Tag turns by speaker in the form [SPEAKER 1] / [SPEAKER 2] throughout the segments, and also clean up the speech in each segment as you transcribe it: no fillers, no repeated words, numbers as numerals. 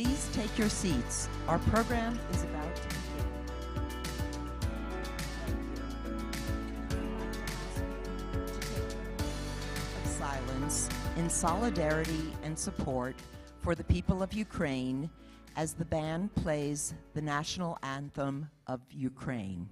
[SPEAKER 1] Please take your seats. Our program is about to begin. Of silence in solidarity and support for the people of Ukraine as the band plays the national anthem of Ukraine.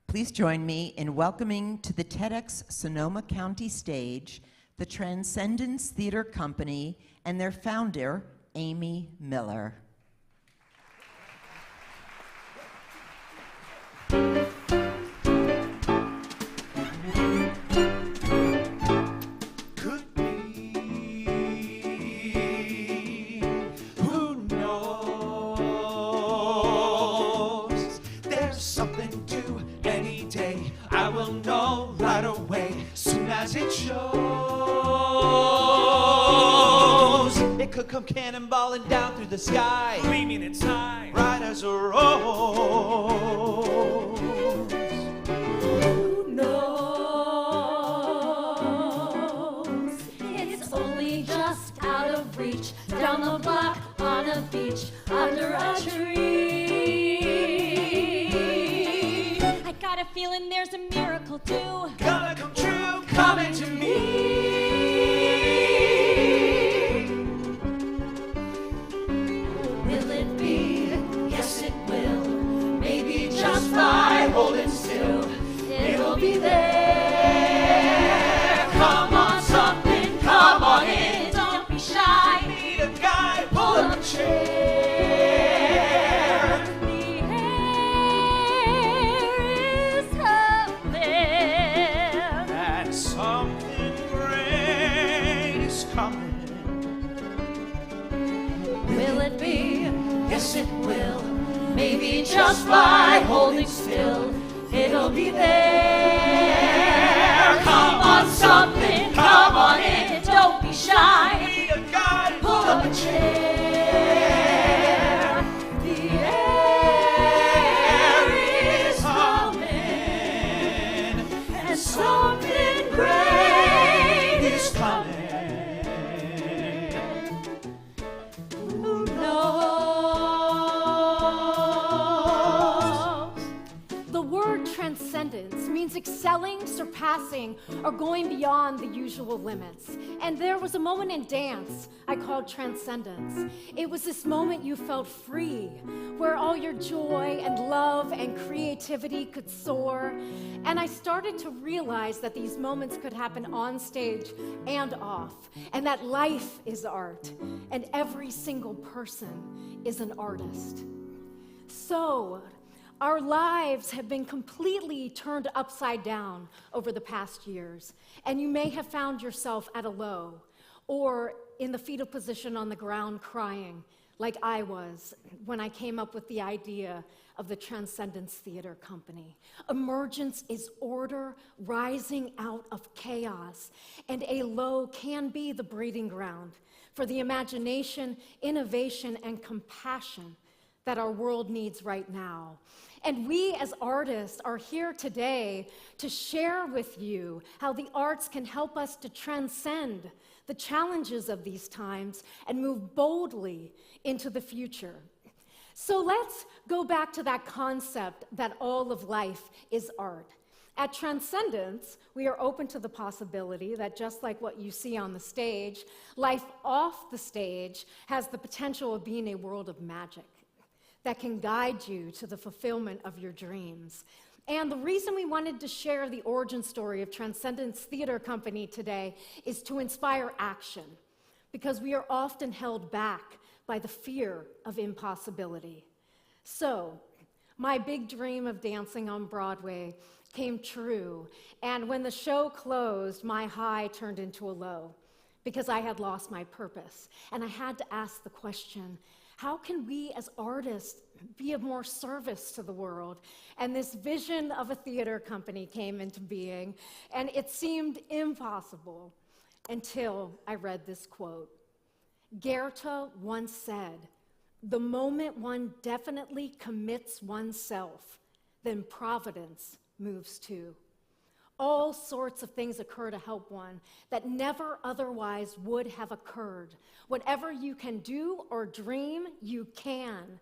[SPEAKER 1] Please join me in welcoming to the TEDxSonoma County stage the Transcendence Theater Company and their founder, Amy Miller.
[SPEAKER 2] It could come cannonballing down through the sky,
[SPEAKER 3] gleaming its high,
[SPEAKER 2] bright as a rose.
[SPEAKER 4] Who knows? It's only just out of reach, down the block, on a beach, under a tree. I got a feeling there's a miracle too,
[SPEAKER 2] Gonna come true, coming to me. By holding still, it'll be there. Come on, something, come on in.
[SPEAKER 4] Don't be shy.
[SPEAKER 2] Need a guy, pull up a chair.
[SPEAKER 4] The air is coming,
[SPEAKER 2] And something great is coming.
[SPEAKER 4] will it be?
[SPEAKER 2] Yes, it will.
[SPEAKER 4] Maybe just by holding still, it'll be there. Come on, something, come on in. Don't be shy.
[SPEAKER 2] Need a guy,
[SPEAKER 4] Pull up a chair. The air is coming, and something great is coming. Who knows?
[SPEAKER 5] The word transcendence means excelling, surpassing, or going beyond the usual limits. And there was a moment in dance I called transcendence. It was this moment you felt free, where all your joy and love and creativity could soar. And I started to realize that these moments could happen on stage and off, and that life is art, and every single person is an artist. So, our lives have been completely turned upside down over the past years, and you may have found yourself at a low, or in the fetal position on the ground crying, like I was when I came up with the idea of the Transcendence Theater Company. Emergence is order rising out of chaos, and a low can be the breeding ground for the imagination, innovation, and compassion that our world needs right now. And we as artists are here today to share with you how the arts can help us to transcend the challenges of these times and move boldly into the future. So let's go back to that concept that all of life is art. At Transcendence, we are open to the possibility that just like what you see on the stage, life off the stage has the potential of being a world of magic that can guide you to the fulfillment of your dreams. And the reason we wanted to share the origin story of Transcendence Theater Company today is to inspire action, because we are often held back by the fear of impossibility. So, my big dream of dancing on Broadway came true, and when the show closed, my high turned into a low, because I had lost my purpose. And I had to ask the question, how can we as artists be of more service to the world? And this vision of a theater company came into being, and it seemed impossible until I read this quote. Goethe once said, "The moment one definitely commits oneself, then providence moves too." All sorts of things occur to help one that never otherwise would have occurred. Whatever you can do or dream, you can.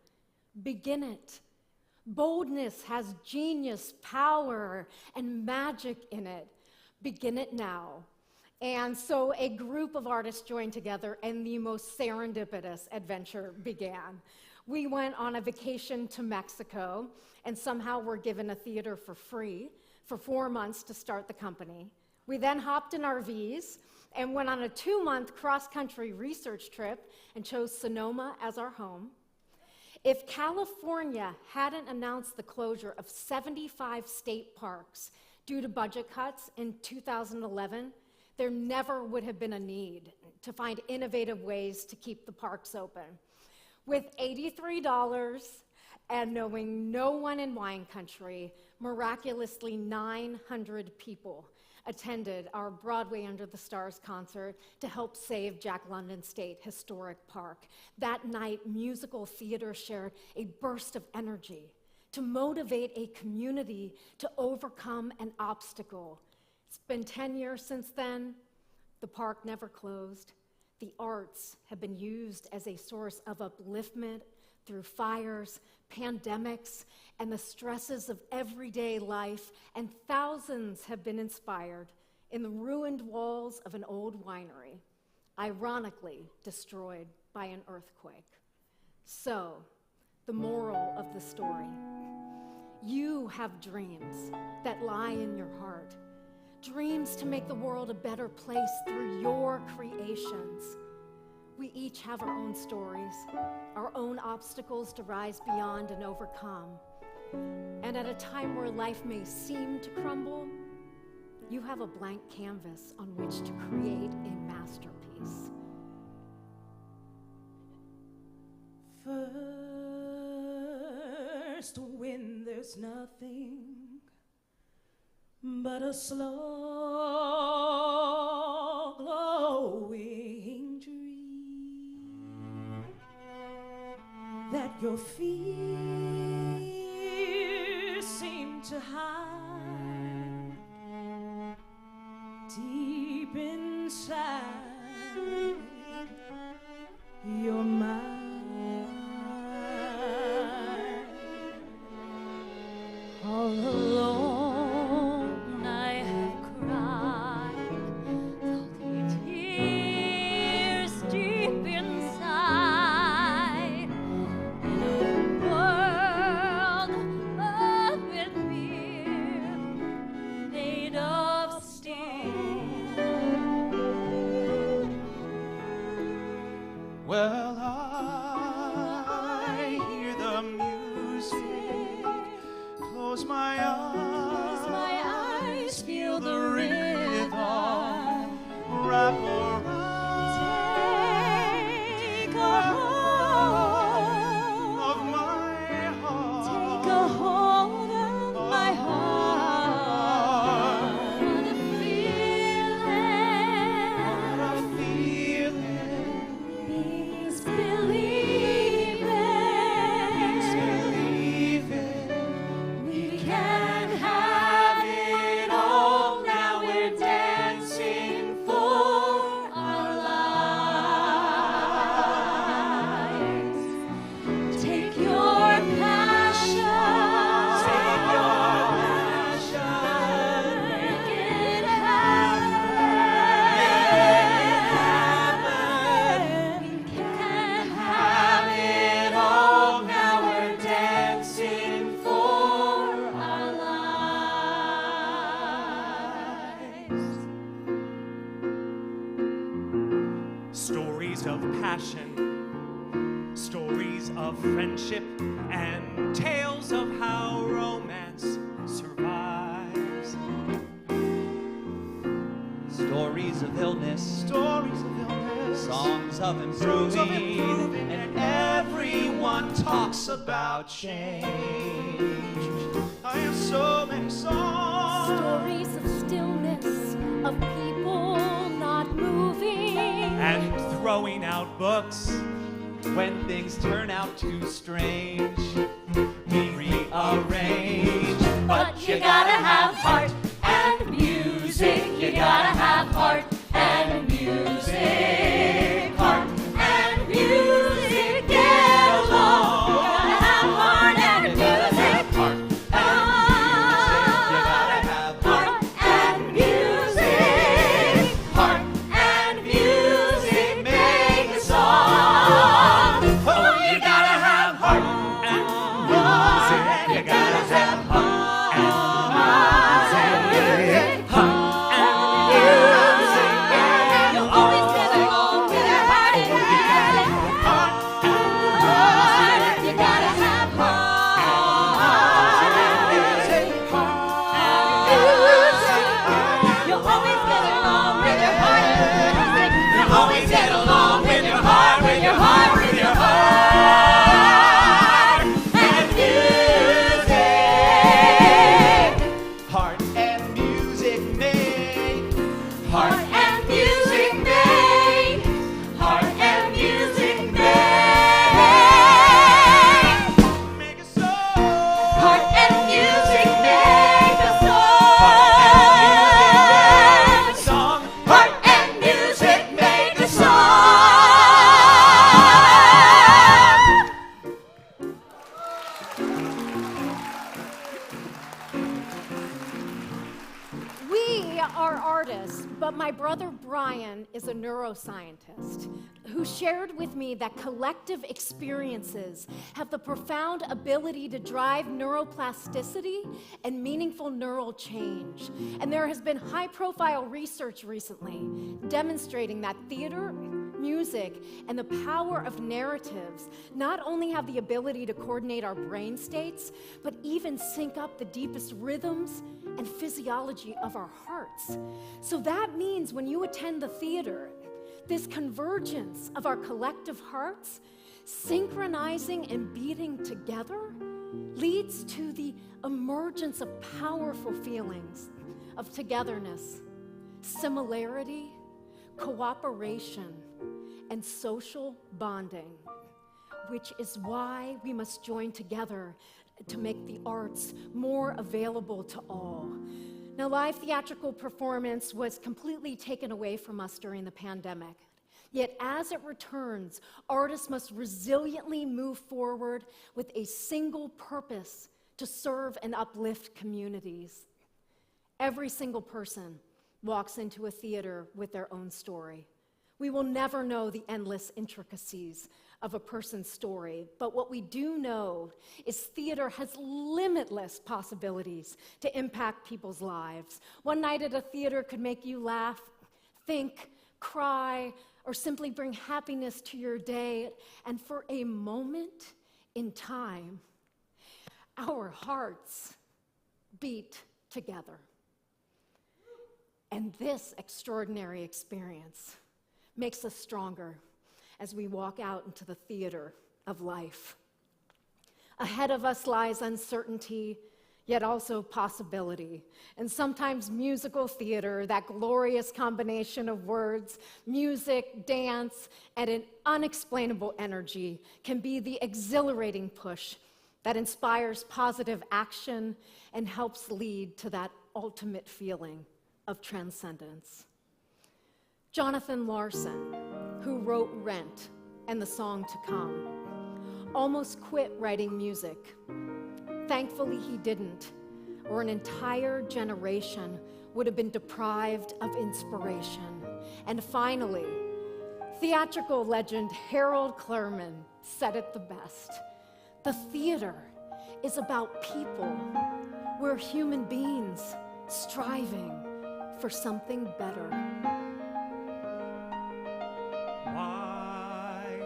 [SPEAKER 5] Begin it. Boldness has genius, power, and magic in it. Begin it now. And so a group of artists joined together and the most serendipitous adventure began. We went on a vacation to Mexico and somehow were given a theater for free for 4 months to start the company. We then hopped in RVs and went on a 2-month cross-country research trip and chose Sonoma as our home. If California hadn't announced the closure of 75 state parks due to budget cuts in 2011, there never would have been a need to find innovative ways to keep the parks open. With $83 and knowing no one in wine country, miraculously 900 people attended our Broadway Under the Stars concert to help save Jack London State Historic Park. That night, musical theater shared a burst of energy to motivate a community to overcome an obstacle. It's been 10 years since then. The park never closed. The arts have been used as a source of upliftment through fires, pandemics, and the stresses of everyday life, and thousands have been inspired in the ruined walls of an old winery, ironically destroyed by an earthquake. So, the moral of the story: you have dreams that lie in your heart, dreams to make the world a better place through your creations. We each have our own stories, our own obstacles to rise beyond and overcome. And at a time where life may seem to crumble, you have a blank canvas on which to create a masterpiece.
[SPEAKER 3] First, when there's nothing but a slow glowing dream that your fears seem to hide deep inside your mind. All alone I have cried salty tears deep inside, in a world of fear made of steel.
[SPEAKER 2] Well, I hear the music, close my eyes, feel the rhythm wrap around
[SPEAKER 6] passion, stories of friendship, and tales of how romance survives.
[SPEAKER 2] Stories of illness, songs of improving, and everyone talks about change. I have so many songs.
[SPEAKER 5] Stories of stillness, of people not moving,
[SPEAKER 6] And throwing out books.
[SPEAKER 2] When things turn out too strange, we rearrange.
[SPEAKER 4] But you gotta have heart and music. You gotta have heart and music. Heart and music get along. You gotta have heart and music.
[SPEAKER 2] Heart and music.
[SPEAKER 4] Heart and music make a song.
[SPEAKER 2] Oh, you gotta have heart and music. You gotta have heart and music. Heart and music.
[SPEAKER 4] You'll always get along with your heart and music. You gotta have heart and music. You'll always get along with your heart and music. You'll always get along with your heart, with your heart, with your heart and music.
[SPEAKER 2] Heart and music make.
[SPEAKER 4] Heart and music make. Heart and music make.
[SPEAKER 2] Make a song.
[SPEAKER 4] Heart and music make a song. Heart and music make a song.
[SPEAKER 5] We are artists, but my brother Brian is a neuroscientist who shared with me that collective experiences have the profound ability to drive neuroplasticity and meaningful neural change. And there has been high-profile research recently demonstrating that theater, music, and the power of narratives not only have the ability to coordinate our brain states, but even sync up the deepest rhythms and physiology of our hearts. So that means when you attend the theater, this convergence of our collective hearts, synchronizing and beating together, leads to the emergence of powerful feelings of togetherness, similarity, cooperation, and social bonding, which is why we must join together to make the arts more available to all. Now, live theatrical performance was completely taken away from us during the pandemic. Yet as it returns, artists must resiliently move forward with a single purpose to serve and uplift communities. Every single person walks into a theater with their own story. We will never know the endless intricacies of a person's story, but what we do know is theater has limitless possibilities to impact people's lives. One night at a theater could make you laugh, think, cry, or simply bring happiness to your day, and for a moment in time, our hearts beat together. And this extraordinary experience makes us stronger as we walk out into the theater of life. Ahead of us lies uncertainty, yet also possibility. And sometimes musical theater, that glorious combination of words, music, dance, and an unexplainable energy, can be the exhilarating push that inspires positive action and helps lead to that ultimate feeling of transcendence. Jonathan Larson, who wrote Rent and the song To Come, almost quit writing music. Thankfully, he didn't, or an entire generation would have been deprived of inspiration. And finally, theatrical legend Harold Clurman said it the best. The theater is about people. We're human beings striving for something better.
[SPEAKER 6] Why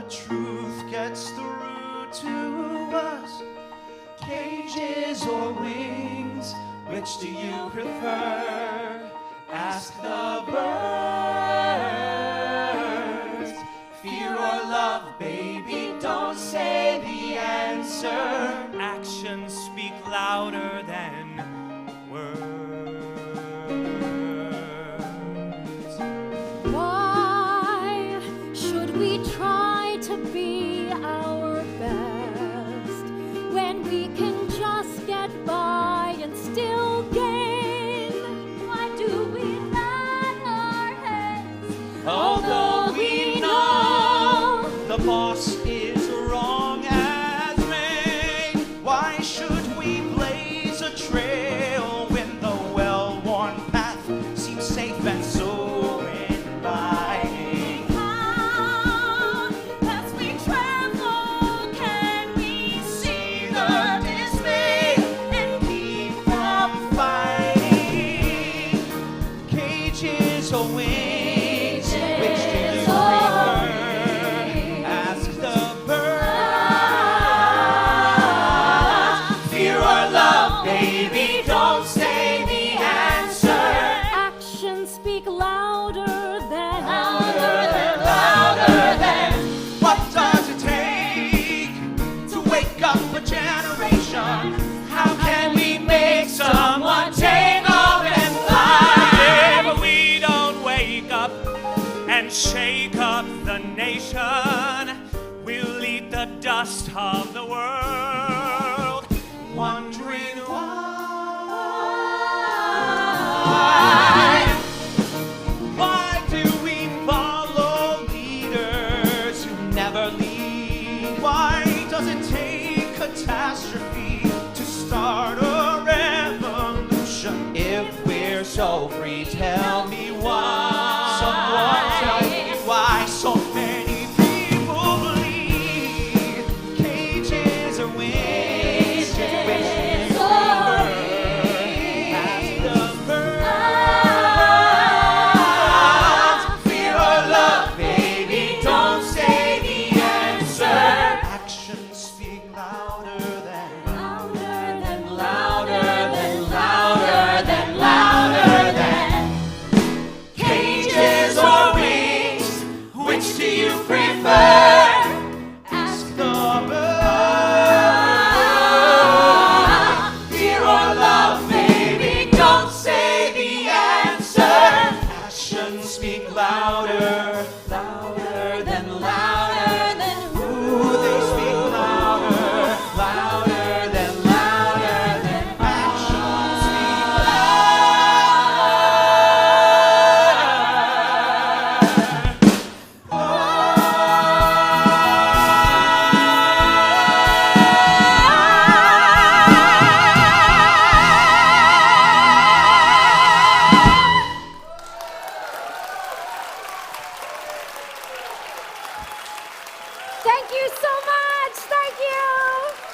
[SPEAKER 2] truth gets through to us. Cages or wings, which do you prefer? Ask the birds. Fear or love, baby, don't say the answer.
[SPEAKER 6] Actions speak louder than words.
[SPEAKER 5] Why should we try to be our best when we can just get by and still gain?
[SPEAKER 3] Why do we nod our heads?
[SPEAKER 2] Although we know the boss is wrong as rain, why should we blaze a trail when the well-worn path seems safe and so inviting?
[SPEAKER 3] How, as we travel, can we see the dismay
[SPEAKER 2] And keep from fighting. Cages or wings, which do you prefer? Ask the birds. Fear or love, baby, don't say the answer.
[SPEAKER 5] Actions speak louder than
[SPEAKER 2] What does it take to wake up a generation? How can we make someone take off and fly?
[SPEAKER 6] If we don't wake up and shake up the nation, we'll eat the dust of the world.
[SPEAKER 2] Wondering why do we follow leaders who never lead? Why does it take catastrophe to start a revolution if we're so free? Tell me why. Someone tell me why so many people bleed. Cages or wings, which is over. Ask the birds. Fear or love, baby, don't say the answer. Actions speak louder than cages or wings. Which do you prefer? Ask the birds. Fear or love, baby, don't say the answer. Actions speak louder than Ooh, they speak louder than actions speak
[SPEAKER 5] Thank you so much. Thank you.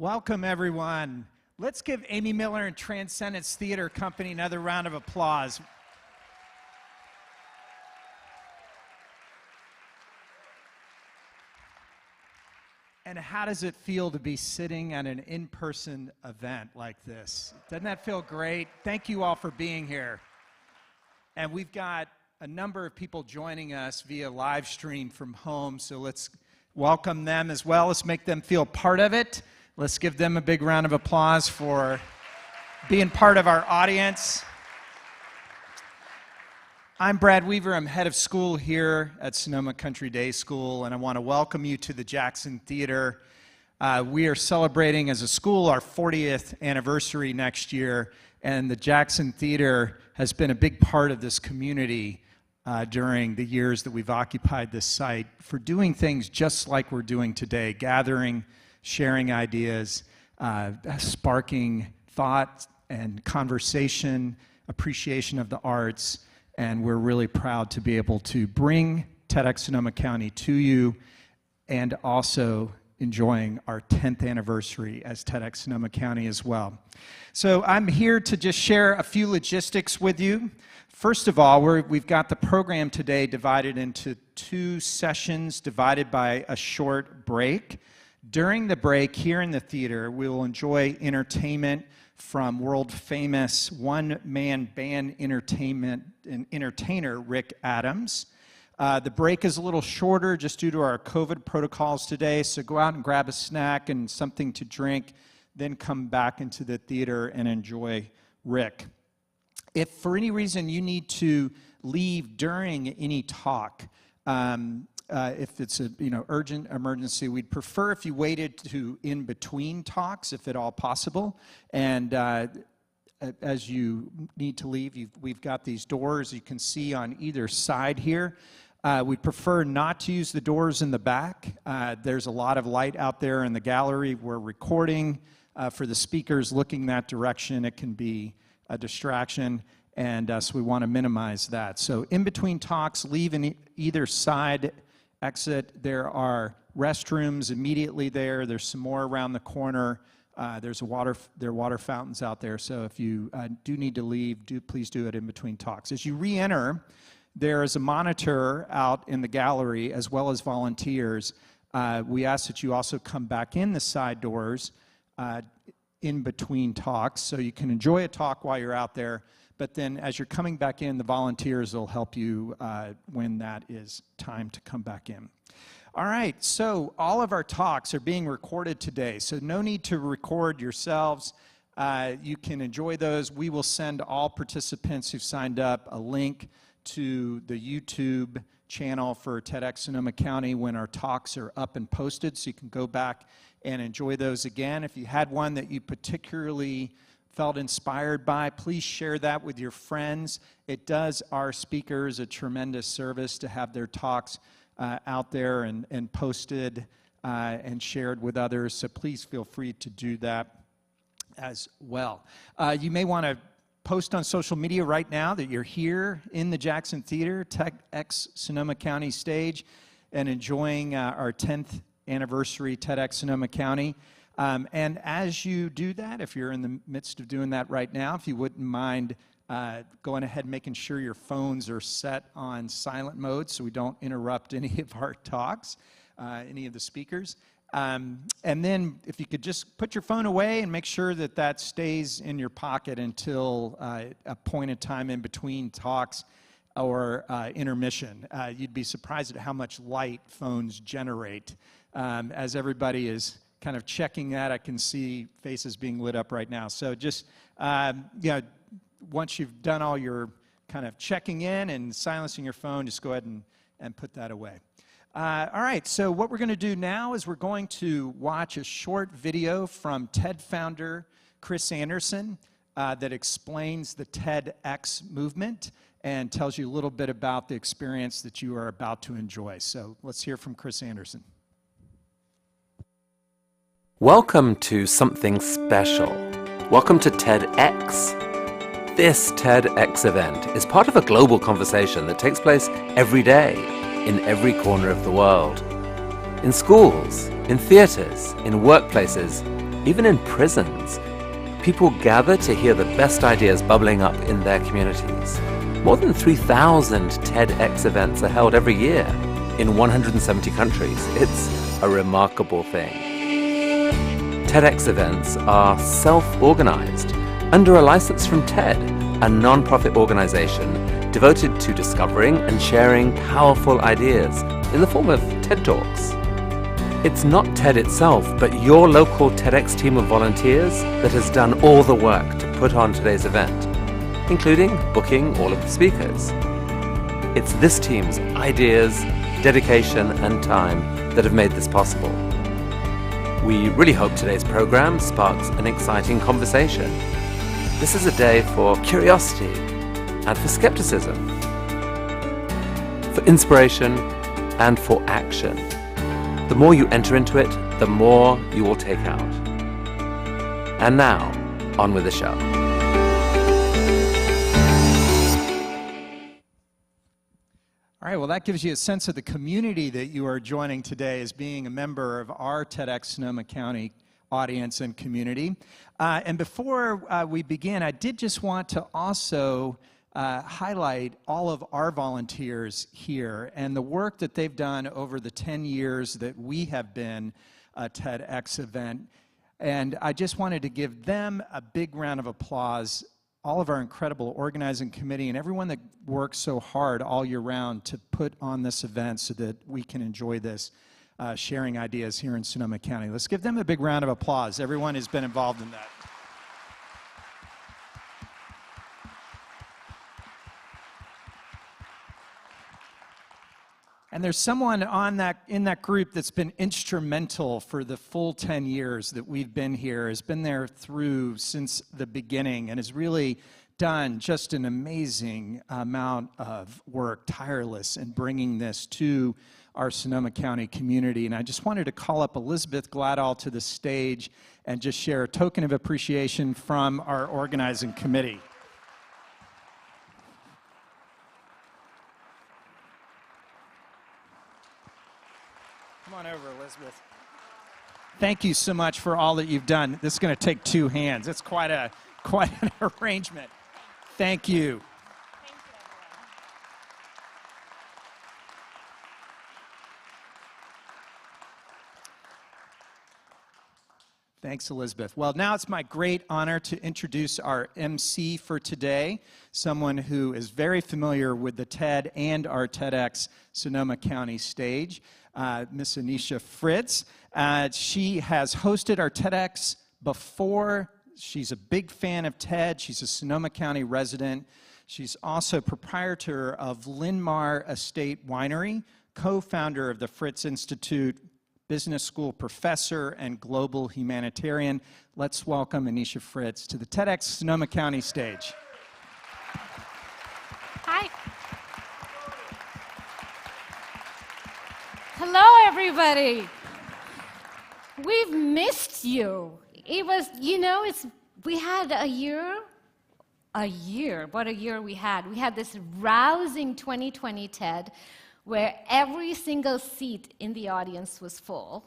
[SPEAKER 7] Welcome, everyone. Let's give Amy Miller and Transcendence Theater Company another round of applause. And how does it feel to be sitting at an in-person event like this? Doesn't that feel great? Thank you all for being here. And we've got a number of people joining us via live stream from home, so let's welcome them as well. Let's make them feel part of it. Let's give them a big round of applause for being part of our audience. I'm Brad Weaver. I'm head of school here at Sonoma Country Day School, and I want to welcome you to the Jackson Theater. We are celebrating as a school our 40th anniversary next year, and the Jackson Theater has been a big part of this community during the years that we've occupied this site for doing things just like we're doing today, gathering, sharing ideas, sparking thought and conversation, appreciation of the arts, and we're really proud to be able to bring TEDx Sonoma County to you and also enjoying our 10th anniversary as TEDx Sonoma County as well. So I'm here to just share a few logistics with you. First of all, we've got the program today divided into 2 sessions divided by a short break. During the break here in the theater, we will enjoy entertainment from world-famous one-man band entertainer Rick Adams. The break is a little shorter just due to our COVID protocols today, so go out and grab a snack and something to drink, then come back into the theater and enjoy Rick. If for any reason you need to leave during any talk, if it's a urgent emergency, we'd prefer if you waited to in between talks, if at all possible. And as you need to leave, we've got these doors you can see on either side here. We'd prefer not to use the doors in the back. There's a lot of light out there in the gallery. We're recording for the speakers looking that direction. It can be a distraction, and so we want to minimize that. So in between talks, leave in either side exit. There are restrooms immediately there. There's some more around the corner. There are water fountains out there. So if you do need to leave, please do it in between talks. As you re-enter, there is a monitor out in the gallery as well as volunteers. We ask that you also come back in the side doors in between talks so you can enjoy a talk while you're out there. But then as you're coming back in, the volunteers will help you when that is time to come back in. All right, so all of our talks are being recorded today, so no need to record yourselves. You can enjoy those. We will send all participants who've signed up a link to the YouTube channel for TEDx Sonoma County when our talks are up and posted, so you can go back and enjoy those again. If you had one that you particularly felt inspired by, please share that with your friends. It does our speakers a tremendous service to have their talks out there and posted and shared with others, so please feel free to do that as well. You may want to post on social media right now that you're here in the Jackson Theater, TEDx Sonoma County stage, and enjoying our 10th anniversary TEDx Sonoma County. And as you do that, if you're in the midst of doing that right now, if you wouldn't mind going ahead and making sure your phones are set on silent mode so we don't interrupt any of our talks, any of the speakers. And then if you could just put your phone away and make sure that that stays in your pocket until a point in time in between talks or intermission. You'd be surprised at how much light phones generate. As everybody is kind of checking that, I can see faces being lit up right now. So just, once you've done all your kind of checking in and silencing your phone, just go ahead and put that away. All right, so what we're going to do now is we're going to watch a short video from TED founder Chris Anderson that explains the TEDx movement and tells you a little bit about the experience that you are about to enjoy. So let's hear from Chris Anderson.
[SPEAKER 8] Welcome to something special. Welcome to TEDx. This TEDx event is part of a global conversation that takes place every day in every corner of the world. In schools, in theaters, in workplaces, even in prisons. People gather to hear the best ideas bubbling up in their communities. More than 3,000 TEDx events are held every year in 170 countries. It's a remarkable thing. TEDx events are self-organized under a license from TED, a non-profit organization devoted to discovering and sharing powerful ideas in the form of TED Talks. It's not TED itself, but your local TEDx team of volunteers that has done all the work to put on today's event, including booking all of the speakers. It's this team's ideas, dedication, and time that have made this possible. We really hope today's program sparks an exciting conversation. This is a day for curiosity and for skepticism, for inspiration and for action. The more you enter into it, the more you will take out. And now, on with the show.
[SPEAKER 7] All right, well, that gives you a sense of the community that you are joining today as being a member of our TEDx Sonoma County audience and community. And before we begin, I did just want to also highlight all of our volunteers here and the work that they've done over the 10 years that we have been a TEDx event. And I just wanted to give them a big round of applause, all of our incredible organizing committee and everyone that works so hard all year round to put on this event so that we can enjoy this, sharing ideas here in Sonoma County. Let's give them a big round of applause. Everyone has been involved in that. And there's someone in that group that's been instrumental for the full 10 years that we've been here, has been there through since the beginning, and has really done just an amazing amount of work, tireless in bringing this to our Sonoma County community. And I just wanted to call up Elizabeth Gladall to the stage and just share a token of appreciation from our organizing committee. Come on over, Elizabeth. Thank you so much for all that you've done. This is going to take two hands. It's quite an arrangement. Thank you.
[SPEAKER 3] Thank you, everyone.
[SPEAKER 7] Thanks, Elizabeth. Well, now it's my great honor to introduce our MC for today, someone who is very familiar with the TED and our TEDx Sonoma County stage. Miss Anisha Fritz. She has hosted our TEDx before. She's a big fan of TED. She's a Sonoma County resident. She's also proprietor of Linmar Estate Winery, co-founder of the Fritz Institute, business school professor, and global humanitarian. Let's welcome Anisha Fritz to the TEDx Sonoma County stage.
[SPEAKER 3] Hi. Hello, everybody. We've missed you. It was, we had a year, what a year we had. We had this rousing 2020 TED where every single seat in the audience was full.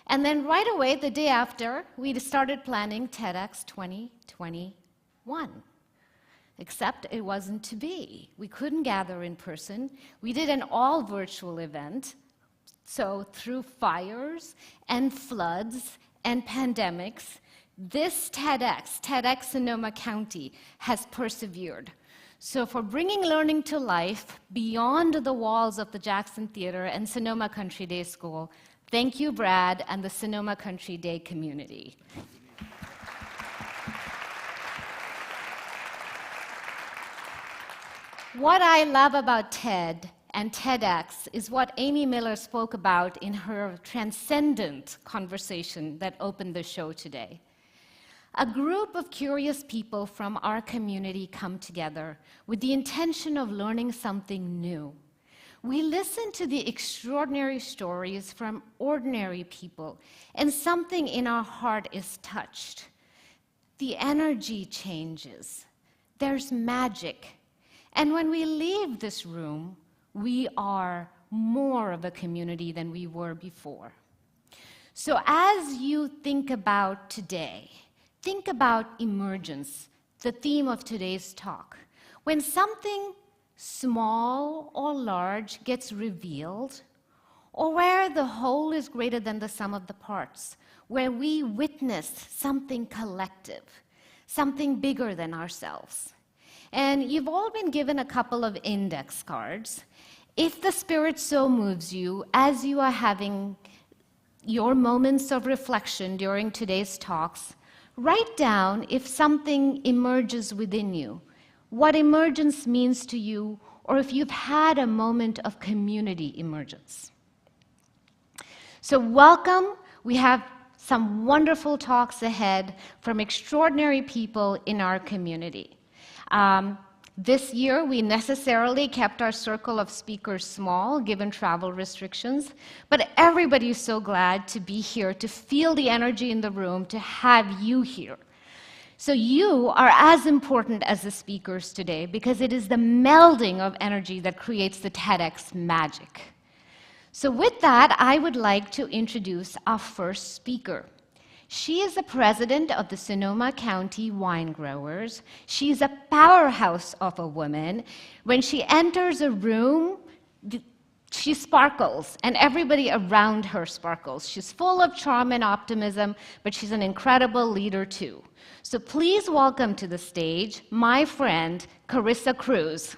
[SPEAKER 3] And then right away, the day after, we started planning TEDx 2021. Except it wasn't to be. We couldn't gather in person. We did an all-virtual event. So through fires and floods and pandemics, this TEDx Sonoma County, has persevered. So for bringing learning to life beyond the walls of the Jackson Theater and Sonoma Country Day School, thank you, Brad, and the Sonoma Country Day community. What I love about TED and TEDx is what Amy Miller spoke about in her transcendent conversation that opened the show today. A group of curious people from our community come together with the intention of learning something new. We listen to the extraordinary stories from ordinary people, and something in our heart is touched. The energy changes. There's magic. And when we leave this room, we are more of a community than we were before. So as you think about today, think about emergence, the theme of today's talk. When something small or large gets revealed, or where the whole is greater than the sum of the parts, where we witness something collective, something bigger than ourselves. And you've all been given a couple of index cards. If the Spirit so moves you, as you are having your moments of reflection during today's talks, write down if something emerges within you, what emergence means to you, or if you've had a moment of community emergence. So welcome. We have some wonderful talks ahead from extraordinary people in our community. This year, we necessarily kept our circle of speakers small, given travel restrictions, but everybody is so glad to be here, to feel the energy in the room, to have you here. So you are as important as the speakers today, because it is the melding of energy that creates the TEDx magic. So with that, I would like to introduce our first speaker. She is the president of the Sonoma County Wine Growers. She's a powerhouse of a woman. When she enters a room, she sparkles, and everybody around her sparkles. She's full of charm and optimism, but she's an incredible leader too. So please welcome to the stage my friend, Carissa Cruz.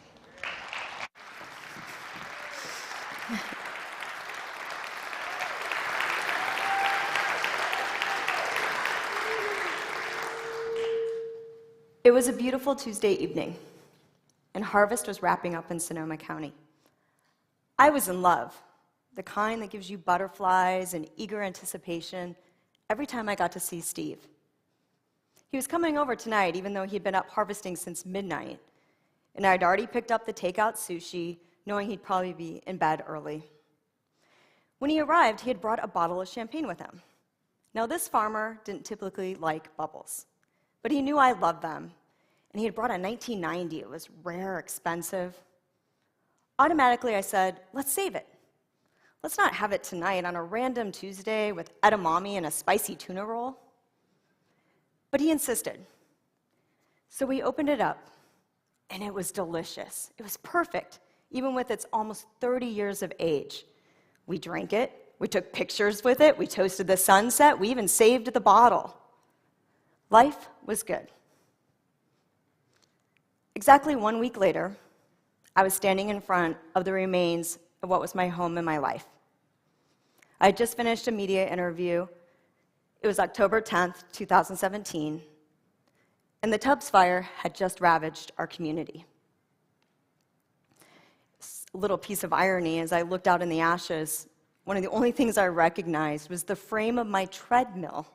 [SPEAKER 9] It was a beautiful Tuesday evening, and harvest was wrapping up in Sonoma County. I was in love, the kind that gives you butterflies and eager anticipation every time I got to see Steve. He was coming over tonight, even though he'd been up harvesting since midnight, and I'd already picked up the takeout sushi, knowing he'd probably be in bed early. When he arrived, he had brought a bottle of champagne with him. Now, this farmer didn't typically like bubbles, but he knew I loved them, and he had brought a 1990. It was rare, expensive. Automatically, I said, let's save it. Let's not have it tonight on a random Tuesday with edamame and a spicy tuna roll. But he insisted. So we opened it up, and it was delicious. It was perfect, even with its almost 30 years of age. We drank it, we took pictures with it, we toasted the sunset, we even saved the bottle. Life was good. Exactly 1 week later, I was standing in front of the remains of what was my home and my life. I had just finished a media interview. It was October 10th, 2017, and the Tubbs fire had just ravaged our community. A little piece of irony, as I looked out in the ashes, one of the only things I recognized was the frame of my treadmill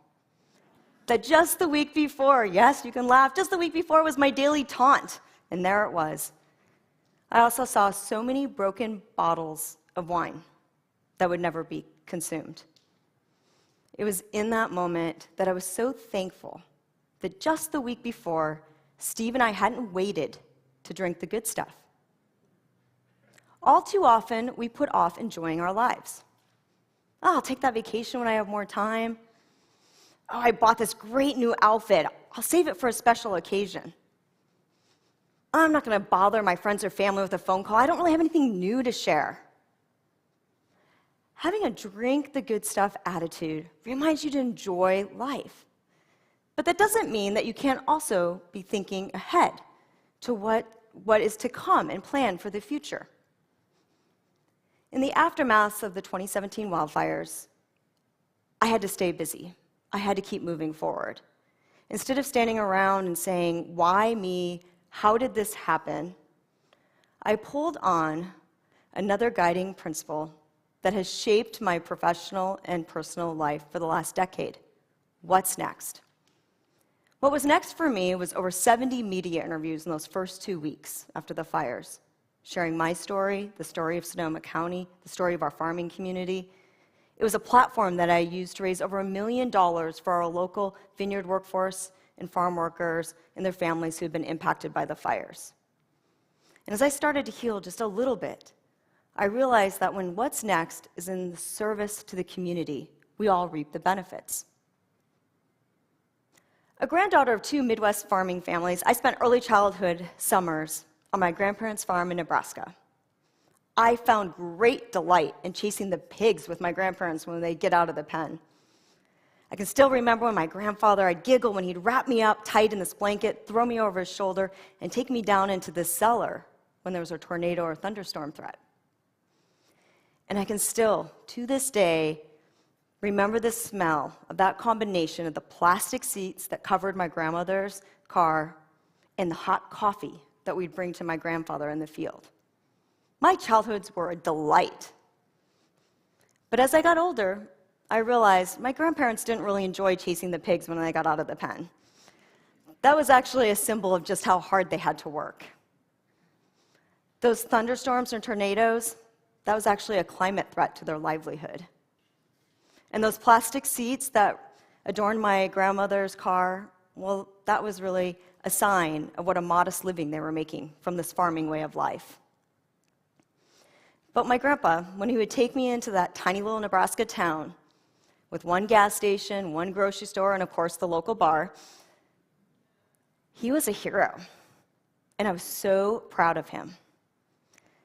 [SPEAKER 9] that just the week before, yes, you can laugh, just the week before was my daily taunt, and there it was. I also saw so many broken bottles of wine that would never be consumed. It was in that moment that I was so thankful that just the week before, Steve and I hadn't waited to drink the good stuff. All too often, we put off enjoying our lives. Oh, I'll take that vacation when I have more time. Oh, I bought this great new outfit. I'll save it for a special occasion. I'm not going to bother my friends or family with a phone call. I don't really have anything new to share. Having a drink the good stuff attitude reminds you to enjoy life. But that doesn't mean that you can't also be thinking ahead to what is to come and plan for the future. In the aftermath of the 2017 wildfires, I had to stay busy. I had to keep moving forward. Instead of standing around and saying, why me? How did this happen? I pulled on another guiding principle that has shaped my professional and personal life for the last decade. What's next? What was next for me was over 70 media interviews in those first 2 weeks after the fires, sharing my story, the story of Sonoma County, the story of our farming community. It was a platform that I used to raise over $1 million for our local vineyard workforce and farm workers and their families who had been impacted by the fires. And as I started to heal just a little bit, I realized that when what's next is in the service to the community, we all reap the benefits. A granddaughter of 2 Midwest farming families, I spent early childhood summers on my grandparents' farm in Nebraska. I found great delight in chasing the pigs with my grandparents when they'd get out of the pen. I can still remember when my grandfather, I'd giggle when he'd wrap me up tight in this blanket, throw me over his shoulder, and take me down into the cellar when there was a tornado or thunderstorm threat. And I can still, to this day, remember the smell of that combination of the plastic seats that covered my grandmother's car and the hot coffee that we'd bring to my grandfather in the field. My childhoods were a delight. But as I got older, I realized my grandparents didn't really enjoy chasing the pigs when they got out of the pen. That was actually a symbol of just how hard they had to work. Those thunderstorms and tornadoes, that was actually a climate threat to their livelihood. And those plastic seats that adorned my grandmother's car, well, that was really a sign of what a modest living they were making from this farming way of life. But my grandpa, when he would take me into that tiny little Nebraska town with 1 gas station, 1 grocery store, and of course the local bar, he was a hero. And I was so proud of him.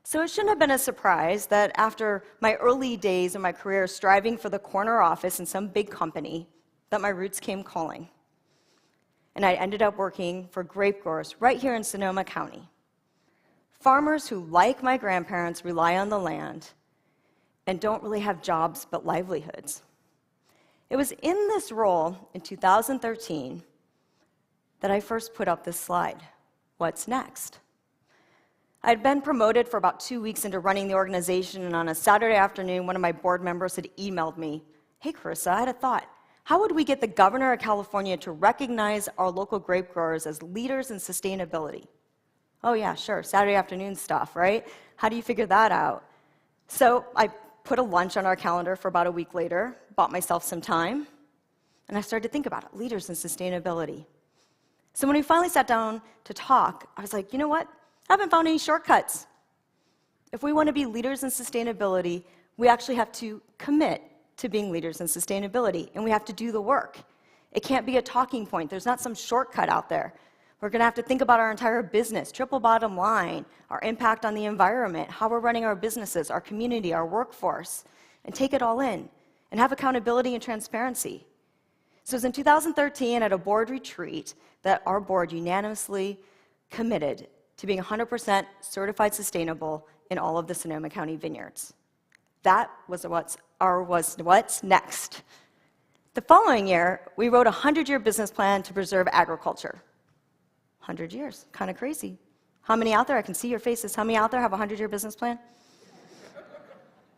[SPEAKER 9] So it shouldn't have been a surprise that after my early days in my career striving for the corner office in some big company, that my roots came calling. And I ended up working for grape growers right here in Sonoma County. Farmers who, like my grandparents, rely on the land and don't really have jobs but livelihoods. It was in this role in 2013 that I first put up this slide. What's next? I'd been promoted for about 2 weeks into running the organization, and on a Saturday afternoon, one of my board members had emailed me, "Hey, Carissa, I had a thought. How would we get the governor of California to recognize our local grape growers as leaders in sustainability?" Oh yeah, sure, Saturday afternoon stuff, right? How do you figure that out? So I put a lunch on our calendar for about a week later, bought myself some time, and I started to think about it, leaders in sustainability. So when we finally sat down to talk, I was like, you know what? I haven't found any shortcuts. If we want to be leaders in sustainability, we actually have to commit to being leaders in sustainability, and we have to do the work. It can't be a talking point. There's not some shortcut out there. We're going to have to think about our entire business, triple bottom line, our impact on the environment, how we're running our businesses, our community, our workforce, and take it all in and have accountability and transparency. So it was in 2013 at a board retreat that our board unanimously committed to being 100% certified sustainable in all of the Sonoma County vineyards. That was what's next. The following year, we wrote a 100-year business plan to preserve agriculture. 100 years, kind of crazy. How many out there? I can see your faces. How many out there have a 100-year business plan?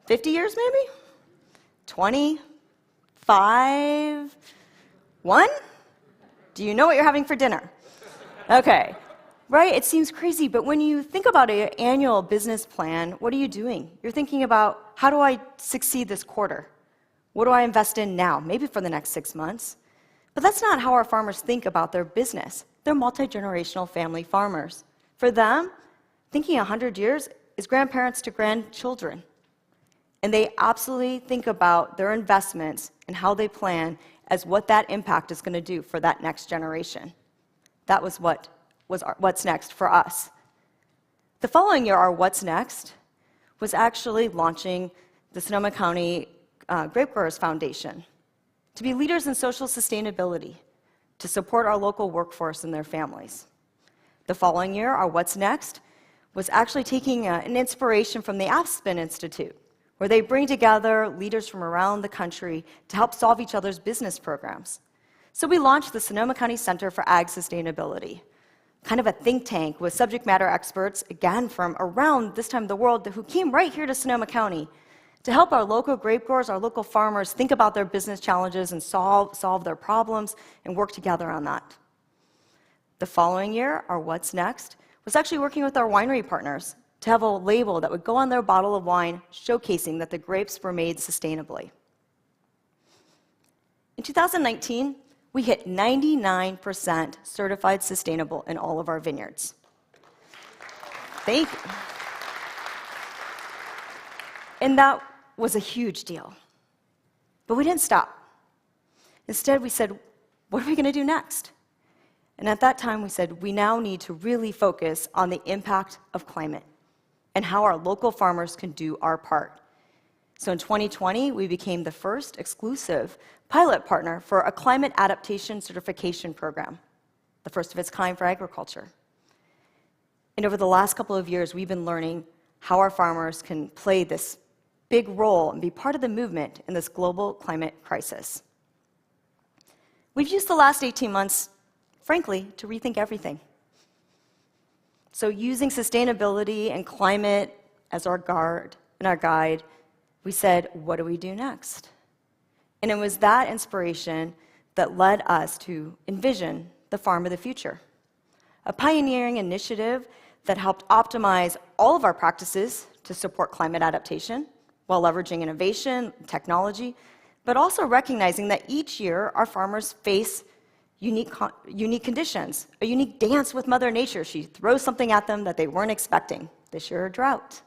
[SPEAKER 9] 50 years maybe? 20? 5? 1? Do you know what you're having for dinner? Okay, right? It seems crazy, but when you think about an annual business plan, what are you doing? You're thinking about, how do I succeed this quarter? What do I invest in now? Maybe for the next 6 months. But that's not how our farmers think about their business. They're multi-generational family farmers. For them, thinking 100 years is grandparents to grandchildren. And they absolutely think about their investments and how they plan as what that impact is going to do for that next generation. That was what's next for us. The following year, our what's next was actually launching the Sonoma County Grape Growers Foundation to be leaders in social sustainability, to support our local workforce and their families. The following year, our what's next was actually taking an inspiration from the Aspen Institute, where they bring together leaders from around the country to help solve each other's business programs. So we launched the Sonoma County Center for Ag Sustainability, kind of a think tank with subject matter experts, again from around this time of the world, who came right here to Sonoma County to help our local grape growers, our local farmers think about their business challenges and solve their problems and work together on that. The following year, our what's next was actually working with our winery partners to have a label that would go on their bottle of wine showcasing that the grapes were made sustainably. In 2019, we hit 99% certified sustainable in all of our vineyards. Thank you. And that was a huge deal. But we didn't stop. Instead, we said, what are we going to do next? And at that time, we said, we now need to really focus on the impact of climate and how our local farmers can do our part. So in 2020, we became the first exclusive pilot partner for a climate adaptation certification program, the first of its kind for agriculture. And over the last couple of years, we've been learning how our farmers can play this big role and be part of the movement in this global climate crisis. We've used the last 18 months, frankly, to rethink everything. So using sustainability and climate as our guide, we said, what do we do next? And it was that inspiration that led us to envision the Farm of the Future, a pioneering initiative that helped optimize all of our practices to support climate adaptation while leveraging innovation, technology, but also recognizing that each year our farmers face unique conditions, a unique dance with Mother Nature. She throws something at them that they weren't expecting, this year a drought,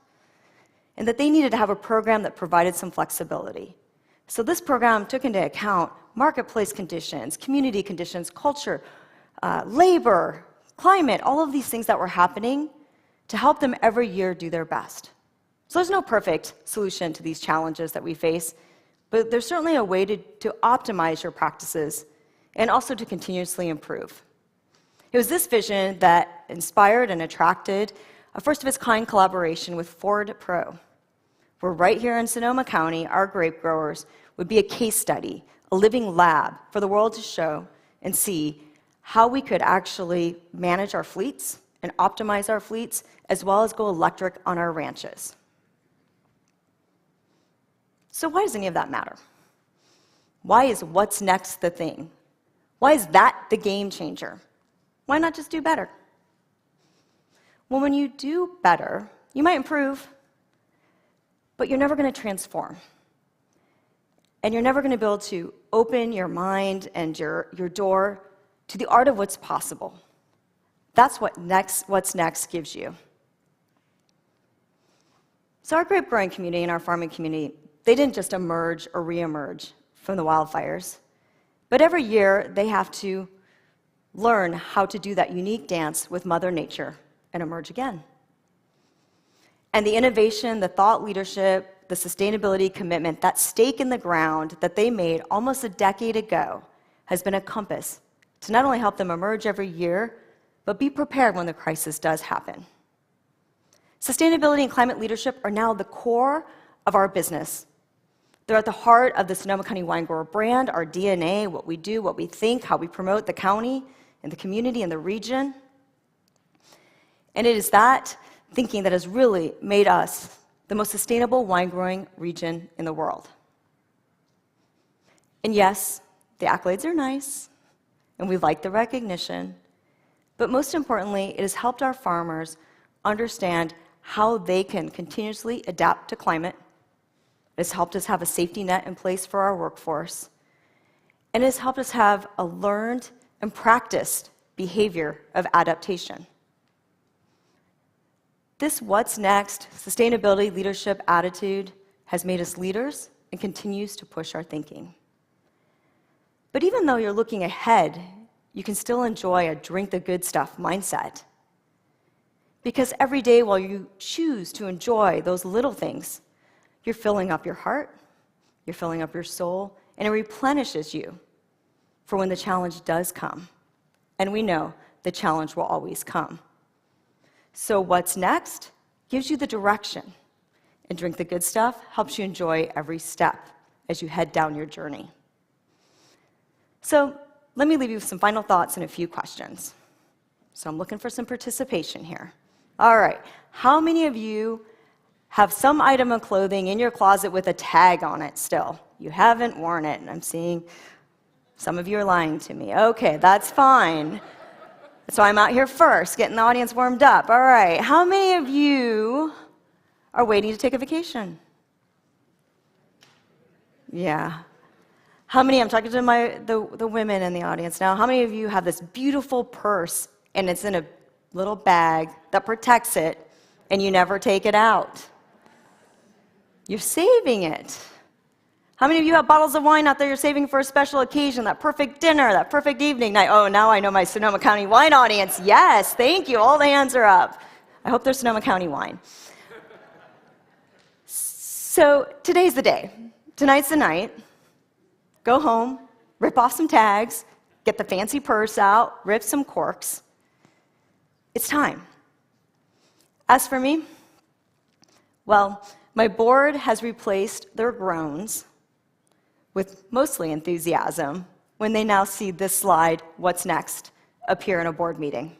[SPEAKER 9] and that they needed to have a program that provided some flexibility. So this program took into account marketplace conditions, community conditions, culture, labor, climate, all of these things that were happening to help them every year do their best. So there's no perfect solution to these challenges that we face, but there's certainly a way to optimize your practices and also to continuously improve. It was this vision that inspired and attracted a first-of-its-kind collaboration with Ford Pro, where right here in Sonoma County, our grape growers would be a case study, a living lab for the world to show and see how we could actually manage our fleets and optimize our fleets, as well as go electric on our ranches. So why does any of that matter? Why is what's next the thing? Why is that the game changer? Why not just do better? Well, when you do better, you might improve, but you're never going to transform. And you're never going to be able to open your mind and your door to the art of what's possible. That's what what's next gives you. So our grape growing community and our farming community, they didn't just emerge or reemerge from the wildfires, but every year they have to learn how to do that unique dance with Mother Nature and emerge again. And the innovation, the thought leadership, the sustainability commitment, that stake in the ground that they made almost a decade ago has been a compass to not only help them emerge every year, but be prepared when the crisis does happen. Sustainability and climate leadership are now the core of our business. They're at the heart of the Sonoma County wine grower brand, our DNA, what we do, what we think, how we promote the county and the community and the region. And it is that thinking that has really made us the most sustainable wine growing region in the world. And yes, the accolades are nice, and we like the recognition, but most importantly, it has helped our farmers understand how they can continuously adapt to climate. It has helped us have a safety net in place for our workforce, and it has helped us have a learned and practiced behavior of adaptation. This what's next sustainability leadership attitude has made us leaders and continues to push our thinking. But even though you're looking ahead, you can still enjoy a drink the good stuff mindset. Because every day while you choose to enjoy those little things, you're filling up your heart, you're filling up your soul, and it replenishes you for when the challenge does come. And we know the challenge will always come. So what's next gives you the direction, and drink the good stuff helps you enjoy every step as you head down your journey. So let me leave you with some final thoughts and a few questions. So I'm looking for some participation here. All right, how many of you have some item of clothing in your closet with a tag on it still? You haven't worn it, and I'm seeing some of you are lying to me. Okay, that's fine. So I'm out here first, getting the audience warmed up. All right, how many of you are waiting to take a vacation? Yeah. How many, I'm talking to the women in the audience now, how many of you have this beautiful purse and it's in a little bag that protects it and you never take it out? You're saving it. How many of you have bottles of wine out there you're saving for a special occasion, that perfect dinner, that perfect evening night? Oh, now I know my Sonoma County wine audience. Yes, thank you. All the hands are up. I hope they're Sonoma County wine. So today's the day. Tonight's the night. Go home, rip off some tags, get the fancy purse out, rip some corks. It's time. As for me, well, my board has replaced their groans with mostly enthusiasm when they now see this slide, "What's next?" appear in a board meeting.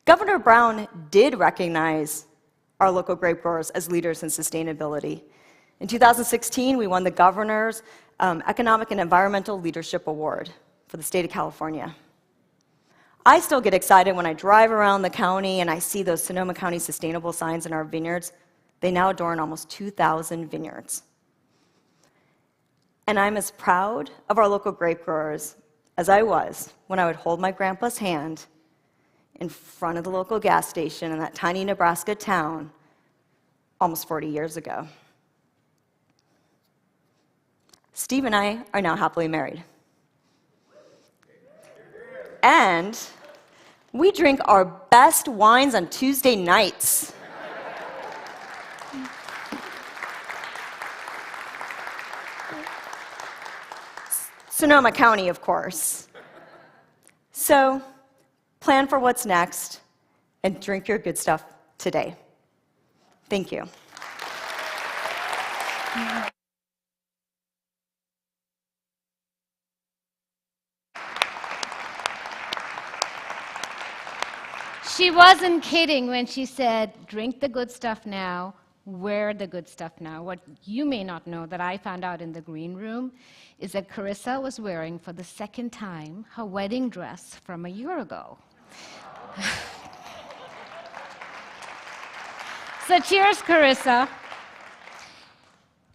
[SPEAKER 9] Governor Brown did recognize our local grape growers as leaders in sustainability. In 2016, we won the Governor's Economic and Environmental Leadership Award for the state of California. I still get excited when I drive around the county and I see those Sonoma County sustainable signs in our vineyards. They now adorn almost 2,000 vineyards. And I'm as proud of our local grape growers as I was when I would hold my grandpa's hand in front of the local gas station in that tiny Nebraska town almost 40 years ago. Steve and I are now happily married. And we drink our best wines on Tuesday nights. Sonoma County, of course. So, plan for what's next and drink your good stuff today. Thank you.
[SPEAKER 3] She wasn't kidding when she said, drink the good stuff now, wear the good stuff now. What you may not know that I found out in the green room is that Carissa was wearing for the second time her wedding dress from a year ago. So cheers, Carissa.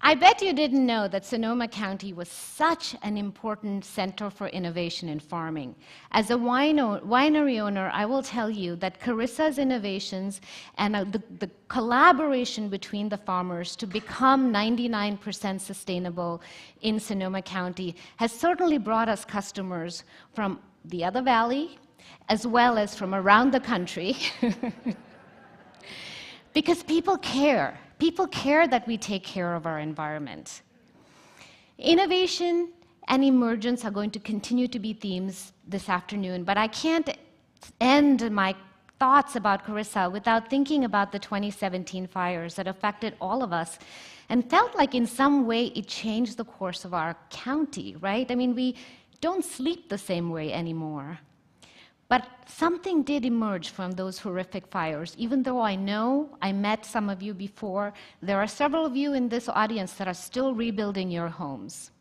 [SPEAKER 3] I bet you didn't know that Sonoma County was such an important center for innovation in farming. As a winery owner, I will tell you that Carissa's innovations and the collaboration between the farmers to become 99% sustainable in Sonoma County has certainly brought us customers from the other valley, as well as from around the country, because people care. People care that we take care of our environment. Innovation and emergence are going to continue to be themes this afternoon, but I can't end my thoughts about Carissa without thinking about the 2017 fires that affected all of us and felt like in some way it changed the course of our county, right? I mean, we don't sleep the same way anymore. But something did emerge from those horrific fires. Even though I know I met some of you before, there are several of you in this audience that are still rebuilding your homes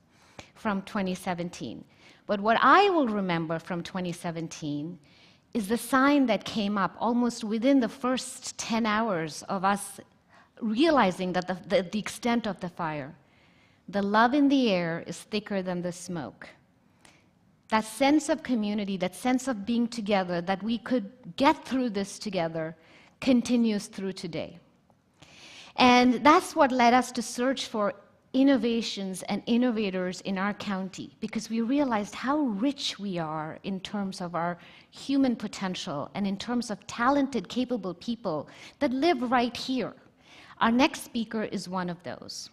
[SPEAKER 3] from 2017. But what I will remember from 2017 is the sign that came up almost within the first 10 hours of us realizing that the extent of the fire. The love in the air is thicker than the smoke. That sense of community, that sense of being together, that we could get through this together, continues through today. And that's what led us to search for innovations and innovators in our county, because we realized how rich we are in terms of our human potential and in terms of talented, capable people that live right here. Our next speaker is one of those.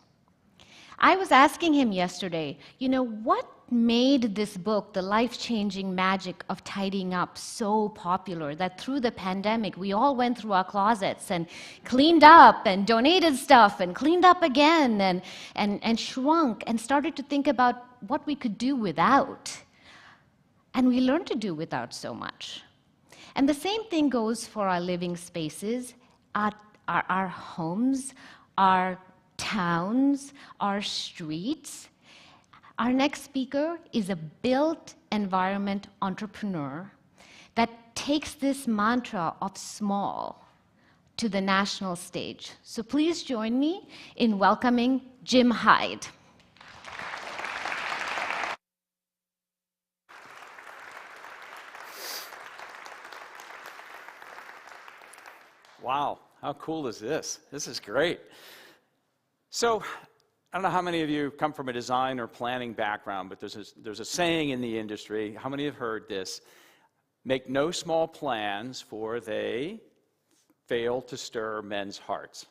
[SPEAKER 3] I was asking him yesterday, what made this book, The Life-Changing Magic of Tidying Up, so popular that through the pandemic we all went through our closets and cleaned up and donated stuff and cleaned up again and shrunk and started to think about what we could do without. And we learned to do without so much. And the same thing goes for our living spaces, our homes, our towns, our streets. Our next speaker is a built environment entrepreneur that takes this mantra of small to the national stage. So please join me in welcoming Jim Hyde.
[SPEAKER 10] Wow, how cool is this? This is great. So, I don't know how many of you come from a design or planning background, but there's a saying in the industry, how many have heard this? Make no small plans, for they fail to stir men's hearts.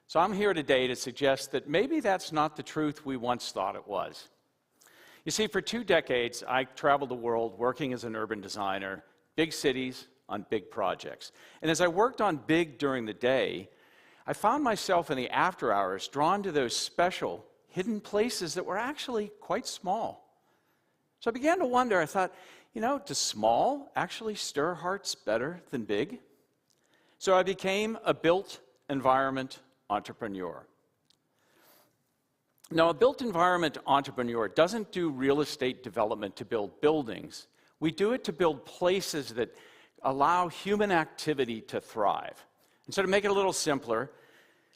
[SPEAKER 10] So I'm here today to suggest that maybe that's not the truth we once thought it was. You see, for 2 decades, I traveled the world working as an urban designer, big cities on big projects. And as I worked on big during the day, I found myself in the after hours drawn to those special, hidden places that were actually quite small. So I began to wonder, I thought, does small actually stir hearts better than big? So I became a built environment entrepreneur. Now, a built environment entrepreneur doesn't do real estate development to build buildings. We do it to build places that allow human activity to thrive. And so to make it a little simpler,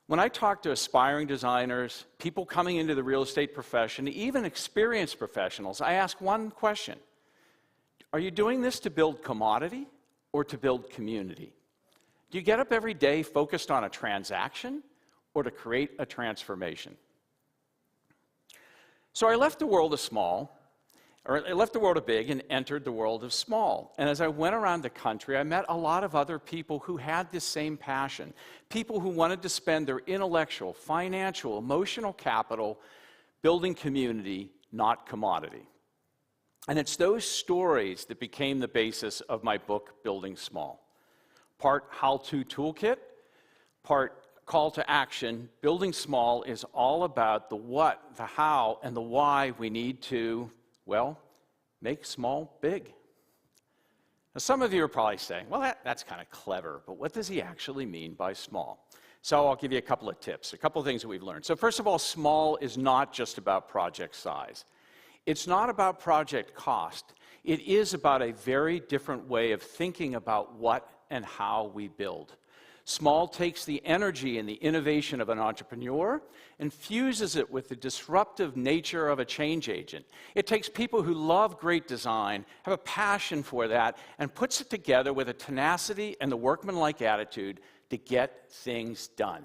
[SPEAKER 10] when I talk to aspiring designers, people coming into the real estate profession, even experienced professionals, I ask one question. Are you doing this to build commodity or to build community? Do you get up every day focused on a transaction or to create a transformation? So I left the world of big and entered the world of small. And as I went around the country, I met a lot of other people who had this same passion, people who wanted to spend their intellectual, financial, emotional capital building community, not commodity. And it's those stories that became the basis of my book, Building Small. Part how-to toolkit, part call to action. Building Small is all about the what, the how, and the why we need to, make small big. Now, some of you are probably saying, well, that's kind of clever, but what does he actually mean by small? So I'll give you a couple of tips, a couple of things that we've learned. So first of all, small is not just about project size. It's not about project cost. It is about a very different way of thinking about what and how we build. Small takes the energy and the innovation of an entrepreneur and fuses it with the disruptive nature of a change agent. It takes people who love great design, have a passion for that, and puts it together with a tenacity and the workmanlike attitude to get things done.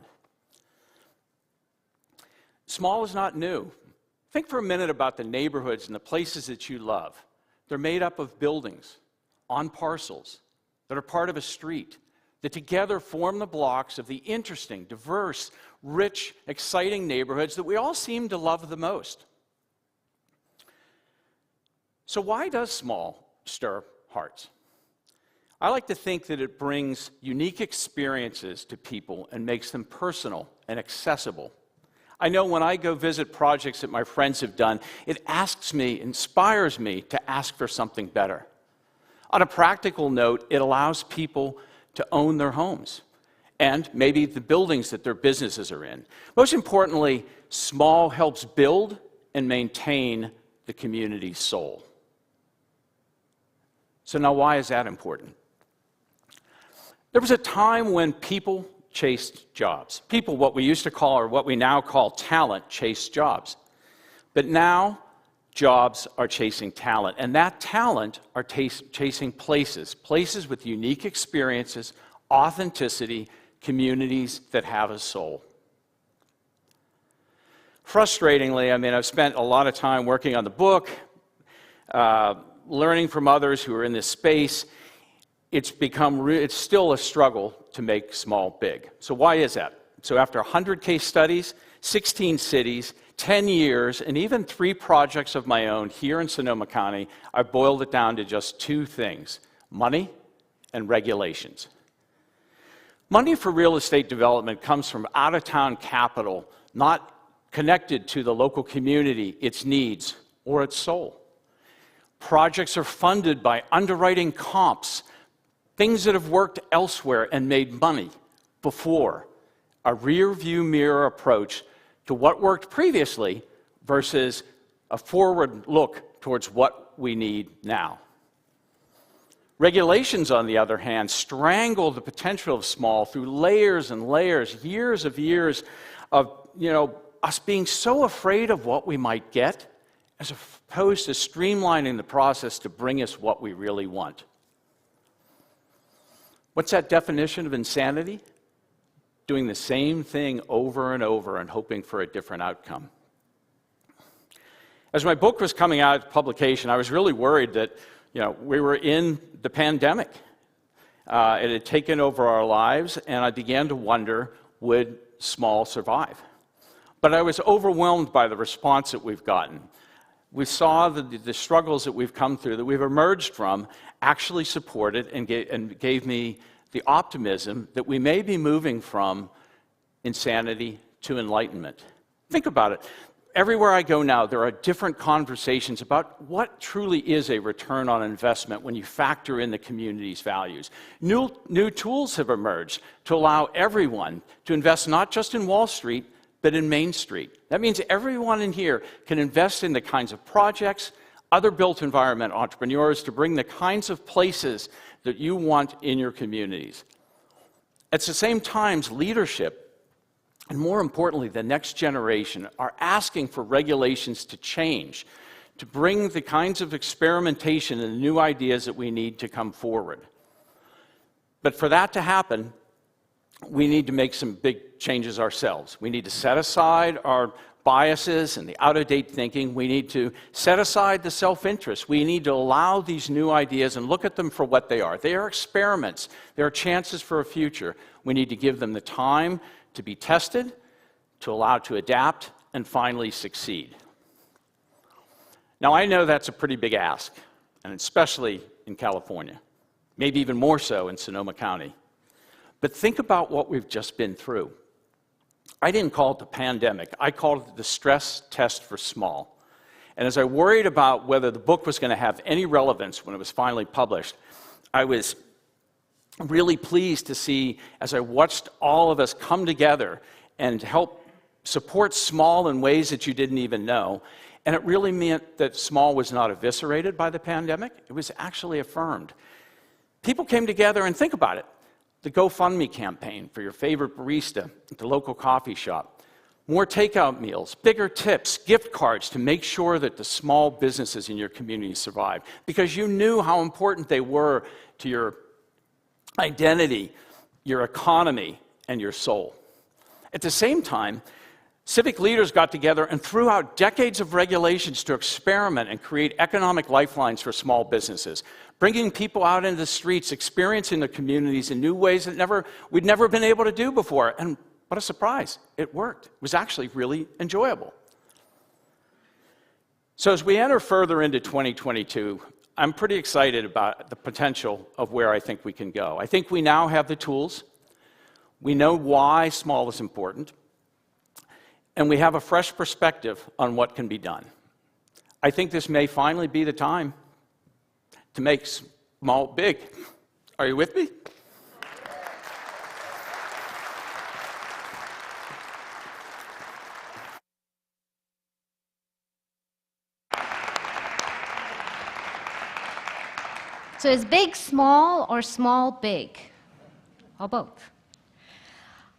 [SPEAKER 10] Small is not new. Think for a minute about the neighborhoods and the places that you love. They're made up of buildings on parcels that are part of a street that together form the blocks of the interesting, diverse, rich, exciting neighborhoods that we all seem to love the most. So why does small stir hearts? I like to think that it brings unique experiences to people and makes them personal and accessible. I know when I go visit projects that my friends have done, it inspires me to ask for something better. On a practical note, it allows people to own their homes and maybe the buildings that their businesses are in. Most importantly, small helps build and maintain the community's soul. So now why is that important? There was a time when people chased jobs. People, what we used to call, or what we now call talent, chased jobs. But now, jobs are chasing talent, and that talent are chasing places with unique experiences, authenticity, communities that have a soul. Frustratingly, I've spent a lot of time working on the book, learning from others who are in this space. It's still a struggle to make small big. So why is that? So after 100 case studies, 16 cities, 10 years, and even 3 projects of my own here in Sonoma County, I boiled it down to just 2 things: money and regulations. Money for real estate development comes from out-of-town capital, not connected to the local community, its needs, or its soul. Projects are funded by underwriting comps, things that have worked elsewhere and made money before. A rear-view mirror approach to what worked previously versus a forward look towards what we need now. Regulations, on the other hand, strangle the potential of small through layers and layers, years of us being so afraid of what we might get, as opposed to streamlining the process to bring us what we really want. What's that definition of insanity? Doing the same thing over and over and hoping for a different outcome. As my book was coming out of publication, I was really worried that we were in the pandemic. It had taken over our lives, and I began to wonder, would small survive? But I was overwhelmed by the response that we've gotten. We saw the struggles that we've come through, that we've emerged from, actually supported and gave me the optimism that we may be moving from insanity to enlightenment. Think about it. Everywhere I go now, there are different conversations about what truly is a return on investment when you factor in the community's values. New tools have emerged to allow everyone to invest not just in Wall Street, but in Main Street. That means everyone in here can invest in the kinds of projects, other built environment entrepreneurs to bring the kinds of places that you want in your communities. At the same time, leadership, and more importantly, the next generation, are asking for regulations to change, to bring the kinds of experimentation and new ideas that we need to come forward. But for that to happen, we need to make some big changes ourselves. We need to set aside our biases and the out-of-date thinking. We need to set aside the self-interest. We need to allow these new ideas and look at them for what they are. They are experiments. They are chances for a future. We need to give them the time to be tested, to allow to adapt, and finally succeed. Now, I know that's a pretty big ask, and especially in California, maybe even more so in Sonoma County. But think about what we've just been through. I didn't call it the pandemic. I called it the stress test for small. And as I worried about whether the book was going to have any relevance when it was finally published, I was really pleased to see, as I watched all of us come together and help support small in ways that you didn't even know. And it really meant that small was not eviscerated by the pandemic. It was actually affirmed. People came together, and think about it. The GoFundMe campaign for your favorite barista at the local coffee shop. More takeout meals, bigger tips, gift cards to make sure that the small businesses in your community survive. Because you knew how important they were to your identity, your economy, and your soul. At the same time, civic leaders got together and threw out decades of regulations to experiment and create economic lifelines for small businesses, bringing people out into the streets, experiencing the communities in new ways that we'd never been able to do before. And what a surprise, it worked. It was actually really enjoyable. So as we enter further into 2022, I'm pretty excited about the potential of where I think we can go. I think we now have the tools. We know why small is important. And we have a fresh perspective on what can be done. I think this may finally be the time to make small big. Are you with me?
[SPEAKER 3] So is big small or small big? Or both?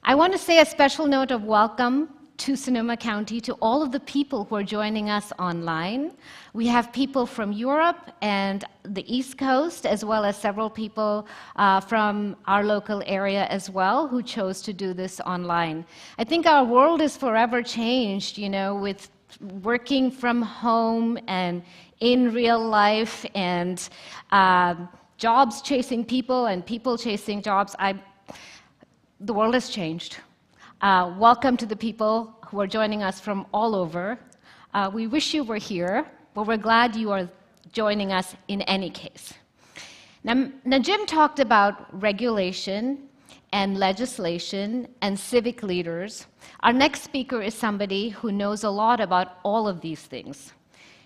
[SPEAKER 3] I want to say a special note of welcome to Sonoma County, to all of the people who are joining us online. We have people from Europe and the East Coast, as well as several people from our local area as well, who chose to do this online. I think our world is forever changed, with working from home and in real life, and jobs chasing people and people chasing jobs. The world has changed. Welcome to the people who are joining us from all over. We wish you were here, but we're glad you are joining us in any case. Now Jim talked about regulation and legislation and civic leaders. Our next speaker is somebody who knows a lot about all of these things.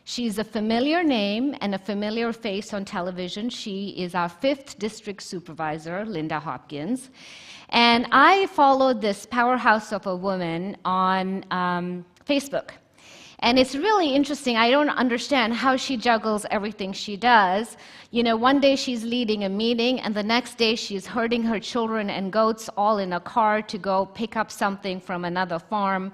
[SPEAKER 3] She's a familiar name and a familiar face on television. She is our 5th district supervisor, Linda Hopkins. And I followed this powerhouse of a woman on Facebook. And it's really interesting. I don't understand how she juggles everything she does. One day she's leading a meeting, and the next day she's herding her children and goats all in a car to go pick up something from another farm.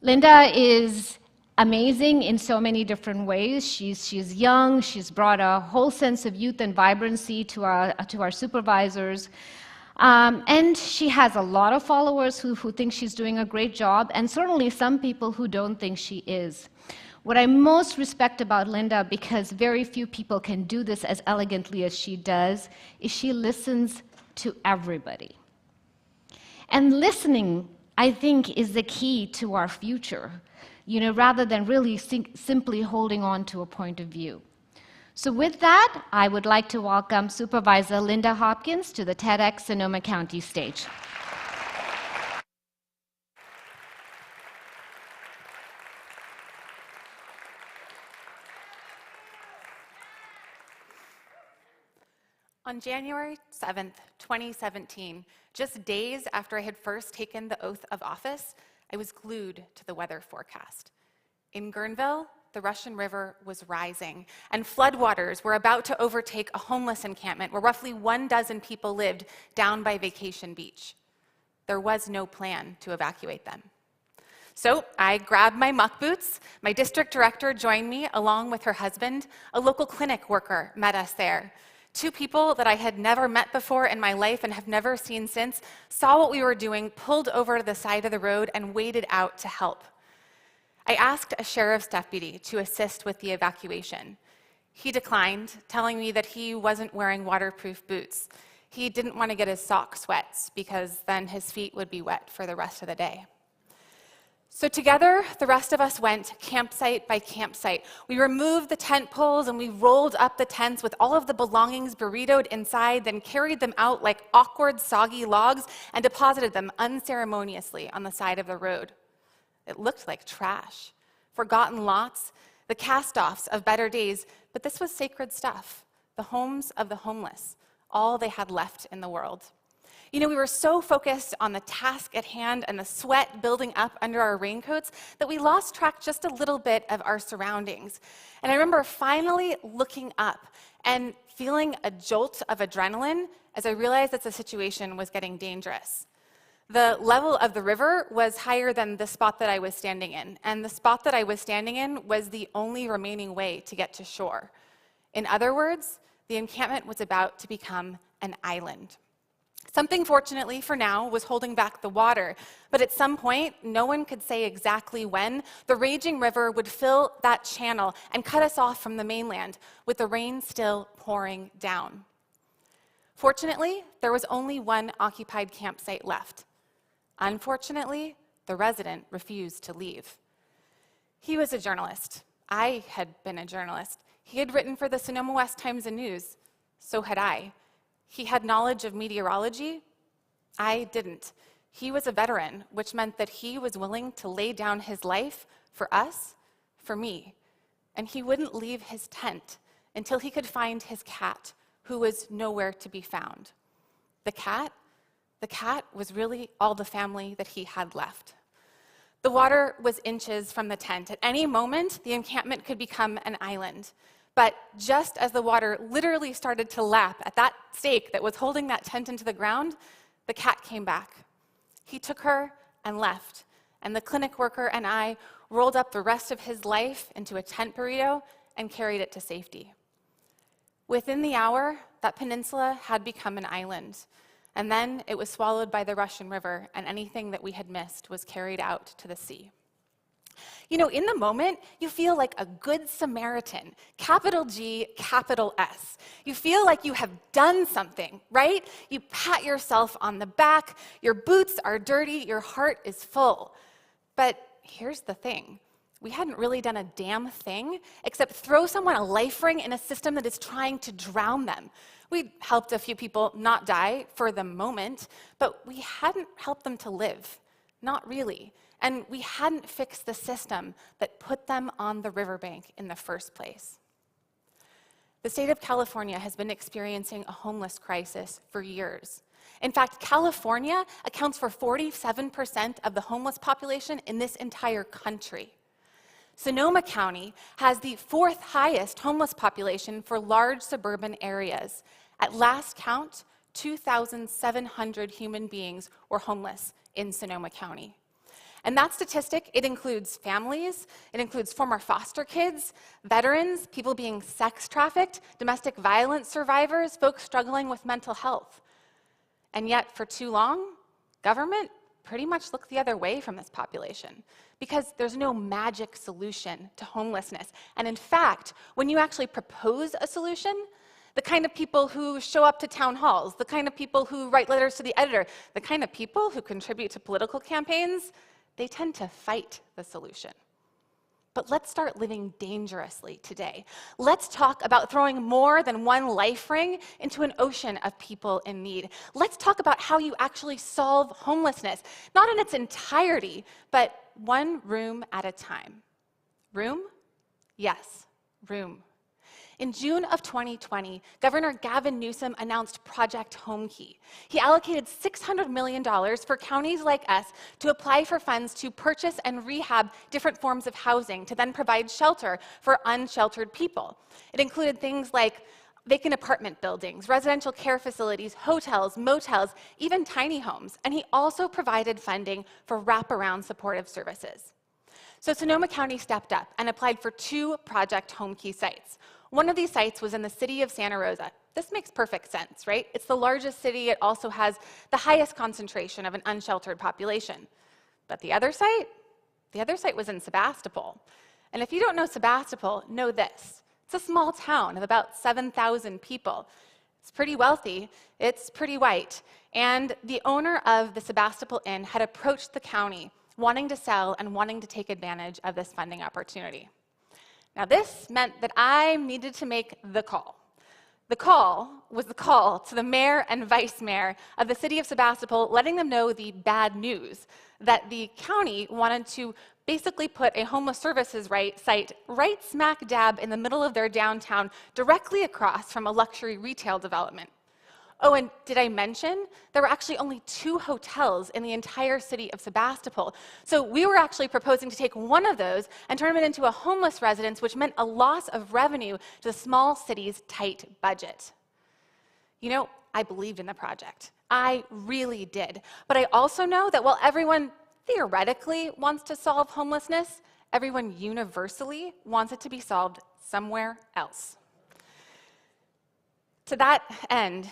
[SPEAKER 3] Linda is amazing in so many different ways. She's young. She's brought a whole sense of youth and vibrancy to our supervisors. And she has a lot of followers who think she's doing a great job, and certainly some people who don't think she is. What I most respect about Linda, because very few people can do this as elegantly as she does, is she listens to everybody. And listening, I think, is the key to our future, rather than really simply holding on to a point of view. So with that, I would like to welcome Supervisor Linda Hopkins to the TEDx Sonoma County stage.
[SPEAKER 11] On January 7th, 2017, just days after I had first taken the oath of office, I was glued to the weather forecast. In Guerneville, the Russian River was rising, and floodwaters were about to overtake a homeless encampment where roughly 12 people lived down by Vacation Beach. There was no plan to evacuate them. So I grabbed my muck boots, my district director joined me along with her husband, a local clinic worker met us there. 2 people that I had never met before in my life and have never seen since saw what we were doing, pulled over to the side of the road, and waded out to help. I asked a sheriff's deputy to assist with the evacuation. He declined, telling me that he wasn't wearing waterproof boots. He didn't want to get his socks wet because then his feet would be wet for the rest of the day. So together, the rest of us went campsite by campsite. We removed the tent poles and we rolled up the tents with all of the belongings burritoed inside, then carried them out like awkward, soggy logs and deposited them unceremoniously on the side of the road. It looked like trash, forgotten lots, the cast-offs of better days, but this was sacred stuff, the homes of the homeless, all they had left in the world. We were so focused on the task at hand and the sweat building up under our raincoats that we lost track just a little bit of our surroundings. And I remember finally looking up and feeling a jolt of adrenaline as I realized that the situation was getting dangerous. The level of the river was higher than the spot that I was standing in, and the spot that I was standing in was the only remaining way to get to shore. In other words, the encampment was about to become an island. Something, fortunately for now, was holding back the water, but at some point, no one could say exactly when, the raging river would fill that channel and cut us off from the mainland, with the rain still pouring down. Fortunately, there was only one occupied campsite left. Unfortunately, the resident refused to leave. He was a journalist. I had been a journalist. He had written for the Sonoma West Times and News. So had I. He had knowledge of meteorology. I didn't. He was a veteran, which meant that he was willing to lay down his life for us, for me. And he wouldn't leave his tent until he could find his cat, who was nowhere to be found. The cat was really all the family that he had left. The water was inches from the tent. At any moment, the encampment could become an island. But just as the water literally started to lap at that stake that was holding that tent into the ground, the cat came back. He took her and left, and the clinic worker and I rolled up the rest of his life into a tent burrito and carried it to safety. Within the hour, that peninsula had become an island, and then it was swallowed by the Russian River, and anything that we had missed was carried out to the sea. In the moment, you feel like a good Samaritan, capital G, capital S. You feel like you have done something, right? You pat yourself on the back, your boots are dirty, your heart is full. But here's the thing. We hadn't really done a damn thing except throw someone a life ring in a system that is trying to drown them. We'd helped a few people not die for the moment, but we hadn't helped them to live. Not really. And we hadn't fixed the system that put them on the riverbank in the first place. The state of California has been experiencing a homeless crisis for years. In fact, California accounts for 47% of the homeless population in this entire country. Sonoma County has the 4th highest homeless population for large suburban areas. At last count, 2,700 human beings were homeless in Sonoma County. And that statistic, it includes families, it includes former foster kids, veterans, people being sex trafficked, domestic violence survivors, folks struggling with mental health. And yet, for too long, government pretty much looked the other way from this population because there's no magic solution to homelessness. And in fact, when you actually propose a solution, the kind of people who show up to town halls, the kind of people who write letters to the editor, the kind of people who contribute to political campaigns, they tend to fight the solution. But let's start living dangerously today. Let's talk about throwing more than one life ring into an ocean of people in need. Let's talk about how you actually solve homelessness, not in its entirety, but one room at a time. Room? Yes, room. In June of 2020, Governor Gavin Newsom announced Project Homekey. He allocated $600 million for counties like us to apply for funds to purchase and rehab different forms of housing to then provide shelter for unsheltered people. It included things like vacant apartment buildings, residential care facilities, hotels, motels, even tiny homes. And he also provided funding for wraparound supportive services. So Sonoma County stepped up and applied for 2 Project Homekey sites. One of these sites was in the city of Santa Rosa. This makes perfect sense, right? It's the largest city. It also has the highest concentration of an unsheltered population. But the other site was in Sebastopol. And if you don't know Sebastopol, know this. It's a small town of about 7,000 people. It's pretty wealthy. It's pretty white. And the owner of the Sebastopol Inn had approached the county wanting to sell and wanting to take advantage of this funding opportunity. Now, this meant that I needed to make the call. The call was the call to the mayor and vice mayor of the city of Sebastopol, letting them know the bad news, that the county wanted to basically put a homeless services site right smack dab in the middle of their downtown, directly across from a luxury retail development. Oh, and did I mention there were actually only 2 hotels in the entire city of Sebastopol? So we were actually proposing to take one of those and turn it into a homeless residence, which meant a loss of revenue to the small city's tight budget. You know, I believed in the project. I really did. But I also know that while everyone theoretically wants to solve homelessness, everyone universally wants it to be solved somewhere else. To that end,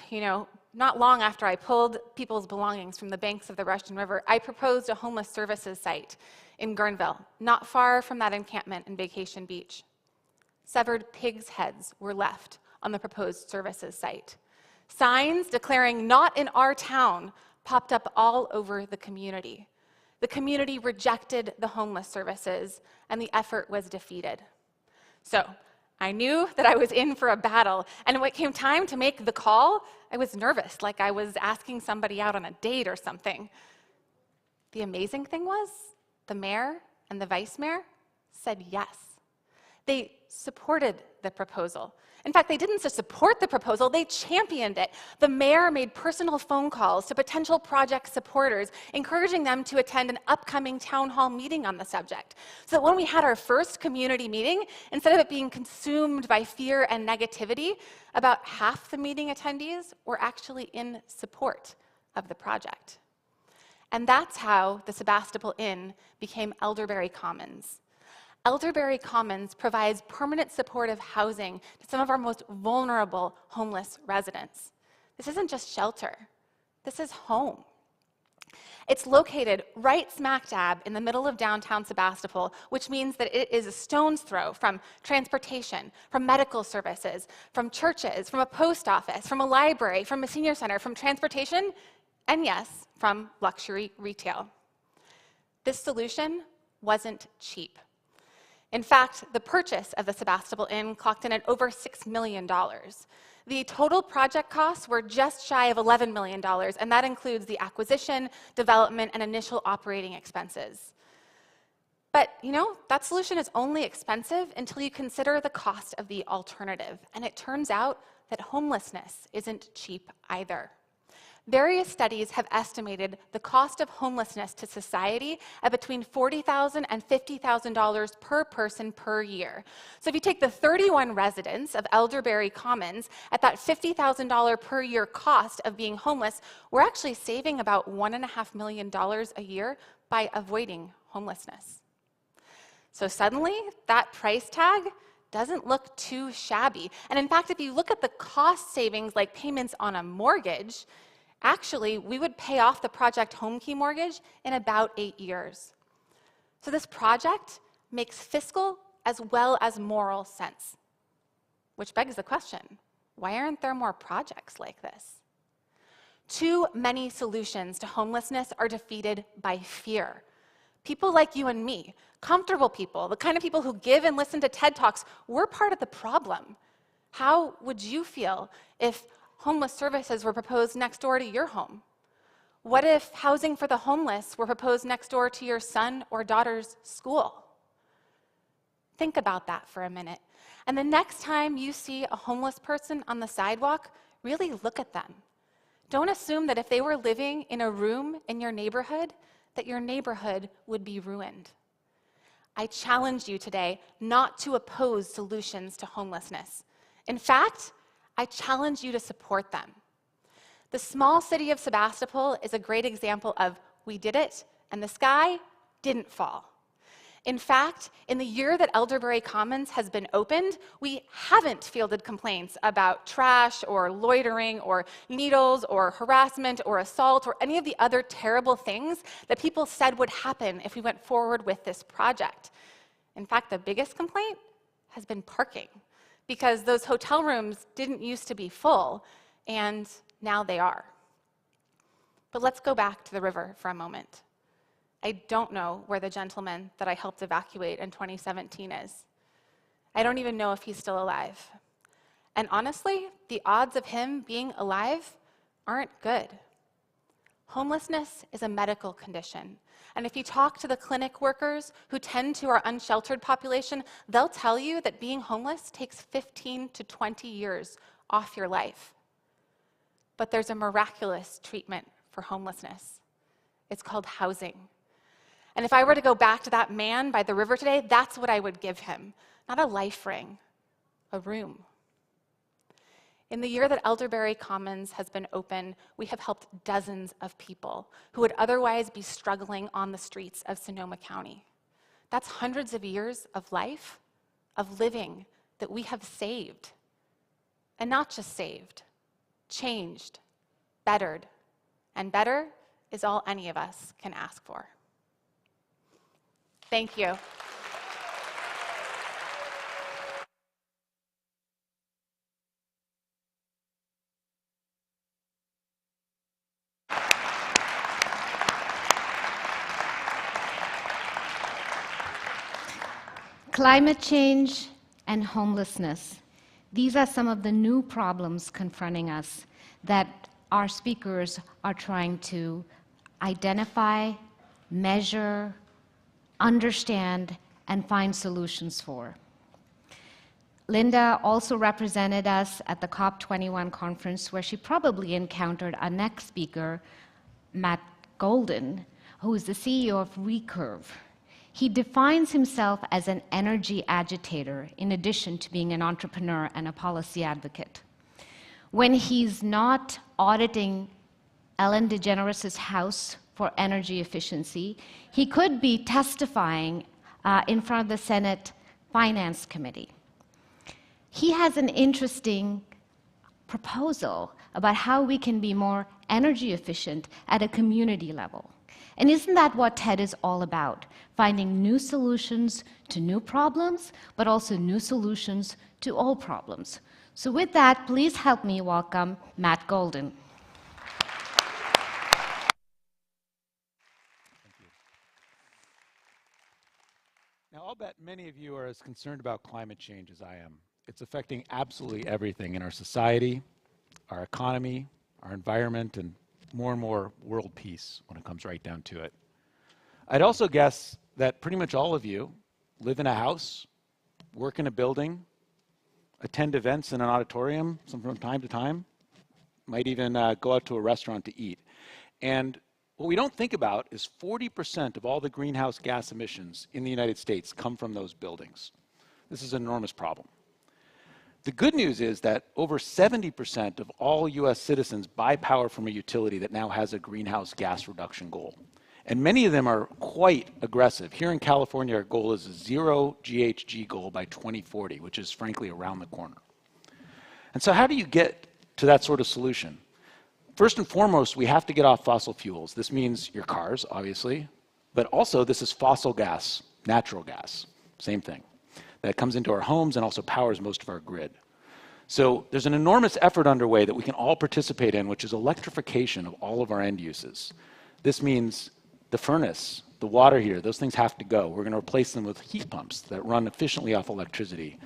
[SPEAKER 11] not long after I pulled people's belongings from the banks of the Russian River, I proposed a homeless services site in Guerneville, not far from that encampment in Vacation Beach. Severed pigs' heads were left on the proposed services site. Signs declaring "not in our town" popped up all over the community. The community rejected the homeless services, and the effort was defeated. So, I knew that I was in for a battle, and when it came time to make the call, I was nervous, like I was asking somebody out on a date or something. The amazing thing was, the mayor and the vice mayor said yes. They supported the proposal. In fact, they didn't just support the proposal, they championed it. The mayor made personal phone calls to potential project supporters, encouraging them to attend an upcoming town hall meeting on the subject. So that when we had our first community meeting, instead of it being consumed by fear and negativity, about half the meeting attendees were actually in support of the project. And that's how the Sebastopol Inn became Elderberry Commons. Elderberry Commons provides permanent supportive housing to some of our most vulnerable homeless residents. This isn't just shelter. This is home. It's located right smack dab in the middle of downtown Sebastopol, which means that it is a stone's throw from transportation, from medical services, from churches, from a post office, from a library, from a senior center, from transportation, and yes, from luxury retail. This solution wasn't cheap. In fact, the purchase of the Sebastopol Inn clocked in at over $6 million. The total project costs were just shy of $11 million, and that includes the acquisition, development, and initial operating expenses. But, that solution is only expensive until you consider the cost of the alternative, and it turns out that homelessness isn't cheap either. Various studies have estimated the cost of homelessness to society at between $40,000 and $50,000 per person per year. So if you take the 31 residents of Elderberry Commons at that $50,000 per year cost of being homeless, we're actually saving about $1.5 million a year by avoiding homelessness. So suddenly, that price tag doesn't look too shabby. And in fact, if you look at the cost savings like payments on a mortgage, Actually, we would pay off the project home key mortgage in about 8 years. So this project makes fiscal as well as moral sense. Which begs the question, why aren't there more projects like this? Too many solutions to homelessness are defeated by fear. People like you and me, comfortable people, the kind of people who give and listen to TED Talks, we're part of the problem. How would you feel if homeless services were proposed next door to your home? What if housing for the homeless were proposed next door to your son or daughter's school? Think about that for a minute. And the next time you see a homeless person on the sidewalk, really look at them. Don't assume that if they were living in a room in your neighborhood, that your neighborhood would be ruined. I challenge you today not to oppose solutions to homelessness. In fact, I challenge you to support them. The small city of Sebastopol is a great example of we did it and the sky didn't fall. In fact, in the year that Elderberry Commons has been opened, we haven't fielded complaints about trash or loitering or needles or harassment or assault or any of the other terrible things that people said would happen if we went forward with this project. In fact, the biggest complaint has been parking, because those hotel rooms didn't used to be full, and now they are. But let's go back to the river for a moment. I don't know where the gentleman that I helped evacuate in 2017 is. I don't even know if he's still alive. And honestly, the odds of him being alive aren't good. Homelessness is a medical condition. And if you talk to the clinic workers who tend to our unsheltered population, they'll tell you that being homeless takes 15 to 20 years off your life. But there's a miraculous treatment for homelessness. It's called housing. And if I were to go back to that man by the river today, that's what I would give him. Not a life ring, a room. In the year that Elderberry Commons has been open, we have helped dozens of people who would otherwise be struggling on the streets of Sonoma County. That's hundreds of years of life, of living that we have saved. And not just saved, changed, bettered. And better is all any of us can ask for. Thank you.
[SPEAKER 3] Climate change and homelessness. These are some of the new problems confronting us that our speakers are trying to identify, measure, understand, and find solutions for. Linda also represented us at the COP21 conference, where she probably encountered our next speaker, Matt Golden, who is the CEO of Recurve. He defines himself as an energy agitator, in addition to being an entrepreneur and a policy advocate. When he's not auditing Ellen DeGeneres' house for energy efficiency, he could be testifying in front of the Senate Finance Committee. He has an interesting proposal about how we can be more energy efficient at a community level. And isn't that what TED is all about? Finding new solutions to new problems, but also new solutions to old problems. So with that, please help me welcome Matt Golden.
[SPEAKER 12] Now, I'll bet many of you are as concerned about climate change as I am. It's affecting absolutely everything in our society, our economy, our environment, and more world peace when it comes right down to it. I'd also guess that pretty much all of you live in a house, work in a building, attend events in an auditorium from time to time, might even go out to a restaurant to eat. And what we don't think about is 40% of all the greenhouse gas emissions in the United States come from those buildings. This is an enormous problem. The good news is that over 70% of all US citizens buy power from a utility that now has a greenhouse gas reduction goal. And many of them are quite aggressive. Here in California, our goal is a 0 GHG goal by 2040, which is frankly around the corner. And so how do you get to that sort of solution? First and foremost, we have to get off fossil fuels. This means your cars, obviously, but also this is fossil gas, natural gas, same thing, that comes into our homes and also powers most of our grid. So there's an enormous effort underway that we can all participate in, which is electrification of all of our end uses. This means the furnace, the water heater, those things have to go. We're going to replace them with heat pumps that run efficiently off electricity.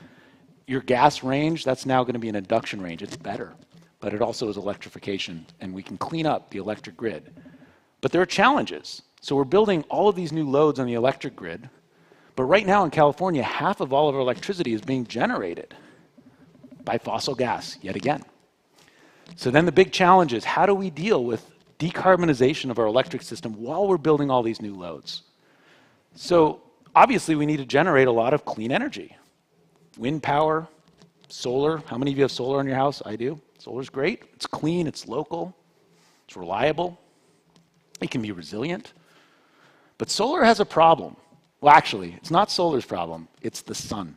[SPEAKER 12] Your gas range, that's now going to be an induction range. It's better, but it also is electrification, and we can clean up the electric grid. But there are challenges. So we're building all of these new loads on the electric grid, but right now in California, half of all of our electricity is being generated by fossil gas, yet again. So then the big challenge is, how do we deal with decarbonization of our electric system while we're building all these new loads? So obviously we need to generate a lot of clean energy. Wind power, solar. How many of you have solar in your house? I do. Solar's great. It's clean, it's local, it's reliable, it can be resilient. But solar has a problem. Well, actually, it's not solar's problem, it's the sun.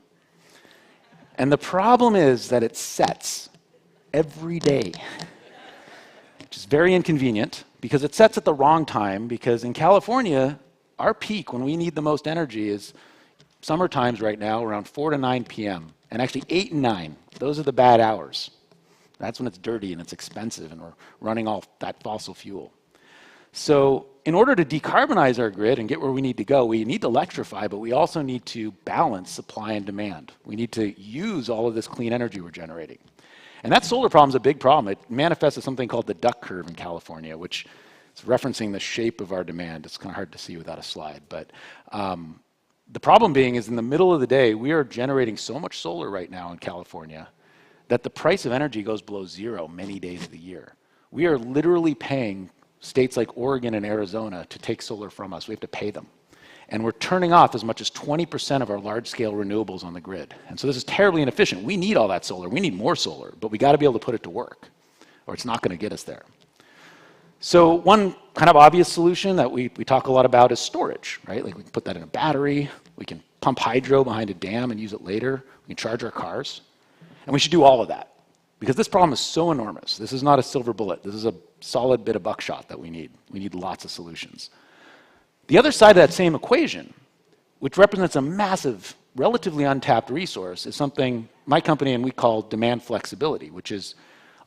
[SPEAKER 12] And the problem is that it sets every day, which is very inconvenient because it sets at the wrong time, because in California, our peak when we need the most energy is summer times right now around 4 to 9 p.m. and actually 8 and 9. Those are the bad hours. That's when it's dirty and it's expensive and we're running off that fossil fuel. So in order to decarbonize our grid and get where we need to go, we need to electrify, but we also need to balance supply and demand. We need to use all of this clean energy we're generating. And that solar problem is a big problem. It manifests as something called the duck curve in California, which is referencing the shape of our demand. It's kind of hard to see without a slide. But the problem being is in the middle of the day, we are generating so much solar right now in California that the price of energy goes below zero many days of the year. We are literally paying states like Oregon and Arizona to take solar from us. We have to pay them. And we're turning off as much as 20% of our large-scale renewables on the grid. And so this is terribly inefficient. We need all that solar. We need more solar, but we got to be able to put it to work, or it's not going to get us there. So one kind of obvious solution that we talk a lot about is storage, right? Like we can put that in a battery. We can pump hydro behind a dam and use it later. We can charge our cars. And we should do all of that, because this problem is so enormous. This is not a silver bullet. This is a solid bit of buckshot that we need. We need lots of solutions. The other side of that same equation, which represents a massive, relatively untapped resource, is something my company and we call demand flexibility, which is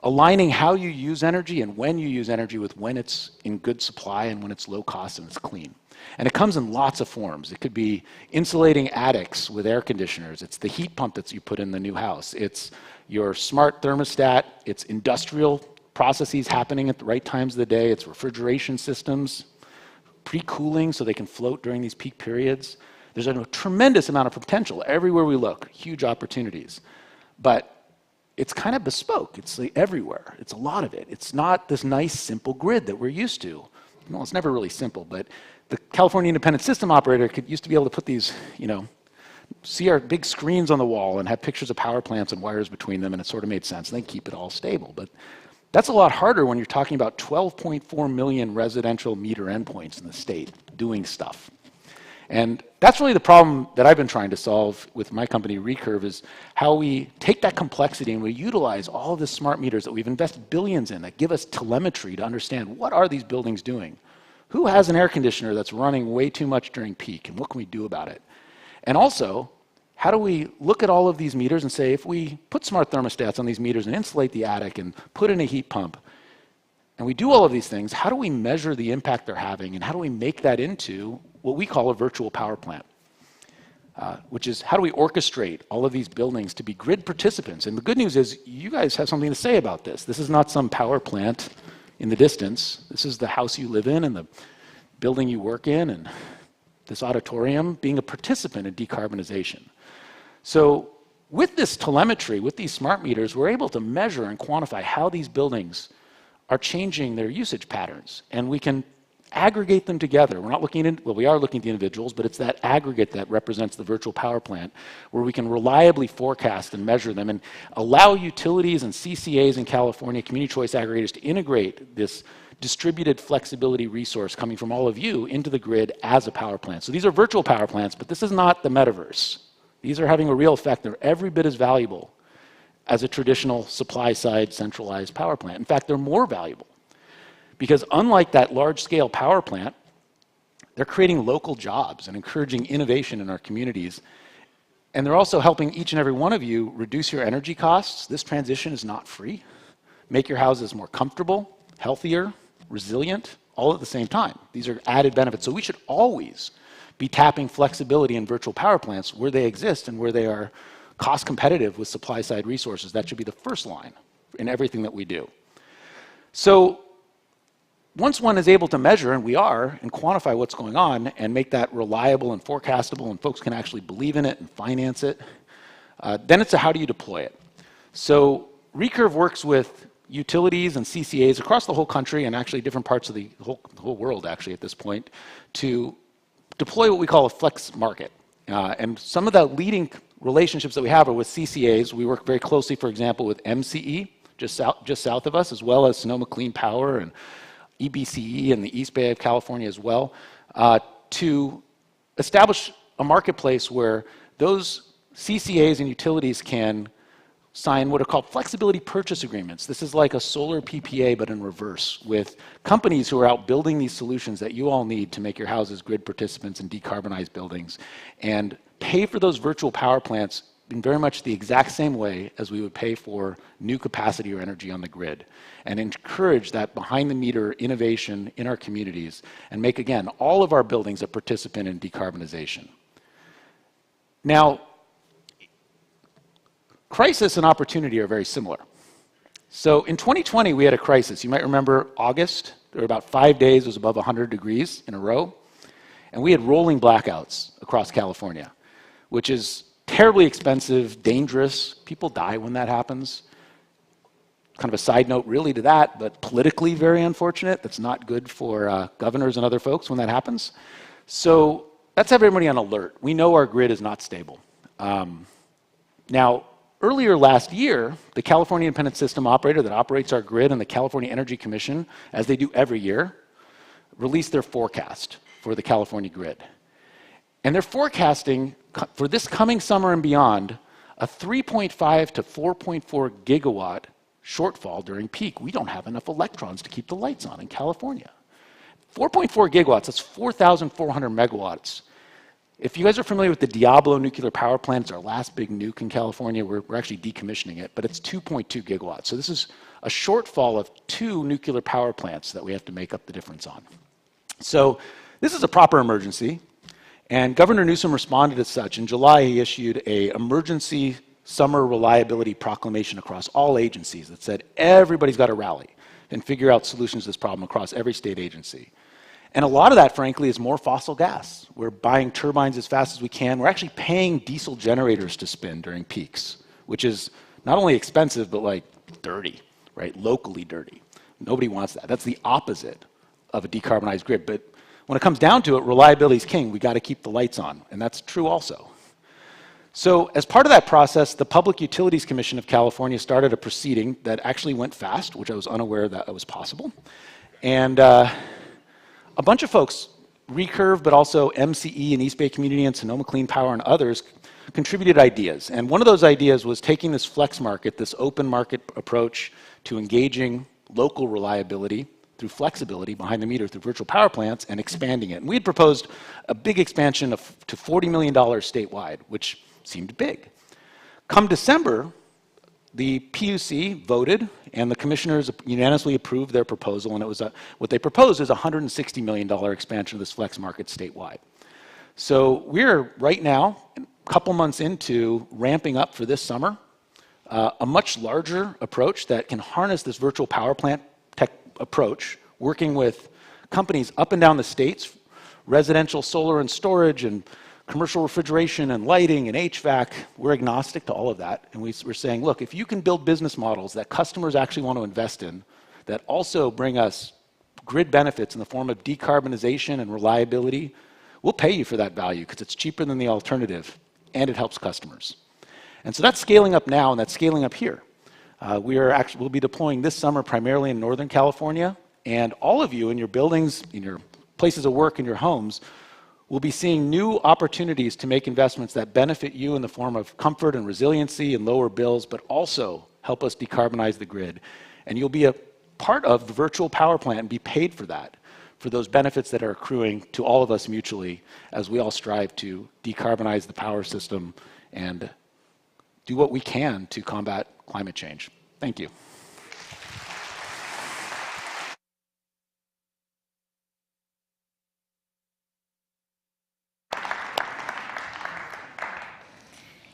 [SPEAKER 12] aligning how you use energy and when you use energy with when it's in good supply and when it's low cost and it's clean. And it comes in lots of forms. It could be insulating attics with air conditioners. It's the heat pump that you put in the new house. It's your smart thermostat. It's industrial processes happening at the right times of the day. It's refrigeration systems, pre-cooling so they can float during these peak periods. There's a tremendous amount of potential everywhere we look, huge opportunities. But it's kind of bespoke. It's like everywhere. It's a lot of it. It's not this nice, simple grid that we're used to. Well, it's never really simple, but the California Independent System Operator used to be able to put these, see our big screens on the wall and have pictures of power plants and wires between them, and it sort of made sense. And they keep it all stable. But that's a lot harder when you're talking about 12.4 million residential meter endpoints in the state doing stuff. And that's really the problem that I've been trying to solve with my company, Recurve, is how we take that complexity and we utilize all of the smart meters that we've invested billions in that give us telemetry to understand what are these buildings doing? Who has an air conditioner that's running way too much during peak, and what can we do about it? And also, how do we look at all of these meters and say, if we put smart thermostats on these meters and insulate the attic and put in a heat pump, and we do all of these things, how do we measure the impact they're having, and how do we make that into what we call a virtual power plant, which is how do we orchestrate all of these buildings to be grid participants? And the good news is you guys have something to say about this. This is not some power plant in the distance. This is the house you live in and the building you work in and this auditorium being a participant in decarbonization. So with this telemetry, with these smart meters, we're able to measure and quantify how these buildings are changing their usage patterns, and we can aggregate them together. We're not looking at, well, we are looking at the individuals, but it's that aggregate that represents the virtual power plant where we can reliably forecast and measure them and allow utilities and CCAs in California, community choice aggregators, to integrate this distributed flexibility resource coming from all of you into the grid as a power plant. So these are virtual power plants, but this is not the metaverse. These are having a real effect. They're every bit as valuable as a traditional supply-side centralized power plant. In fact, they're more valuable Because unlike that large-scale power plant, they're creating local jobs and encouraging innovation in our communities. And they're also helping each and every one of you reduce your energy costs. This transition is not free. Make your houses more comfortable, healthier, resilient, all at the same time. These are added benefits. So we should always be tapping flexibility in virtual power plants where they exist and where they are cost competitive with supply side resources. That should be the first line in everything that we do. So once one is able to measure, and we are, and quantify what's going on and make that reliable and forecastable and folks can actually believe in it and finance it, then it's a how do you deploy it. So Recurve works with utilities and CCAs across the whole country and actually different parts of the whole world actually at this point to deploy what we call a flex market. And some of the leading relationships that we have are with CCAs. We work very closely, for example, with MCE, just south of us, as well as Sonoma Clean Power and EBCE in the East Bay of California as well, to establish a marketplace where those CCAs and utilities can sign what are called flexibility purchase agreements. This is like a solar PPA, but in reverse, with companies who are out building these solutions that you all need to make your houses grid participants and decarbonize buildings, and pay for those virtual power plants in very much the exact same way as we would pay for new capacity or energy on the grid, and encourage that behind-the-meter innovation in our communities, and make, again, all of our buildings a participant in decarbonization. Now, crisis and opportunity are very similar. So in 2020, we had a crisis. You might remember August. There were about 5 days, it was above 100 degrees in a row. And we had rolling blackouts across California, which is terribly expensive, dangerous. People die when that happens. Kind of a side note really to that, but politically very unfortunate. That's not good for governors and other folks when that happens. So that's everybody on alert. We know our grid is not stable. Now, earlier last year, the California Independent System Operator that operates our grid and the California Energy Commission, as they do every year, released their forecast for the California grid. And they're forecasting for this coming summer and beyond a 3.5 to 4.4 gigawatt shortfall during peak. We don't have enough electrons to keep the lights on in California. 4.4 gigawatts, that's 4,400 megawatts. If you guys are familiar with the Diablo nuclear power plant, it's our last big nuke in California. We're actually decommissioning it, but it's 2.2 gigawatts. So this is a shortfall of 2 nuclear power plants that we have to make up the difference on. So this is a proper emergency, and Governor Newsom responded as such. In July, he issued an emergency summer reliability proclamation across all agencies that said everybody's got to rally and figure out solutions to this problem across every state agency. And a lot of that, frankly, is more fossil gas. We're buying turbines as fast as we can. We're actually paying diesel generators to spin during peaks, which is not only expensive, but like dirty, right? Locally dirty. Nobody wants that. That's the opposite of a decarbonized grid. But when it comes down to it, reliability is king. We got to keep the lights on, and that's true also. So as part of that process, the Public Utilities Commission of California started a proceeding that actually went fast, which I was unaware that was possible. And a bunch of folks, Recurve, but also MCE and East Bay Community and Sonoma Clean Power and others, contributed ideas. And one of those ideas was taking this flex market, this open market approach to engaging local reliability through flexibility behind the meter through virtual power plants and expanding it. And we had proposed a big expansion to $40 million statewide, which seemed big. Come December, the PUC voted, and the commissioners unanimously approved their proposal, and it was what they proposed is a $160 million expansion of this flex market statewide. So we're right now, a couple months into ramping up for this summer, a much larger approach that can harness this virtual power plant tech approach, working with companies up and down the states, residential solar and storage and commercial refrigeration and lighting and HVAC. We're agnostic to all of that. And we're saying, look, if you can build business models that customers actually want to invest in, that also bring us grid benefits in the form of decarbonization and reliability, we'll pay you for that value because it's cheaper than the alternative and it helps customers. And so that's scaling up now, and that's scaling up here. We'll be deploying this summer primarily in Northern California, and all of you in your buildings, in your places of work, in your homes, will be seeing new opportunities to make investments that benefit you in the form of comfort and resiliency and lower bills, but also help us decarbonize the grid. And you'll be part of the virtual power plant and be paid for that, for those benefits that are accruing to all of us mutually as we all strive to decarbonize the power system and do what we can to combat climate change. Thank you.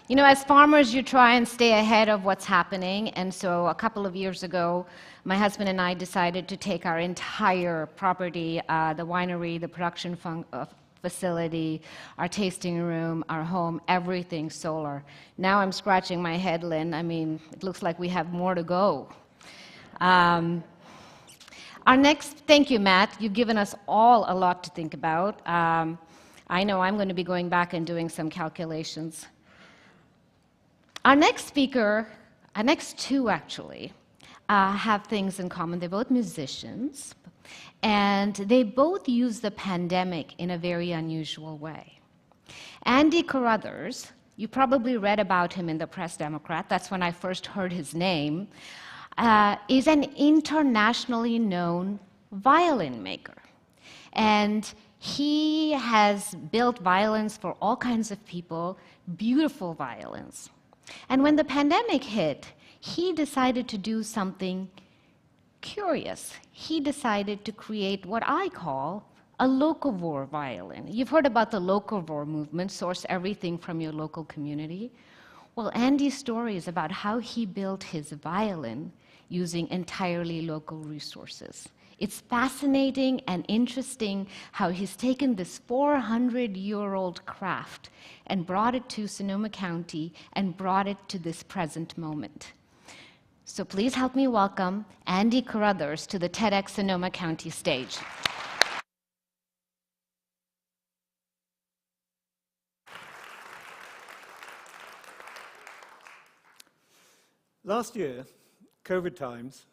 [SPEAKER 3] You know, as farmers, you try and stay ahead of what's happening, and so a couple of years ago, my husband and I decided to take our entire property, the winery, the production facility, our tasting room, our home, everything solar. Now I'm scratching my head, Lynn. I mean, it looks like we have more to go. Thank you, Matt. You've given us all a lot to think about. I know I'm going to be going back and doing some calculations. Our next speaker, our next two actually, have things in common. They're both musicians, and they both use the pandemic in a very unusual way. Andy Carruthers, you probably read about him in the Press Democrat, that's when I first heard his name, is an internationally known violin maker. And he has built violins for all kinds of people, beautiful violins. And when the pandemic hit, he decided to do something curious. He decided to create what I call a locavore violin. You've heard about the locavore movement, source everything from your local community. Well, Andy's story is about how he built his violin using entirely local resources. It's fascinating and interesting how he's taken this 400-year-old craft and brought it to Sonoma County and brought it to this present moment. So please help me welcome Andy Carruthers to the TEDx Sonoma County stage.
[SPEAKER 13] Last year, COVID times,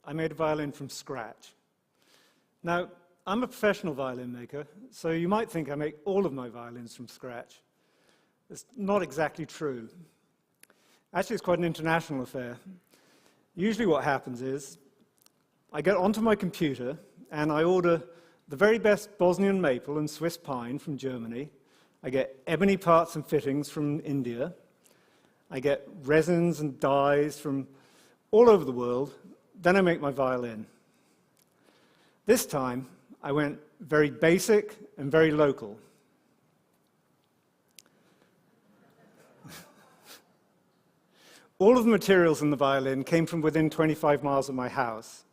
[SPEAKER 13] I made a violin from scratch. Now, I'm a professional violin maker, so you might think I make all of my violins from scratch. It's not exactly true. Actually, it's quite an international affair. Usually what happens is, I get onto my computer and I order the very best Bosnian maple and Swiss pine from Germany. I get ebony parts and fittings from India. I get resins and dyes from all over the world. Then I make my violin. This time, I went very basic and very local. All of the materials in the violin came from within 25 miles of my house.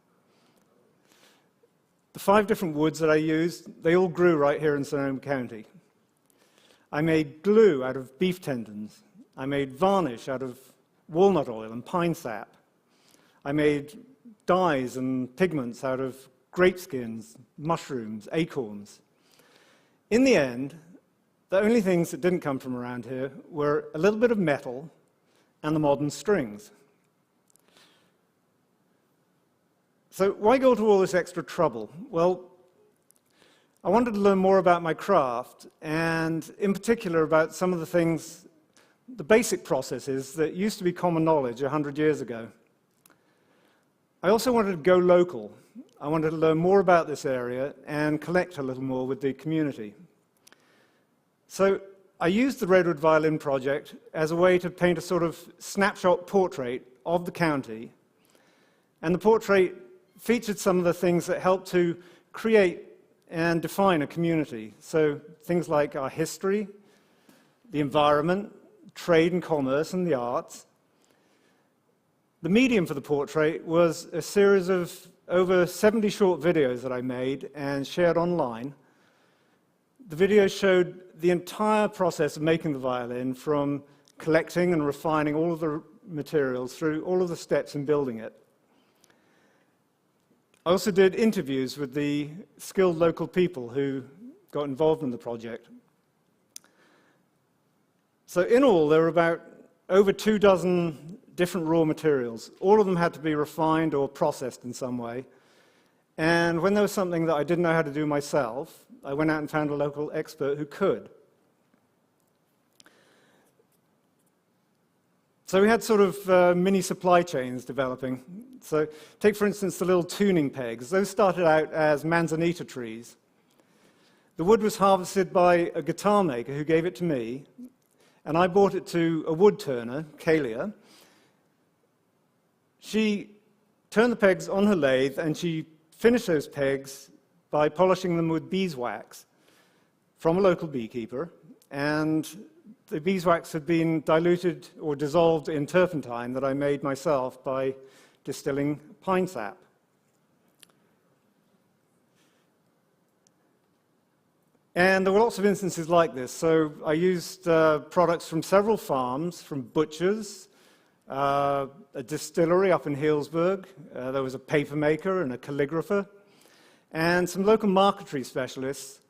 [SPEAKER 13] The 5 different woods that I used, they all grew right here in Sonoma County. I made glue out of beef tendons. I made varnish out of walnut oil and pine sap. I made dyes and pigments out of grape skins, mushrooms, acorns. In the end, the only things that didn't come from around here were a little bit of metal and the modern strings. So why go to all this extra trouble? Well, I wanted to learn more about my craft, and in particular about some of the things, the basic processes that used to be common knowledge 100 years ago. I also wanted to go local. I wanted to learn more about this area and connect a little more with the community. So I used the Redwood Violin Project as a way to paint a sort of snapshot portrait of the county, and the portrait featured some of the things that helped to create and define a community. So things like our history, the environment, trade and commerce, and the arts. The medium for the portrait was a series of over 70 short videos that I made and shared online. The videos showed the entire process of making the violin, from collecting and refining all of the materials through all of the steps in building it. I also did interviews with the skilled local people who got involved in the project. So in all, there were about over 24 different raw materials. All of them had to be refined or processed in some way. And when there was something that I didn't know how to do myself, I went out and found a local expert who could. So we had sort of mini supply chains developing. So take, for instance, the little tuning pegs. Those started out as manzanita trees. The wood was harvested by a guitar maker who gave it to me, and I bought it to a wood turner, Kalia. She turned the pegs on her lathe, and she finished those pegs by polishing them with beeswax from a local beekeeper, and the beeswax had been diluted or dissolved in turpentine that I made myself by distilling pine sap. And there were lots of instances like this. So I used products from several farms, from butchers, a distillery up in Healdsburg, there was a paper maker and a calligrapher, and some local marquetry specialists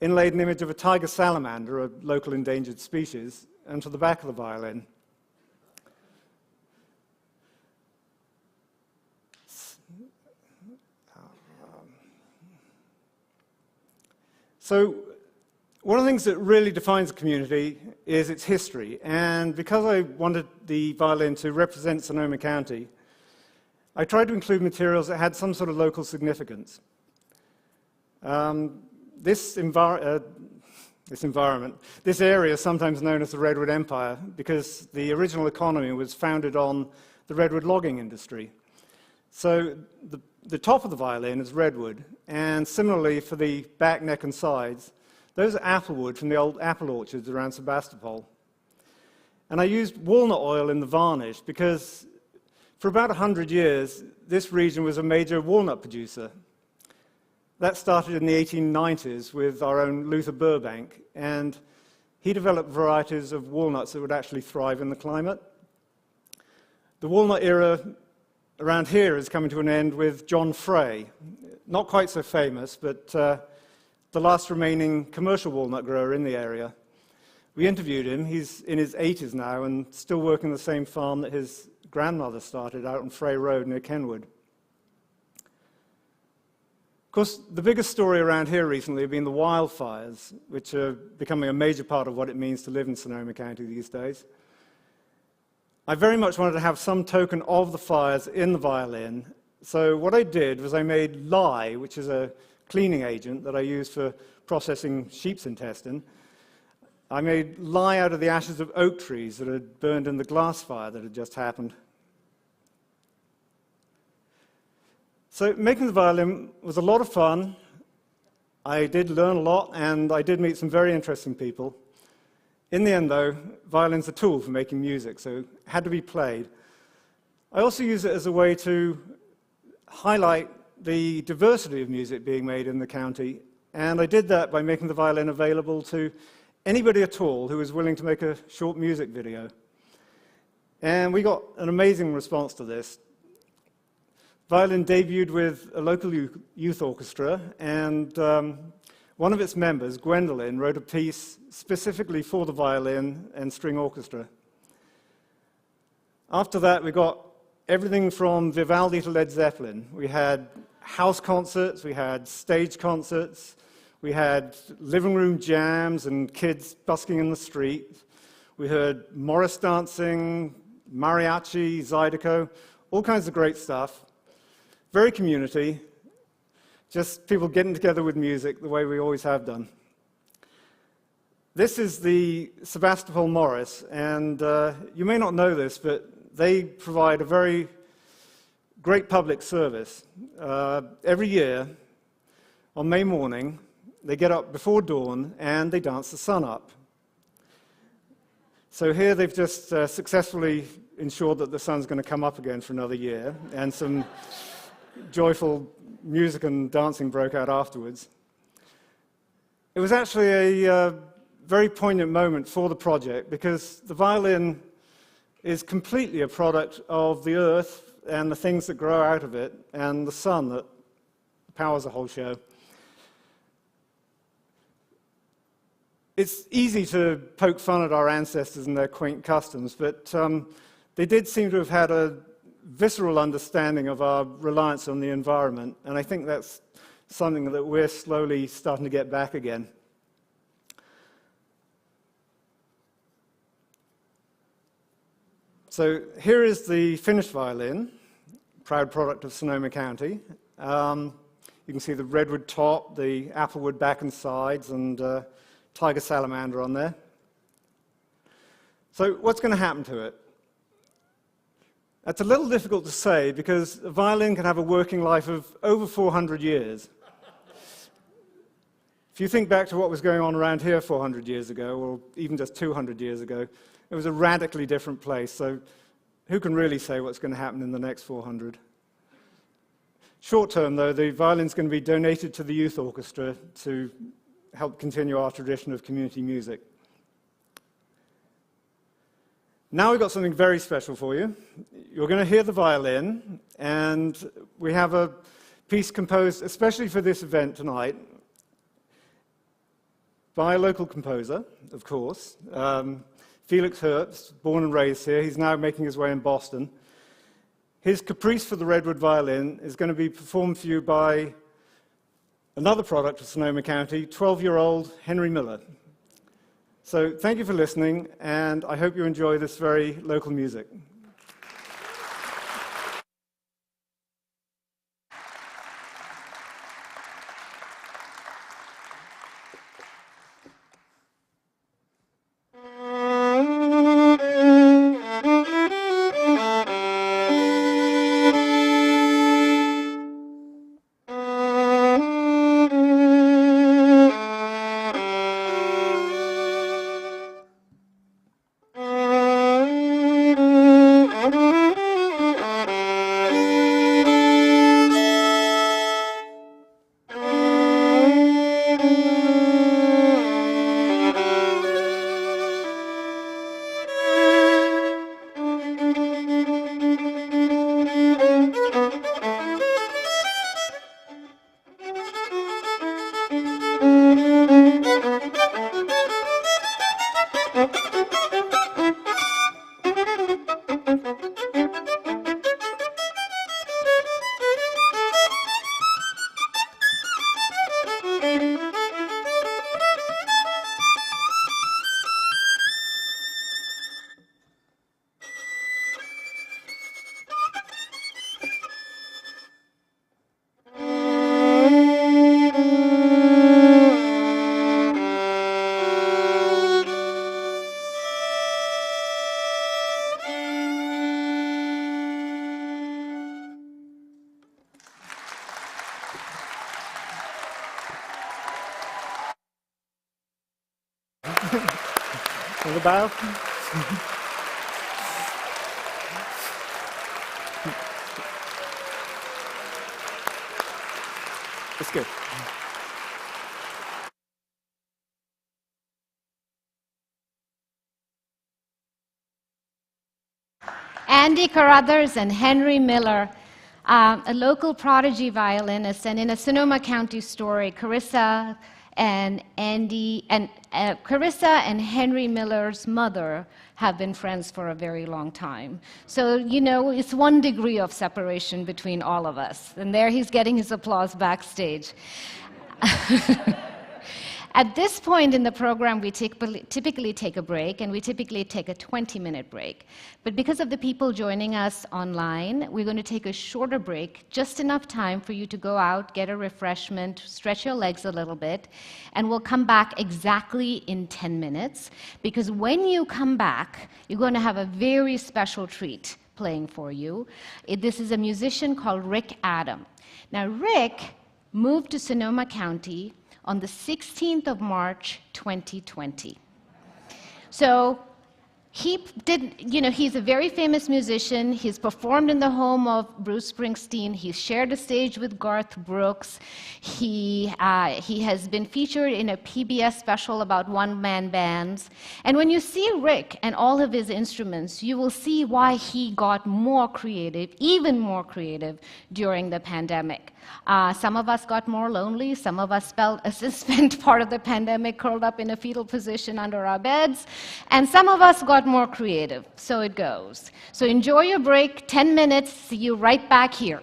[SPEAKER 13] inlaid an image of a tiger salamander, a local endangered species, onto the back of the violin. So one of the things that really defines a community is its history, and because I wanted the violin to represent Sonoma County, I tried to include materials that had some sort of local significance. This area is sometimes known as the Redwood Empire because the original economy was founded on the redwood logging industry. So the top of the violin is redwood, and similarly for the back, neck, and sides, those are applewood from the old apple orchards around Sebastopol. And I used walnut oil in the varnish because for about 100 years, this region was a major walnut producer. That started in the 1890s with our own Luther Burbank, and he developed varieties of walnuts that would actually thrive in the climate. The walnut era around here is coming to an end with John Frey, not quite so famous, but the last remaining commercial walnut grower in the area. We interviewed him. He's in his 80s now and still working the same farm that his grandmother started out on Frey Road near Kenwood. Of course, the biggest story around here recently have been the wildfires, which are becoming a major part of what it means to live in Sonoma County these days. I very much wanted to have some token of the fires in the violin, so what I did was I made lye, which is a cleaning agent that I use for processing sheep's intestine. I made lye out of the ashes of oak trees that had burned in the glass fire that had just happened. So making the violin was a lot of fun. I did learn a lot, and I did meet some very interesting people. In the end, though, violin's a tool for making music, so it had to be played. I also use it as a way to highlight the diversity of music being made in the county, and I did that by making the violin available to anybody at all who was willing to make a short music video. And we got an amazing response to this. Violin debuted with a local youth orchestra, and one of its members, Gwendolyn, wrote a piece specifically for the violin and string orchestra. After that, we got everything from Vivaldi to Led Zeppelin. We had house concerts, we had stage concerts, we had living room jams and kids busking in the street. We heard Morris dancing, mariachi, zydeco, all kinds of great stuff. Very community, just people getting together with music the way we always have done. This is the Sebastopol Morris, and you may not know this, but they provide a very great public service. Every year, on May morning, they get up before dawn and they dance the sun up. So here they've just successfully ensured that the sun's going to come up again for another year, and some joyful music and dancing broke out afterwards. It was actually a very poignant moment for the project because the violin is completely a product of the earth and the things that grow out of it and the sun that powers the whole show. It's easy to poke fun at our ancestors and their quaint customs, but they did seem to have had a visceral understanding of our reliance on the environment, and I think that's something that we're slowly starting to get back again. So here is the finished violin, proud product of Sonoma County. You can see the redwood top, the applewood back and sides, and tiger salamander on there. So what's going to happen to it? That's a little difficult to say because a violin can have a working life of over 400 years. If you think back to what was going on around here 400 years ago, or even just 200 years ago, it was a radically different place. So who can really say what's going to happen in the next 400? Short term, though, the violin's going to be donated to the youth orchestra to help continue our tradition of community music. Now we've got something very special for you. You're going to hear the violin, and we have a piece composed especially for this event tonight by a local composer, of course. Felix Herbst, born and raised here. He's now making his way in Boston. His Caprice for the Redwood Violin is going to be performed for you by another product of Sonoma County, 12-year-old Henry Miller. So thank you for listening, and I hope you enjoy this very local music. The bow. That's good.
[SPEAKER 3] Andy Carruthers and Henry Miller, a local prodigy violinist, and in a Sonoma County story, Carissa and Henry Miller's mother have been friends for a very long time. So, you know, it's 1 degree of separation between all of us. And there he's getting his applause backstage. At this point in the program, we typically take a break, and we typically take a 20-minute break. But because of the people joining us online, we're going to take a shorter break, just enough time for you to go out, get a refreshment, stretch your legs a little bit, and we'll come back exactly in 10 minutes, because when you come back, you're going to have a very special treat playing for you. This is a musician called Rick Adam. Now, Rick moved to Sonoma County on the 16th of March, 2020. So he's a very famous musician. He's performed in the home of Bruce Springsteen. He's shared a stage with Garth Brooks. He has been featured in a PBS special about one-man bands. And when you see Rick and all of his instruments, you will see why he got more creative, even more creative, during the pandemic. Some of us got more lonely. Some of us spent part of the pandemic curled up in a fetal position under our beds. And some of us got more creative. So it goes. So enjoy your break, 10 minutes. See you right back here.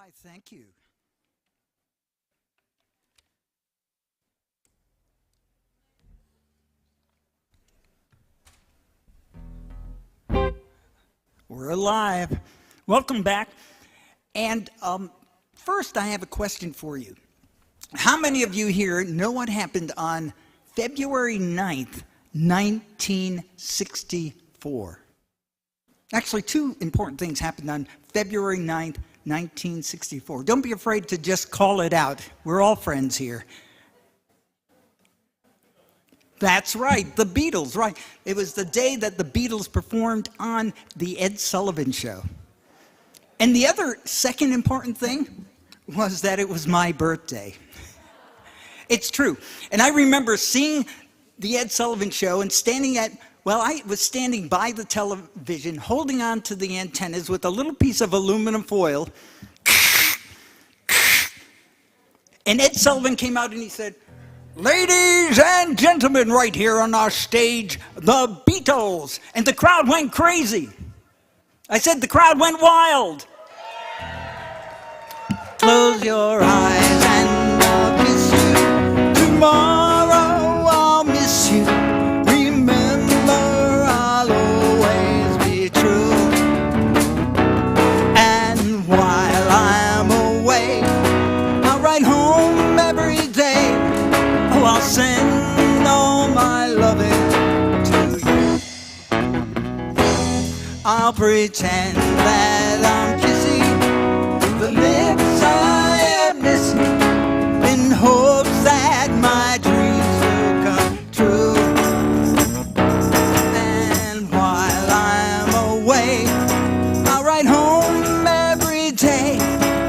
[SPEAKER 14] Why, thank you. We're alive. Welcome back. And first, I have a question for you. How many of you here know what happened on February 9th, 1964? Actually, two important things happened on February 9th, 1964. Don't be afraid to just call it out. We're all friends here. That's right, the Beatles, right. It was the day that the Beatles performed on the Ed Sullivan Show. And the other second important thing was that it was my birthday. It's true. And I remember seeing the Ed Sullivan Show and I was standing by the television, holding on to the antennas with a little piece of aluminum foil. And Ed Sullivan came out and he said, "Ladies and gentlemen, right here on our stage, the Beatles." And the crowd went crazy. I said the crowd went wild. Close your eyes and I'll kiss you. Tomorrow I'll miss you. Remember, I'll always be true. And while I'm away, I'll write home every day. Oh, I'll send all my loving to you. I'll pretend that I'm kissing the lips I am missing, in hopes that my dreams will come true. And while I'm away, I'll write home every day.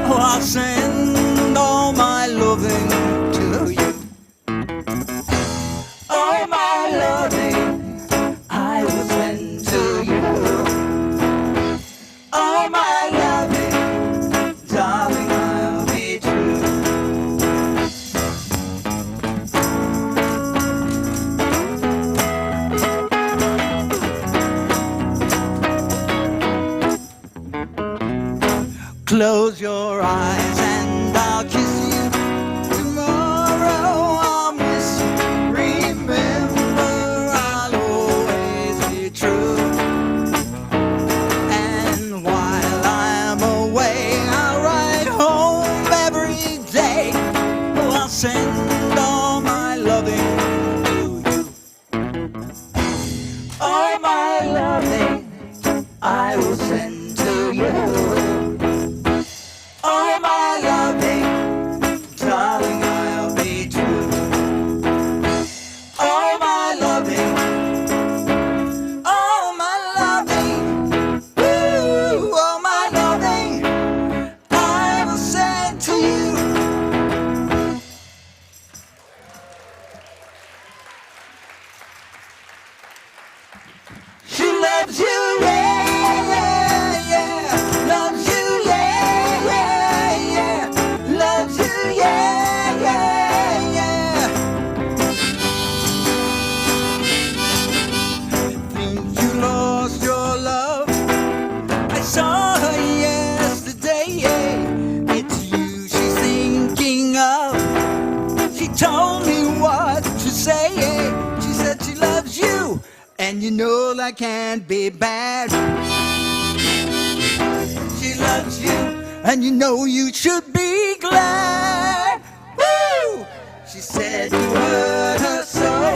[SPEAKER 14] Oh, I'll send all my loving to you. All my loving I will send to you. All my loving, darling, I'll be true. Close your eyes and I'll kiss you. Tomorrow I'll miss you. Remember, I'll always be true. And while I'm away, I'll write home every day. Oh, I'll send all my loving to you. All my loving I will send to you. All my loving, darling, I'll be true. All my loving, ooh, all my loving, I will send to you. She loves you, yeah, yeah, yeah. Loves you, yeah, yeah, yeah. Loves you, yeah, yeah, yeah. Think you lost your love? I saw her yesterday, yeah. It's you she's thinking of. She told me what to say, yeah. She said she loves you, and you know that can't be bad. She loves you, and you know you should be glad. Woo! She said you hurt her so.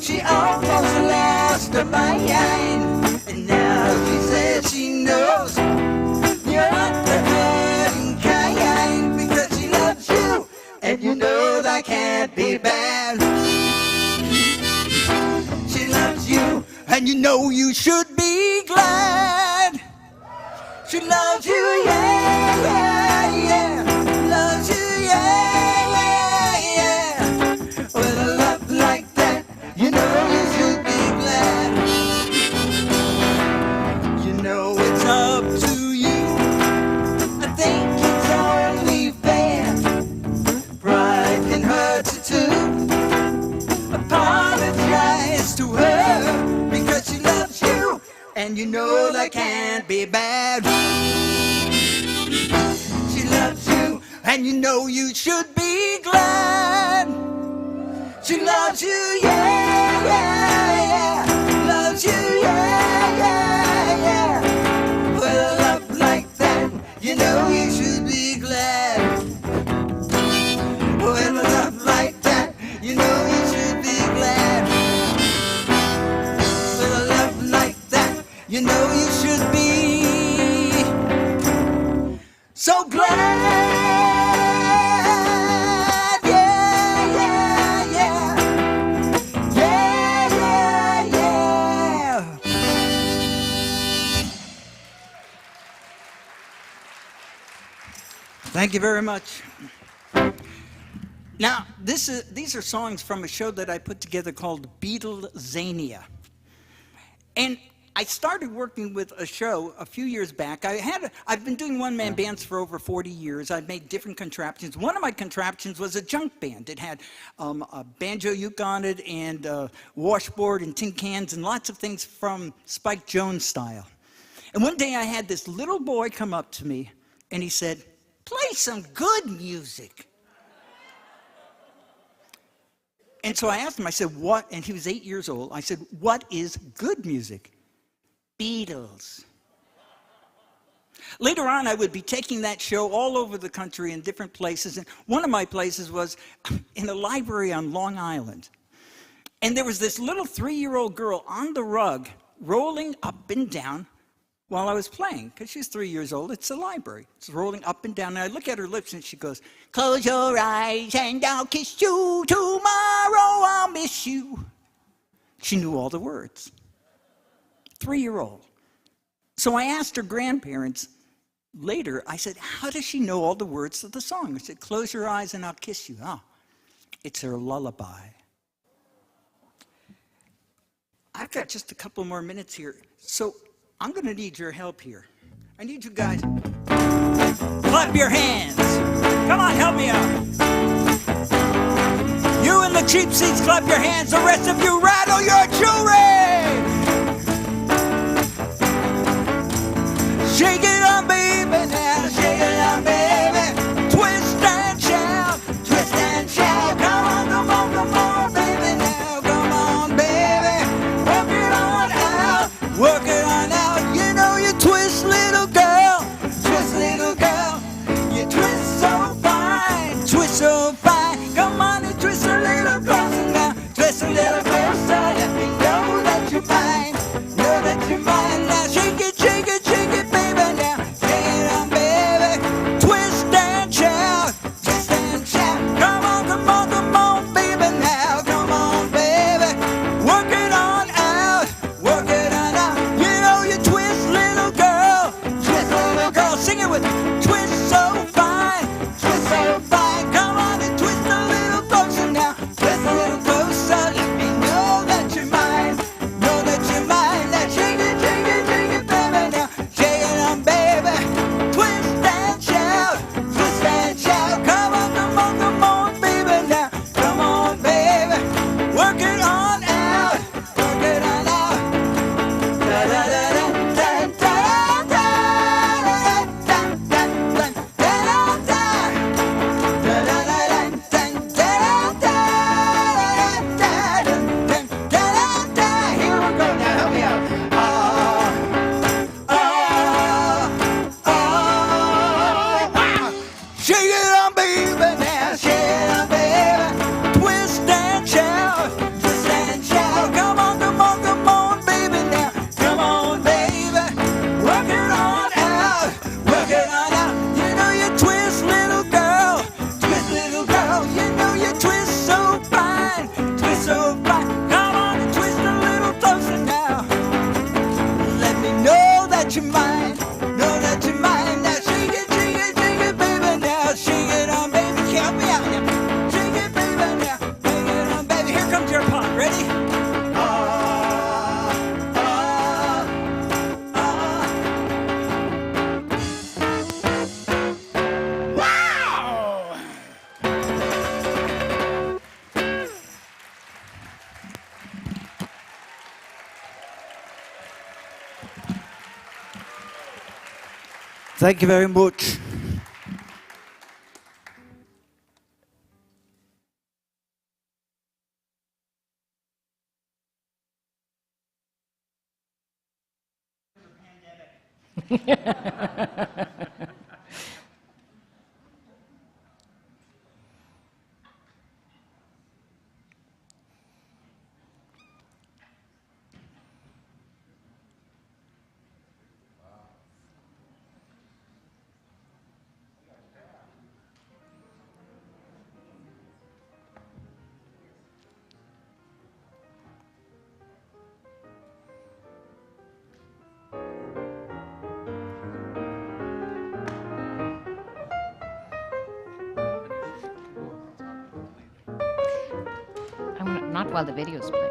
[SPEAKER 14] She almost lost her mind. And now she says she knows you're not the hurting kind. Because she loves you, and you know that can't be bad. She loves you, and you know you should be glad. She loves you, yeah, yeah, yeah. Loves you, yeah, yeah, yeah. With a love like that, you know you should be glad. You know it's up to you. I think it's only fair. Pride can hurt you too. Apologize to her, because she loves you, and you know that can't be bad. She and you know you should be glad. She loves you, yeah, yeah, yeah. Loves you, yeah, yeah, yeah. With a love like that, you know you should be glad. With a love like that, you know you should be glad. With a love like that, you know you should be so glad. Yeah, yeah, yeah. Yeah, yeah, yeah. Thank you very much. Now, these are songs from a show that I put together called Beatlezania. And I started working with a show a few years back. I've been doing one-man bands for over 40 years. I've made different contraptions. One of my contraptions was a junk band. It had a banjo uke on it and a washboard and tin cans and lots of things from Spike Jones style. And one day I had this little boy come up to me and he said, "Play some good music." And so I asked him, I said, what? And he was 8 years old. I said, "What is good music?" "Beatles." Later on, I would be taking that show all over the country in different places. And one of my places was in a library on Long Island. And there was this little 3-year-old girl on the rug rolling up and down while I was playing, because she's 3 years old. It's a library. It's rolling up and down. And I look at her lips and she goes, "Close your eyes and I'll kiss you. Tomorrow I'll miss you." She knew all the words. 3-year-old. So I asked her grandparents later, I said, "How does she know all the words of the song?" I said, "Close your eyes and I'll kiss you." "Oh, it's her lullaby." I've got just a couple more minutes here. So I'm going to need your help here. I need you guys. Clap your hands. Come on, help me out. You in the cheap seats, clap your hands. The rest of you, rattle your jewelry. Shake it on, baby, now. Shake it on, baby. Twist and shout. Twist and shout. Come on, come on, come on, baby, now. Come on, baby. Work it on out. Work it on out. You know you twist, little girl. Twist, little girl. You twist so fine. Twist so fine. Come on and twist a little closer now. Twist a little closer. Let me know that you're mine. Know that you're mine. Now shake it, shake it, shake it, baby, now. Shake it on, baby. Twist and shout. Twist and shout. Come on, come on, come on, baby, now. Come on, baby. Work it on out. Work it on out. You know you twist, little girl. Twist, little girl. Sing it with me. Twist so fine. Twist so fine. Come on and twist a little closer now. Twist a little closer. Let me know that you're mine. Know that you're mine. Now shake it, baby, now. Shake it on, baby. Twist and shout. Twist and shout. Come on, come on, come on, baby, now. Come on, baby. Work it on out. Work it on out. Da da da da da da da da da da da da da. Here we go now. Help me out. Shake it on, baby, now. Shake it on, baby. Twist and shout. Twist and shout. Come on, come on, come on, baby, now. Come on, baby. Work it on out. Work it on out. You know you twist, little girl. Twist, little girl. You know you twist so fine. Twist so fine. Come on and twist a little closer now. Let me know that you're mine. Know that you're mine. Now shake it, baby, now. Shake it on, baby. Help me out now. Shake it, baby, now. Shake it on, baby. Here comes your part. Ready? Wow! Thank you very much.
[SPEAKER 3] Not while the video's playing.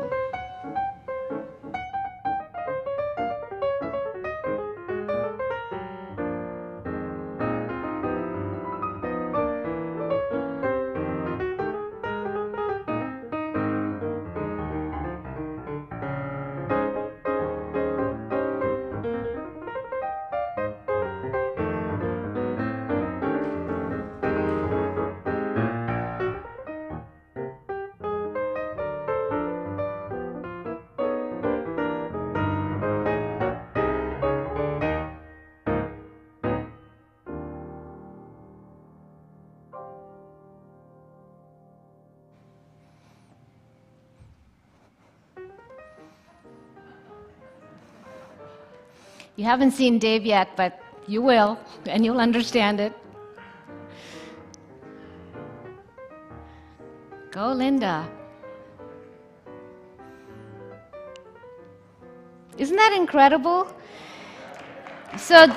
[SPEAKER 3] You haven't seen Dave yet, but you will, and you'll understand it. Go, Linda. Isn't that incredible? So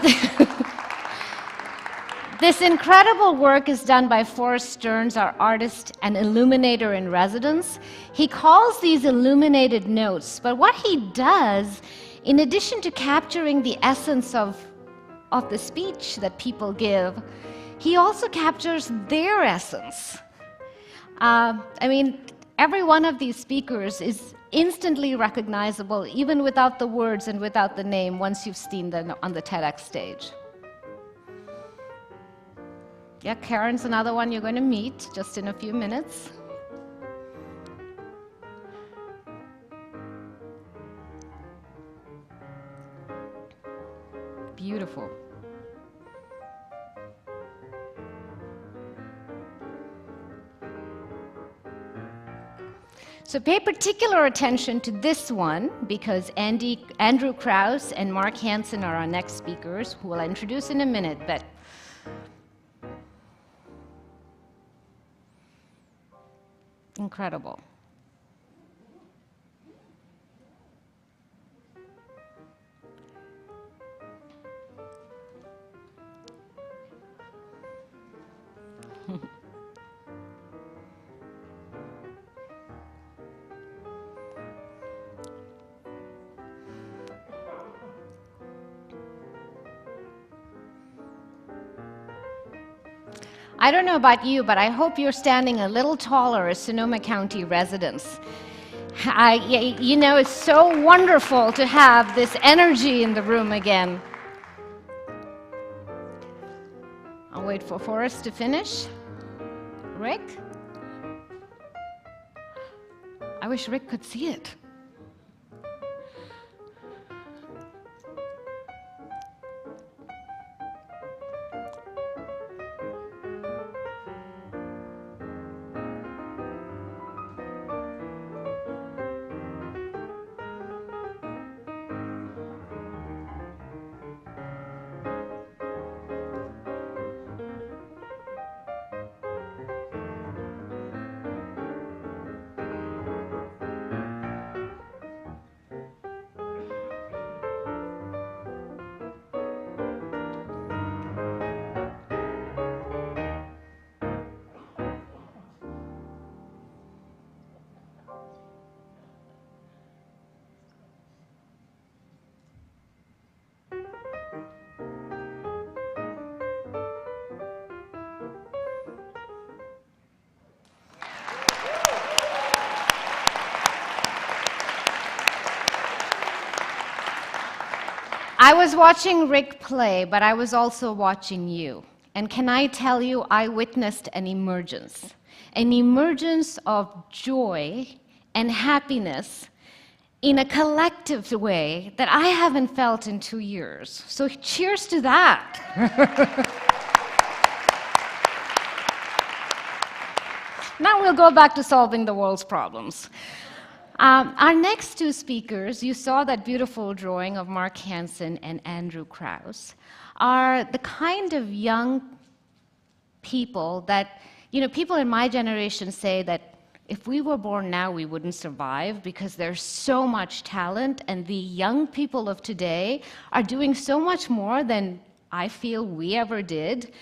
[SPEAKER 3] this incredible work is done by Forrest Stearns, our artist and illuminator in residence. He calls these illuminated notes, but what he does, in addition to capturing the essence of the speech that people give, he also captures their essence. I mean, every one of these speakers is instantly recognizable, even without the words and without the name, once you've seen them on the TEDx stage. Yeah, Karen's another one you're going to meet just in a few minutes. Beautiful. So pay particular attention to this one, because Andrew Krause and Mark Hansen are our next speakers, who I'll introduce in a minute, but incredible. I don't know about you, but I hope you're standing a little taller as Sonoma County residents. You know, it's so wonderful to have this energy in the room again. I'll wait for Forrest to finish. Rick? I wish Rick could see it. I was watching Rick play, but I was also watching you. And can I tell you, I witnessed an emergence of joy and happiness in a collective way that I haven't felt in 2 years. So cheers to that. Now we'll go back to solving the world's problems. Our next two speakers, you saw that beautiful drawing of Mark Hansen and Andrew Krauss, are the kind of young people that, people in my generation say that if we were born now, we wouldn't survive because there's so much talent, and the young people of today are doing so much more than I feel we ever did.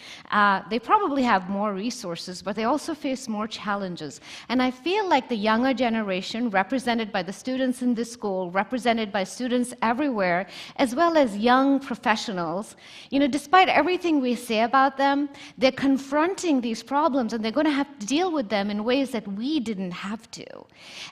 [SPEAKER 3] They probably have more resources, but they also face more challenges. And I feel like the younger generation, represented by the students in this school, represented by students everywhere, as well as young professionals, despite everything we say about them, they're confronting these problems, and they're going to have to deal with them in ways that we didn't have to.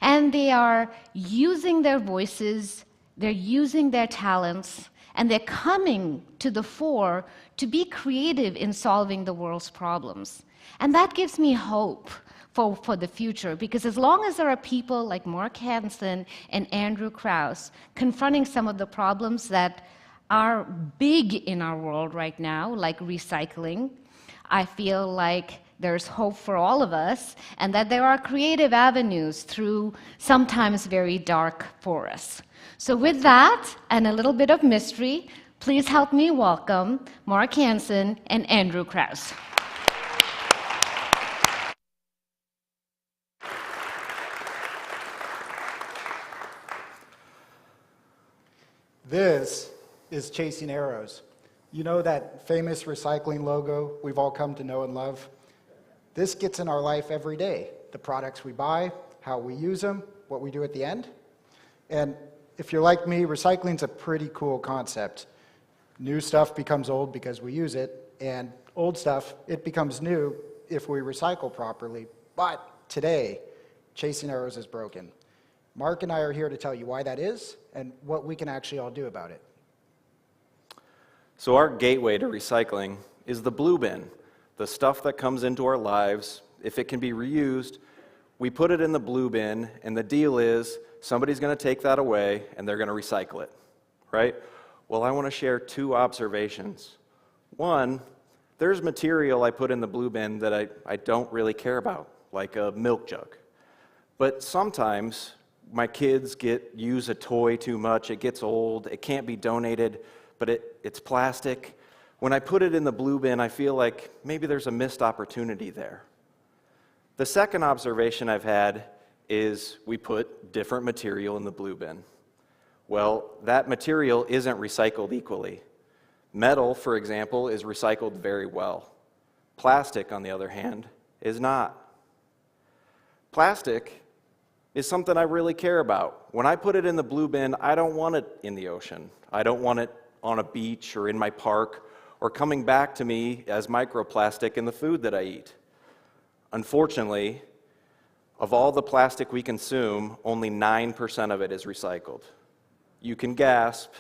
[SPEAKER 3] And they are using their voices, they're using their talents, and they're coming to the fore to be creative in solving the world's problems. And that gives me hope for the future, because as long as there are people like Mark Hansen and Andrew Krauss confronting some of the problems that are big in our world right now, like recycling, I feel like there's hope for all of us, and that there are creative avenues through sometimes very dark forests. So with that, and a little bit of mystery, please help me welcome Mark Hansen and Andrew Krauss.
[SPEAKER 15] This is Chasing Arrows. You know that famous recycling logo we've all come to know and love? This gets in our life every day. The products we buy, how we use them, what we do at the end. And if you're like me, recycling's a pretty cool concept. New stuff becomes old because we use it, and old stuff, it becomes new if we recycle properly. But today, Chasing Arrows is broken. Mark and I are here to tell you why that is and what we can actually all do about it.
[SPEAKER 16] So our gateway to recycling is the blue bin, the stuff that comes into our lives. If it can be reused, we put it in the blue bin, and the deal is somebody's going to take that away and they're going to recycle it, right? Well, I want to share two observations. One, there's material I put in the blue bin that I don't really care about, like a milk jug. But sometimes my kids use a toy too much, it gets old, it can't be donated, but it's plastic. When I put it in the blue bin, I feel like maybe there's a missed opportunity there. The second observation I've had is we put different material in the blue bin. Well, that material isn't recycled equally. Metal, for example, is recycled very well. Plastic, on the other hand, is not. Plastic is something I really care about. When I put it in the blue bin, I don't want it in the ocean. I don't want it on a beach or in my park or coming back to me as microplastic in the food that I eat. Unfortunately, of all the plastic we consume, only 9% of it is recycled. You can gasp,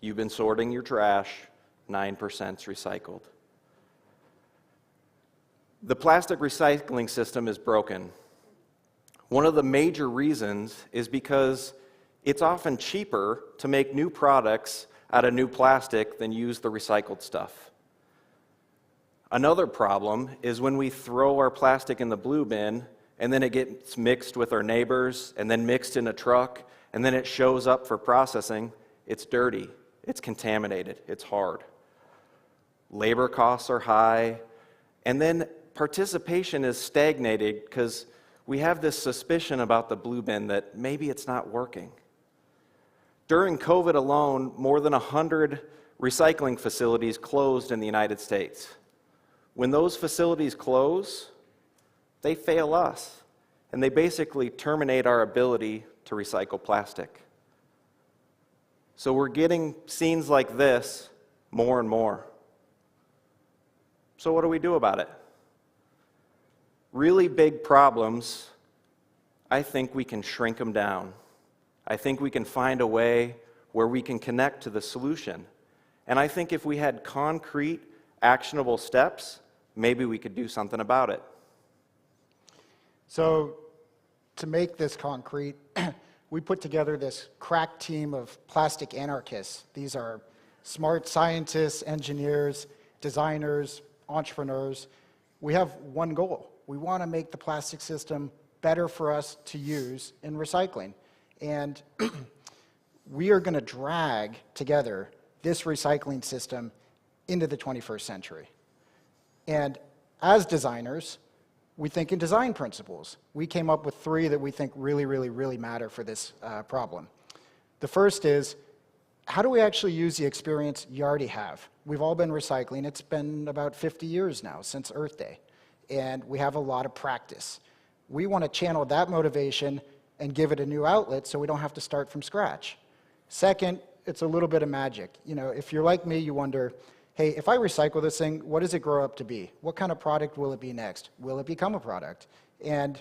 [SPEAKER 16] you've been sorting your trash, 9% is recycled. The plastic recycling system is broken. One of the major reasons is because it's often cheaper to make new products out of new plastic than use the recycled stuff. Another problem is when we throw our plastic in the blue bin and then it gets mixed with our neighbors and then mixed in a truck and then it shows up for processing, it's dirty, it's contaminated, it's hard. Labor costs are high, and then participation is stagnated because we have this suspicion about the blue bin that maybe it's not working. During COVID alone, more than 100 recycling facilities closed in the United States. When those facilities close, they fail us, and they basically terminate our ability to recycle plastic. So we're getting scenes like this more and more. So what do we do about it? Really big problems, I think we can shrink them down. I think we can find a way where we can connect to the solution. And I think if we had concrete, actionable steps, maybe we could do something about it.
[SPEAKER 15] So to make this concrete, we put together this crack team of plastic anarchists. These are smart scientists, engineers, designers, entrepreneurs. We have one goal. We want to make the plastic system better for us to use in recycling. And we are going to drag together this recycling system into the 21st century. And as designers, we think in design principles. We came up with 3 that we think really matter for this problem. The first is, how do we actually use the experience you already have? We've all been recycling. It's been about 50 years now since Earth Day, and we have a lot of practice. We want to channel that motivation and give it a new outlet so we don't have to start from scratch. Second, it's a little bit of magic. You know, if you're like me, you wonder, hey, if I recycle this thing, what does it grow up to be? What kind of product will it be next? Will it become a product? And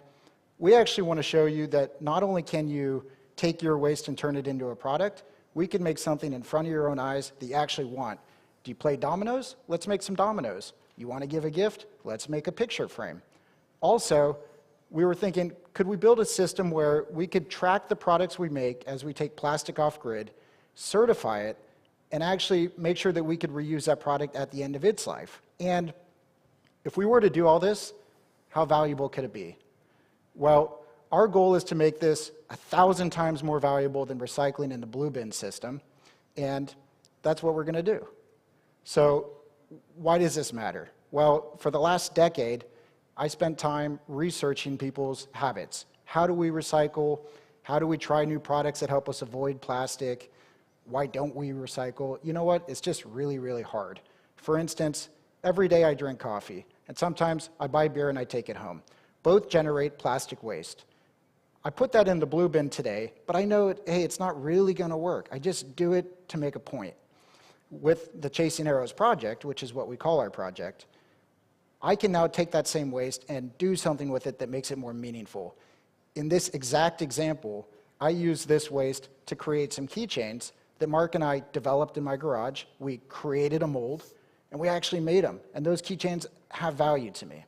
[SPEAKER 15] we actually want to show you that not only can you take your waste and turn it into a product, we can make something in front of your own eyes that you actually want. Do you play dominoes? Let's make some dominoes. You want to give a gift? Let's make a picture frame. Also, we were thinking, could we build a system where we could track the products we make as we take plastic off grid, certify it, and actually make sure that we could reuse that product at the end of its life? And if we were to do all this, how valuable could it be? Well, our goal is to make this 1,000 times more valuable than recycling in the blue bin system, and that's what we're going to do. So why does this matter? Well, for the last decade, I spent time researching people's habits. How do we recycle? How do we try new products that help us avoid plastic? Why don't we recycle? You know what? It's just really hard. For instance, every day I drink coffee, and sometimes I buy beer and I take it home. Both generate plastic waste. I put that in the blue bin today, but I know, hey, it's not really going to work. I just do it to make a point. With the Chasing Arrows project, which is what we call our project, I can now take that same waste and do something with it that makes it more meaningful. In this exact example, I use this waste to create some keychains that Mark and I developed in my garage. We created a mold, and we actually made them. And those keychains have value to me.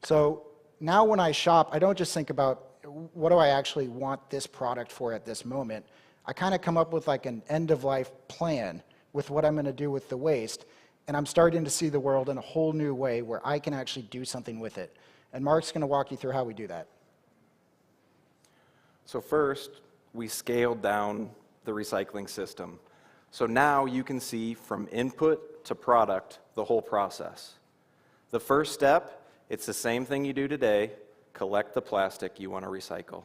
[SPEAKER 15] So now when I shop, I don't just think about what do I actually want this product for at this moment. I kind of come up with like an end-of-life plan with what I'm going to do with the waste, and I'm starting to see the world in a whole new way where I can actually do something with it. And Mark's going to walk you through how we do that.
[SPEAKER 16] So first, we scaled down the recycling system. So now you can see from input to product the whole process. The first step, it's the same thing you do today, collect the plastic you want to recycle.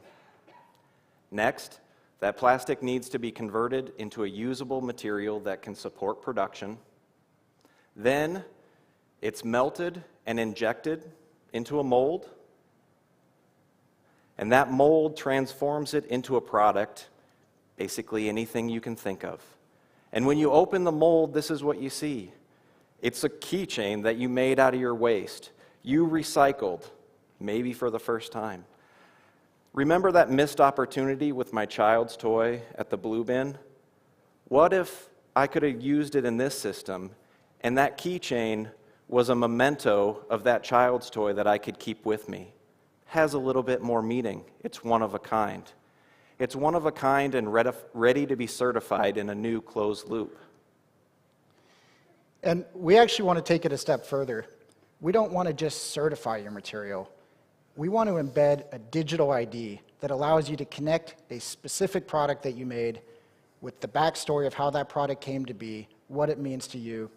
[SPEAKER 16] Next, that plastic needs to be converted into a usable material that can support production. Then it's melted and injected into a mold, and that mold transforms it into a product, basically anything you can think of. And when you open the mold, this is what you see. It's a keychain that you made out of your waste. You recycled, maybe for the first time. Remember that missed opportunity with my child's toy at the blue bin? What if I could have used it in this system, and that keychain was a memento of that child's toy that I could keep with me? Has a little bit more meaning. It's one of a kind. It's one of a kind and ready to be certified in a new closed loop.
[SPEAKER 15] And we actually want to take it a step further. We don't want to just certify your material. We want to embed a digital ID that allows you to connect a specific product that you made with the backstory of how that product came to be, what it means to you,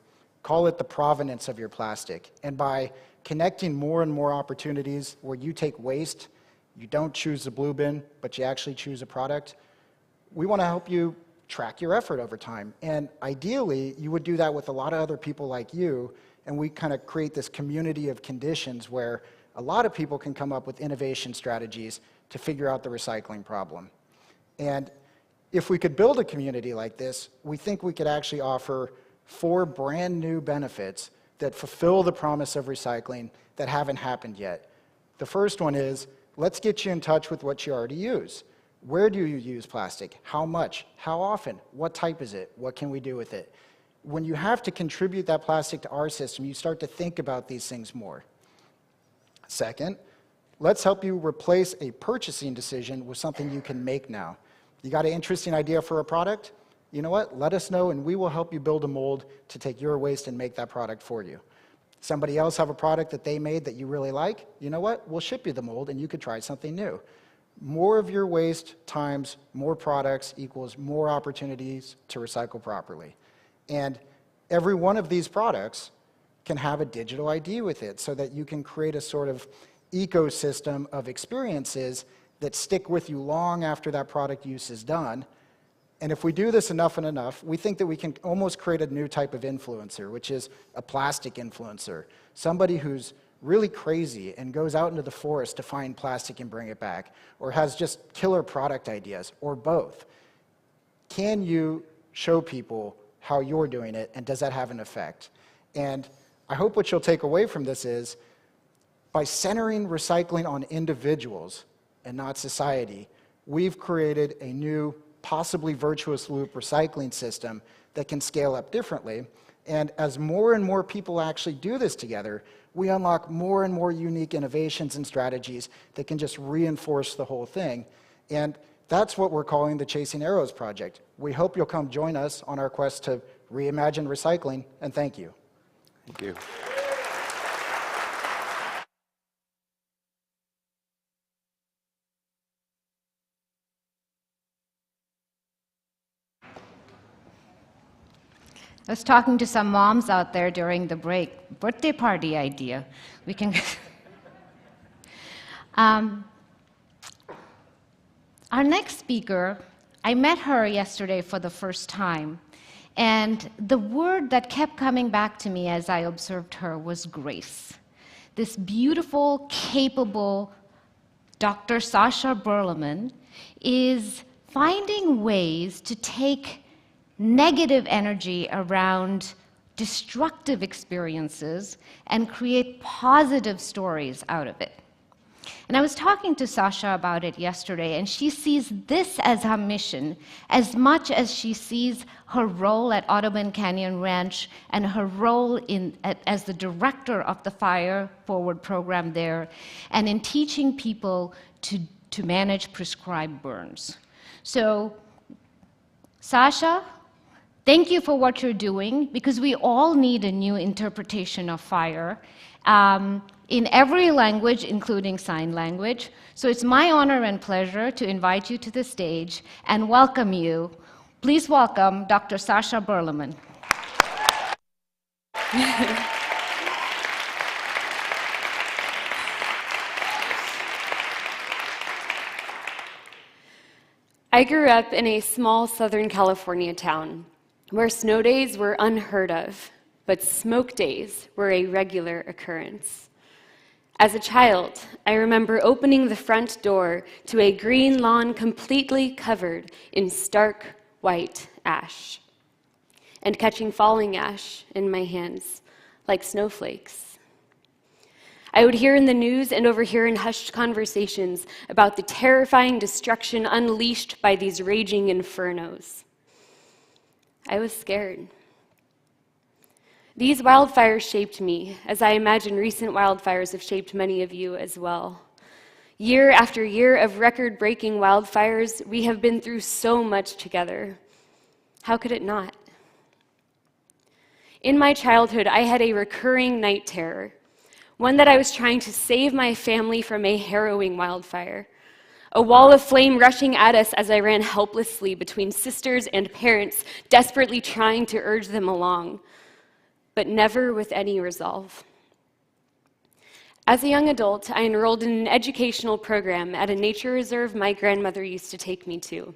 [SPEAKER 15] call it the provenance of your plastic. And by connecting more and more opportunities where you take waste, you don't choose the blue bin, but you actually choose a product, we want to help you track your effort over time. And ideally, you would do that with a lot of other people like you, and we kind of create this community of conditions where a lot of people can come up with innovation strategies to figure out the recycling problem. And if we could build a community like this, we think we could actually offer 4 brand new benefits that fulfill the promise of recycling that haven't happened yet. The first one is, let's get you in touch with what you already use. Where do you use plastic? How much? How often? What type is it? What can we do with it? When you have to contribute that plastic to our system, you start to think about these things more. Second, let's help you replace a purchasing decision with something you can make now. You got an interesting idea for a product? You know what? Let us know and we will help you build a mold to take your waste and make that product for you. Somebody else have a product that they made that you really like? You know what? We'll ship you the mold and you could try something new. More of your waste times more products equals more opportunities to recycle properly. And every one of these products can have a digital ID with it so that you can create a sort of ecosystem of experiences that stick with you long after that product use is done. And if we do this enough and enough, we think that we can almost create a new type of influencer, which is a plastic influencer. Somebody who's really crazy and goes out into the forest to find plastic and bring it back, or has just killer product ideas, or both. Can you show people how you're doing it, and does that have an effect? And I hope what you'll take away from this is, by centering recycling on individuals and not society, we've created a new, possibly virtuous loop recycling system that can scale up differently. And as more and more people actually do this together, we unlock more and more unique innovations and strategies that can just reinforce the whole thing. And that's what we're calling the Chasing Arrows Project. We hope you'll come join us on our quest to reimagine recycling, and thank you.
[SPEAKER 16] Thank you.
[SPEAKER 3] I was talking to some moms out there during the break. Birthday party idea. We can. Our next speaker, I met her yesterday for the first time, and the word that kept coming back to me as I observed her was grace. This beautiful, capable Dr. Sasha Berleman is finding ways to take negative energy around destructive experiences and create positive stories out of it. And I was talking to Sasha about it yesterday, and she sees this as her mission as much as she sees her role at Audubon Canyon Ranch and her role as the director of the Fire Forward program there, and in teaching people to manage prescribed burns. So, Sasha, thank you for what you're doing, because we all need a new interpretation of fire in every language, including sign language. So it's my honor and pleasure to invite you to the stage and welcome you. Please welcome Dr. Sasha Berleman.
[SPEAKER 17] I grew up in a small Southern California town where snow days were unheard of, but smoke days were a regular occurrence. As a child, I remember opening the front door to a green lawn completely covered in stark white ash, and catching falling ash in my hands like snowflakes. I would hear in the news and overhear in hushed conversations about the terrifying destruction unleashed by these raging infernos. I was scared. These wildfires shaped me, as I imagine recent wildfires have shaped many of you as well. Year after year of record-breaking wildfires, we have been through so much together. How could it not? In my childhood, I had a recurring night terror, one that I was trying to save my family from a harrowing wildfire. A wall of flame rushing at us as I ran helplessly between sisters and parents, desperately trying to urge them along, but never with any resolve. As a young adult, I enrolled in an educational program at a nature reserve my grandmother used to take me to.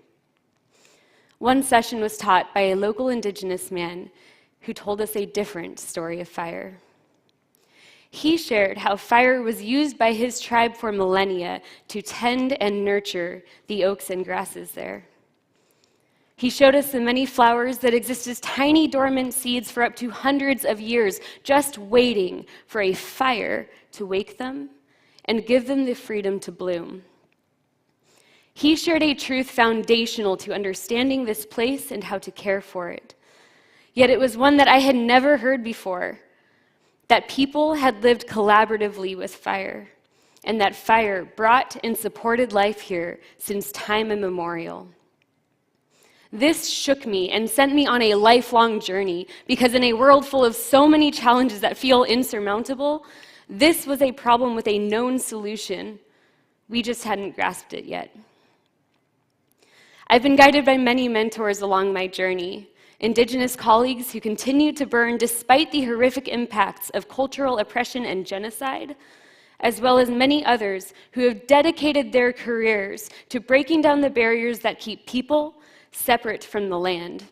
[SPEAKER 17] One session was taught by a local indigenous man who told us a different story of fire. He shared how fire was used by his tribe for millennia to tend and nurture the oaks and grasses there. He showed us the many flowers that exist as tiny dormant seeds for up to hundreds of years, just waiting for a fire to wake them and give them the freedom to bloom. He shared a truth foundational to understanding this place and how to care for it. Yet it was one that I had never heard before, that people had lived collaboratively with fire, and that fire brought and supported life here since time immemorial. This shook me and sent me on a lifelong journey because in a world full of so many challenges that feel insurmountable, this was a problem with a known solution. We just hadn't grasped it yet. I've been guided by many mentors along my journey, Indigenous colleagues who continue to burn despite the horrific impacts of cultural oppression and genocide, as well as many others who have dedicated their careers to breaking down the barriers that keep people separate from the land.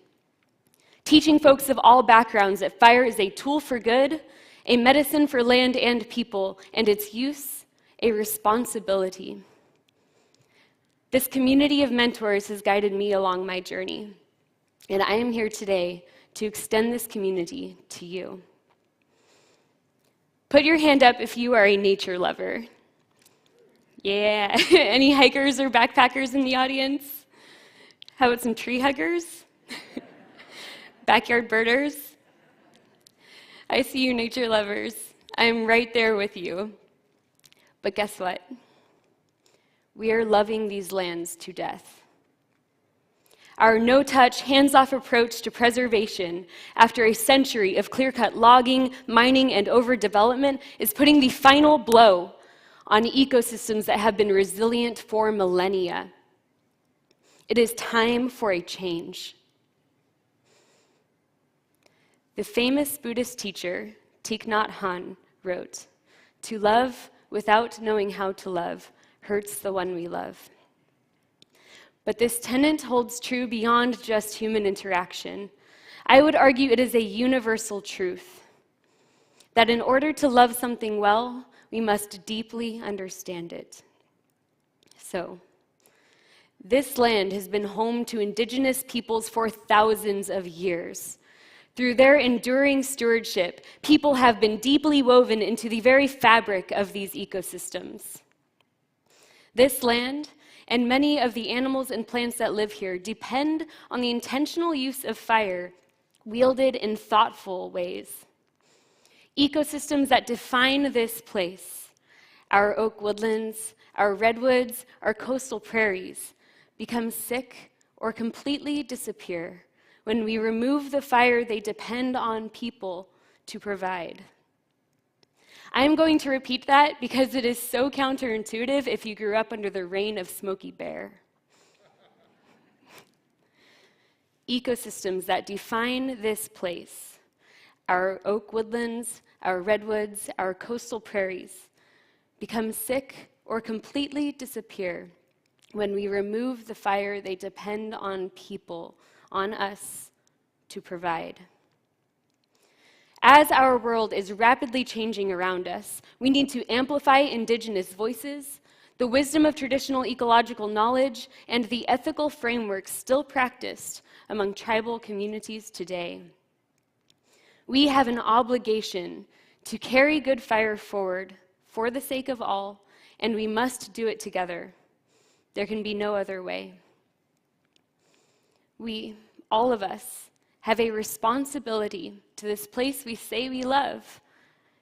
[SPEAKER 17] Teaching folks of all backgrounds that fire is a tool for good, a medicine for land and people, and its use, a responsibility. This community of mentors has guided me along my journey, and I am here today to extend this community to you. Put your hand up if you are a nature lover. Yeah, any hikers or backpackers in the audience? How about some tree huggers? Backyard birders? I see you nature lovers. I'm right there with you. But guess what? We are loving these lands to death. Our no-touch, hands-off approach to preservation after a century of clear-cut logging, mining, and overdevelopment is putting the final blow on ecosystems that have been resilient for millennia. It is time for a change. The famous Buddhist teacher, Thich Nhat Hanh, wrote, "To love without knowing how to love hurts the one we love." But this tenet holds true beyond just human interaction. I would argue it is a universal truth that in order to love something well, we must deeply understand it. So, this land has been home to indigenous peoples for thousands of years. Through their enduring stewardship, people have been deeply woven into the very fabric of these ecosystems. This land and many of the animals and plants that live here depend on the intentional use of fire wielded in thoughtful ways. Ecosystems that define this place, our oak woodlands, our redwoods, our coastal prairies, become sick or completely disappear when we remove the fire they depend on people to provide. I'm going to repeat that because it is so counterintuitive if you grew up under the reign of Smokey Bear. Ecosystems that define this place, our oak woodlands, our redwoods, our coastal prairies, become sick or completely disappear when we remove the fire they depend on people, on us, to provide. As our world is rapidly changing around us, we need to amplify indigenous voices, the wisdom of traditional ecological knowledge, and the ethical frameworks still practiced among tribal communities today. We have an obligation to carry good fire forward for the sake of all, and we must do it together. There can be no other way. We, all of us, have a responsibility to this place we say we love,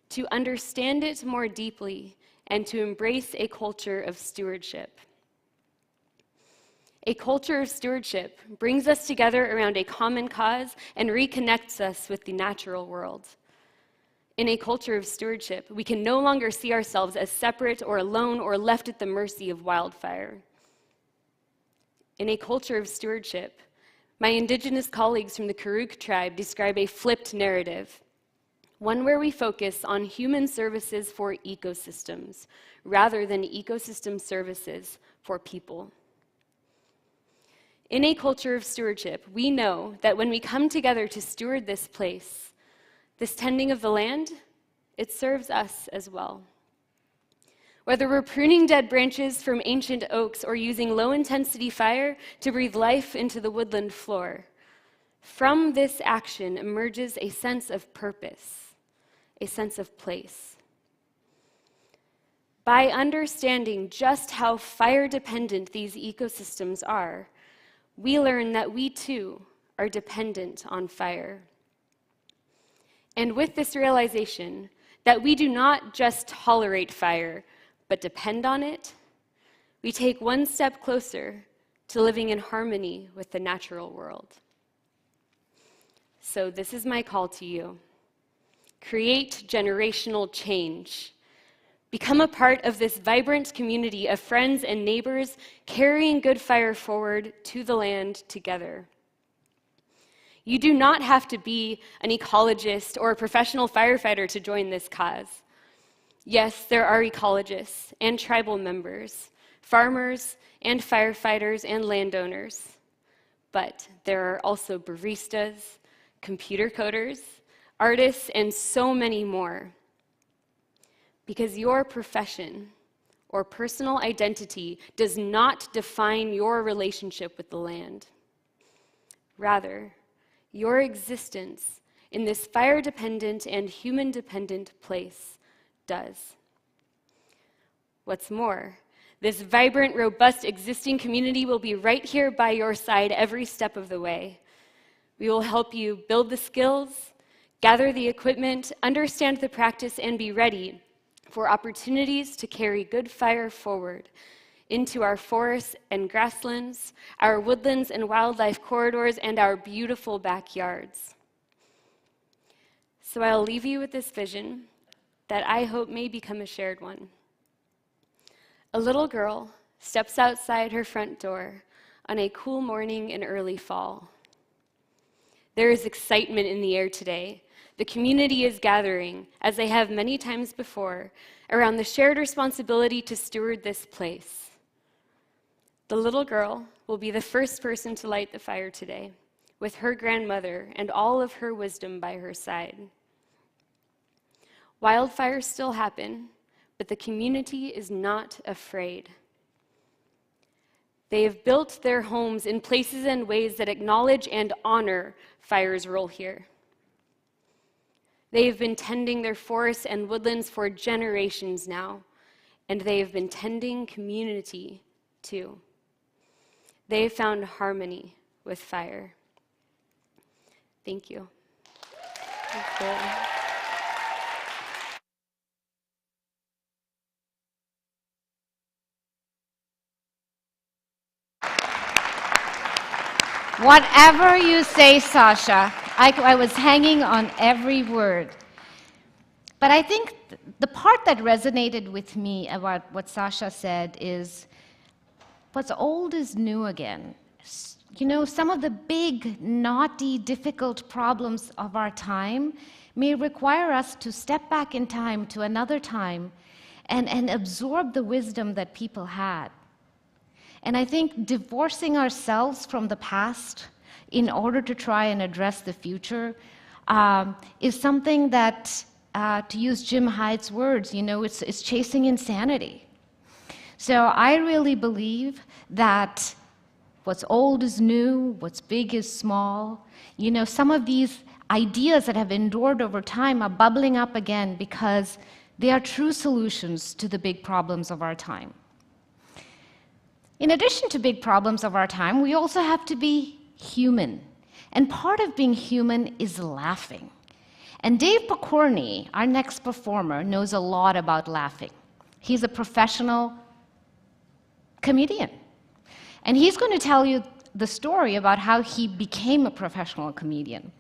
[SPEAKER 17] to understand it more deeply and to embrace a culture of stewardship. A culture of stewardship brings us together around a common cause and reconnects us with the natural world. In a culture of stewardship, we can no longer see ourselves as separate or alone or left at the mercy of wildfire. In a culture of stewardship, my indigenous colleagues from the Karuk tribe describe a flipped narrative, one where we focus on human services for ecosystems rather than ecosystem services for people. In a culture of stewardship, we know that when we come together to steward this place, this tending of the land, it serves us as well. Whether we're pruning dead branches from ancient oaks or using low-intensity fire to breathe life into the woodland floor, from this action emerges a sense of purpose, a sense of place. By understanding just how fire-dependent these ecosystems are, we learn that we too are dependent on fire. And with this realization that we do not just tolerate fire, but depend on it, we take one step closer to living in harmony with the natural world. So this is my call to you. Create generational change. Become a part of this vibrant community of friends and neighbors carrying good fire forward to the land together. You do not have to be an ecologist or a professional firefighter to join this cause. Yes, there are ecologists and tribal members, farmers and firefighters and landowners, but there are also baristas, computer coders, artists, and so many more. Because your profession or personal identity does not define your relationship with the land. Rather, your existence in this fire-dependent and human-dependent place does. What's more, this vibrant, robust, existing community will be right here by your side every step of the way. We will help you build the skills, gather the equipment, understand the practice, and be ready for opportunities to carry good fire forward into our forests and grasslands, our woodlands and wildlife corridors, and our beautiful backyards. So I'll leave you with this vision that I hope may become a shared one. A little girl steps outside her front door on a cool morning in early fall. There is excitement in the air today. The community is gathering, as they have many times before, around the shared responsibility to steward this place. The little girl will be the first person to light the fire today, with her grandmother and all of her wisdom by her side. Wildfires still happen, but the community is not afraid. They have built their homes in places and ways that acknowledge and honor fire's role here. They have been tending their forests and woodlands for generations now, and they have been tending community too. They have found harmony with fire. Thank you. Thank you.
[SPEAKER 3] Whatever you say, Sasha, I was hanging on every word. But I think the part that resonated with me about what Sasha said is, what's old is new again. You know, some of the big, knotty, difficult problems of our time may require us to step back in time to another time and absorb the wisdom that people had. And I think divorcing ourselves from the past in order to try and address the future is something that, to use Jim Hyde's words, you know, it's chasing insanity. So I really believe that what's old is new, what's big is small. You know, some of these ideas that have endured over time are bubbling up again because they are true solutions to the big problems of our time. In addition to big problems of our time, we also have to be human. And part of being human is laughing. And Dave Pokorny, our next performer, knows a lot about laughing. He's a professional comedian. And he's going to tell you the story about how he became a professional comedian.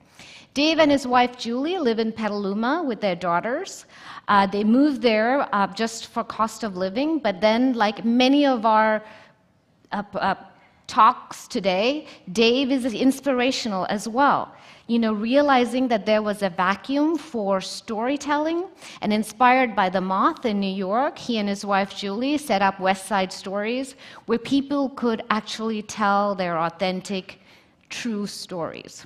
[SPEAKER 3] Dave and his wife Julie live in Petaluma with their daughters. They moved there just for cost of living, but then, like many of our talks today, Dave is inspirational as well. You know, realizing that there was a vacuum for storytelling, and inspired by the Moth in New York, he and his wife Julie set up West Side Stories, where people could actually tell their authentic, true stories.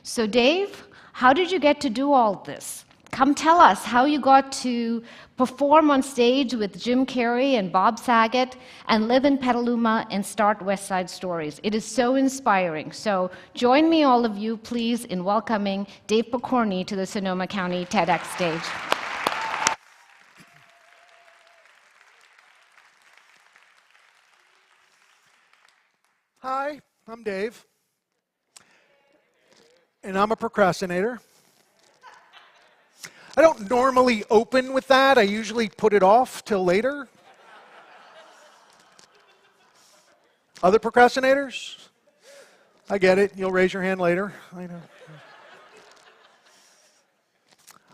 [SPEAKER 3] So Dave, how did you get to do all this? Come tell us how you got to perform on stage with Jim Carrey and Bob Saget and live in Petaluma and start West Side Stories. It is so inspiring. So join me, all of you, please, in welcoming Dave Pokorny to the Sonoma County TEDx stage.
[SPEAKER 18] Hi, I'm Dave, and I'm a procrastinator. I don't normally open with that. I usually put it off till later. Other procrastinators? I get it. You'll raise your hand later. I know.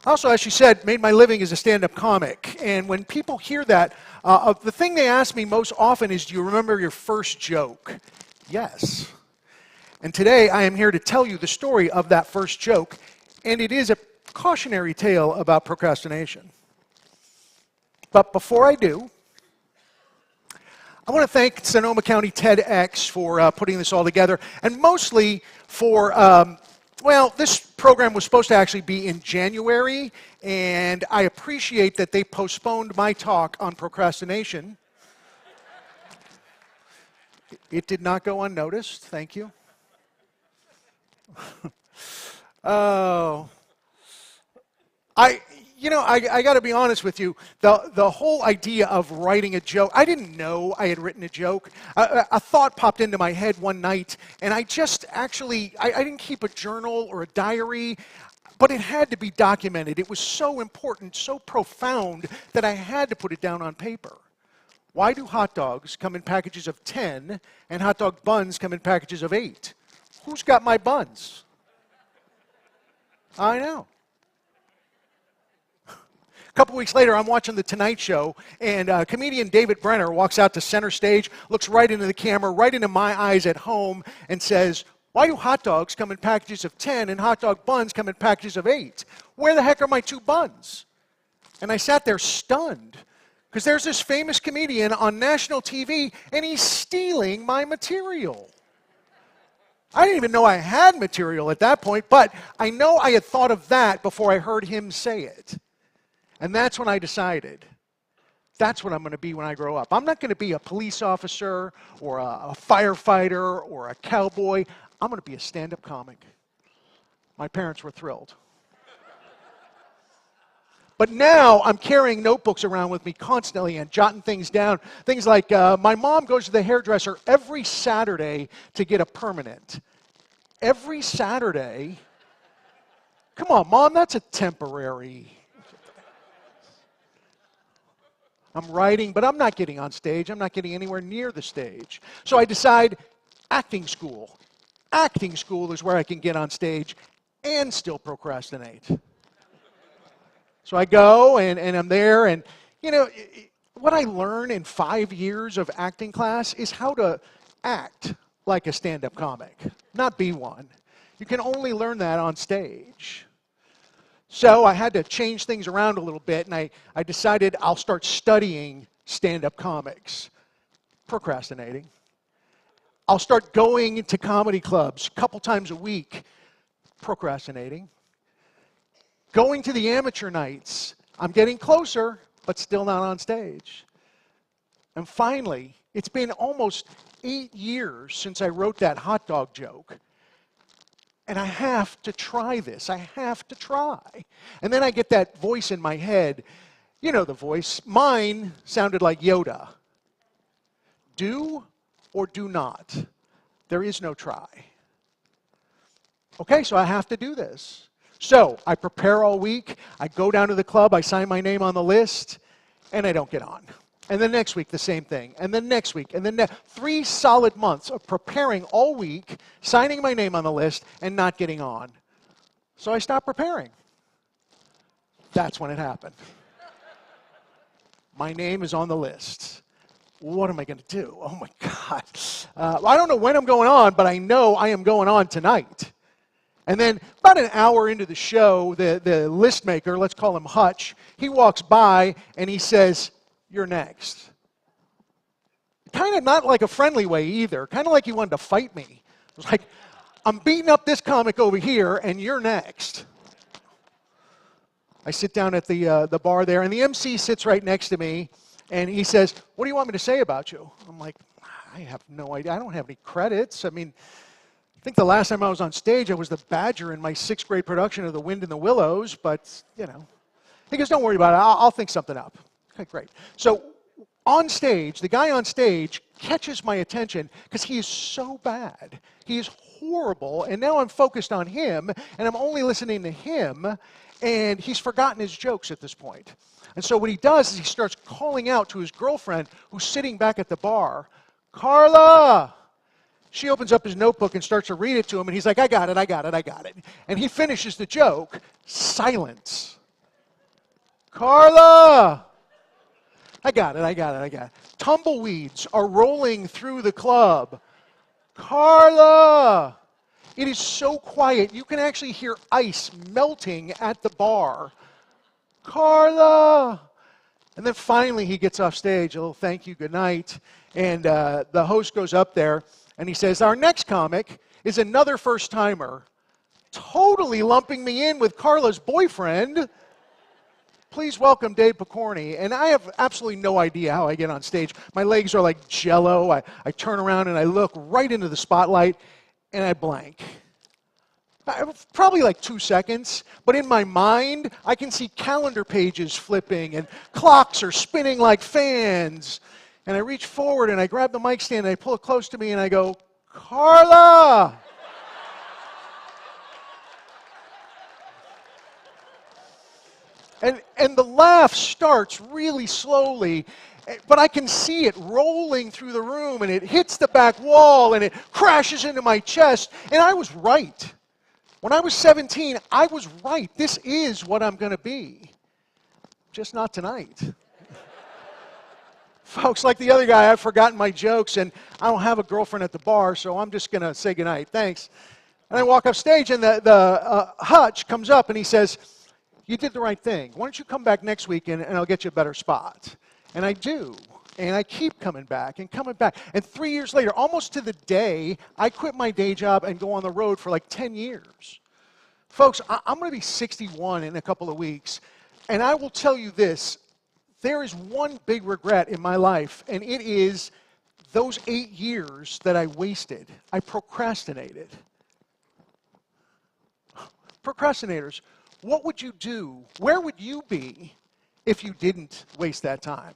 [SPEAKER 18] Also, as she said, made my living as a stand-up comic. And when people hear that, the thing they ask me most often is, do you remember your first joke? Yes. And today I am here to tell you the story of that first joke, and it is a cautionary tale about procrastination. But before I do, I want to thank Sonoma County TEDx for putting this all together, and mostly for, well, this program was supposed to actually be in January, and I appreciate that they postponed my talk on procrastination. It did not go unnoticed, thank you. Oh. I got to be honest with you. The whole idea of writing a joke, I didn't know I had written a joke. A thought popped into my head one night, and I just actually, I didn't keep a journal or a diary, but it had to be documented. It was so important, so profound, that I had to put it down on paper. Why do hot dogs come in packages of 10 and hot dog buns come in packages of 8? Who's got my buns? I know. A couple weeks later, I'm watching The Tonight Show, and comedian David Brenner walks out to center stage, looks right into the camera, right into my eyes at home, and says, why do hot dogs come in packages of 10 and hot dog buns come in packages of 8? Where the heck are my 2 buns? And I sat there stunned, because there's this famous comedian on national TV, and he's stealing my material. I didn't even know I had material at that point, but I know I had thought of that before I heard him say it. And that's when I decided, that's what I'm going to be when I grow up. I'm not going to be a police officer or a firefighter or a cowboy. I'm going to be a stand-up comic. My parents were thrilled. But now I'm carrying notebooks around with me constantly and jotting things down. Things like my mom goes to the hairdresser every Saturday to get a permanent. Every Saturday? Come on, Mom, that's a temporary. I'm writing, but I'm not getting on stage. I'm not getting anywhere near the stage. So I decide acting school. Acting school is where I can get on stage and still procrastinate. So I go, and I'm there, and, you know, what I learn in 5 years of acting class is how to act like a stand-up comic, not be one. You can only learn that on stage. So I had to change things around a little bit, and I decided I'll start studying stand-up comics. Procrastinating. I'll start going to comedy clubs a couple times a week. Procrastinating. Going to the amateur nights. I'm getting closer, but still not on stage. And finally, it's been almost 8 years since I wrote that hot dog joke. And I have to try this. I have to try. And then I get that voice in my head. You know the voice. Mine sounded like Yoda. Do or do not. There is no try. Okay, so I have to do this. So I prepare all week. I go down to the club. I sign my name on the list. And I don't get on. And then next week, the same thing. And then next week. And then 3 solid months of preparing all week, signing my name on the list, and not getting on. So I stopped preparing. That's when it happened. My name is on the list. What am I going to do? Oh, my God. I don't know when I'm going on, but I know I am going on tonight. And then about an hour into the show, the list maker, let's call him Hutch, he walks by and he says, you're next. Kind of not like a friendly way either. Kind of like he wanted to fight me. It was like, I'm beating up this comic over here, and you're next. I sit down at the bar there, and the MC sits right next to me, and he says, what do you want me to say about you? I'm like, I have no idea. I don't have any credits. I mean, I think the last time I was on stage, I was the Badger in my 6th grade production of The Wind in the Willows, but, you know. He goes, don't worry about it. I'll think something up. Okay, great. So on stage, the guy on stage catches my attention because he is so bad. He is horrible, and now I'm focused on him, and I'm only listening to him, and he's forgotten his jokes at this point. And so what he does is he starts calling out to his girlfriend who's sitting back at the bar, Carla, She opens up his notebook and starts to read it to him, and he's like, I got it, I got it, I got it. And he finishes the joke. Silence. Carla! I got it, I got it, I got it. Tumbleweeds are rolling through the club. Carla! It is so quiet, you can actually hear ice melting at the bar. Carla! And then finally he gets off stage, a little thank you, good night, and the host goes up there and he says, our next comic is another first-timer, totally lumping me in with Carla's boyfriend. Please welcome Dave Picorni. And I have absolutely no idea how I get on stage. My legs are like jello. I turn around and I look right into the spotlight and I blank. Probably like 2 seconds, but in my mind, I can see calendar pages flipping and clocks are spinning like fans. And I reach forward and I grab the mic stand and I pull it close to me and I go, Carla! And the laugh starts really slowly, but I can see it rolling through the room and it hits the back wall and it crashes into my chest. And I was right. When I was 17, I was right. This is what I'm going to be. Just not tonight. Folks, like the other guy, I've forgotten my jokes, and I don't have a girlfriend at the bar, so I'm just going to say goodnight. Thanks. And I walk off stage, and the Hutch comes up, and he says, you did the right thing. Why don't you come back next week, and I'll get you a better spot. And I do. And I keep coming back and coming back. And 3 years later, almost to the day, I quit my day job and go on the road for like 10 years. Folks, I'm going to be 61 in a couple of weeks. And I will tell you this. There is one big regret in my life, and it is those 8 years that I wasted. I procrastinated. Procrastinators, what would you do? Where would you be if you didn't waste that time?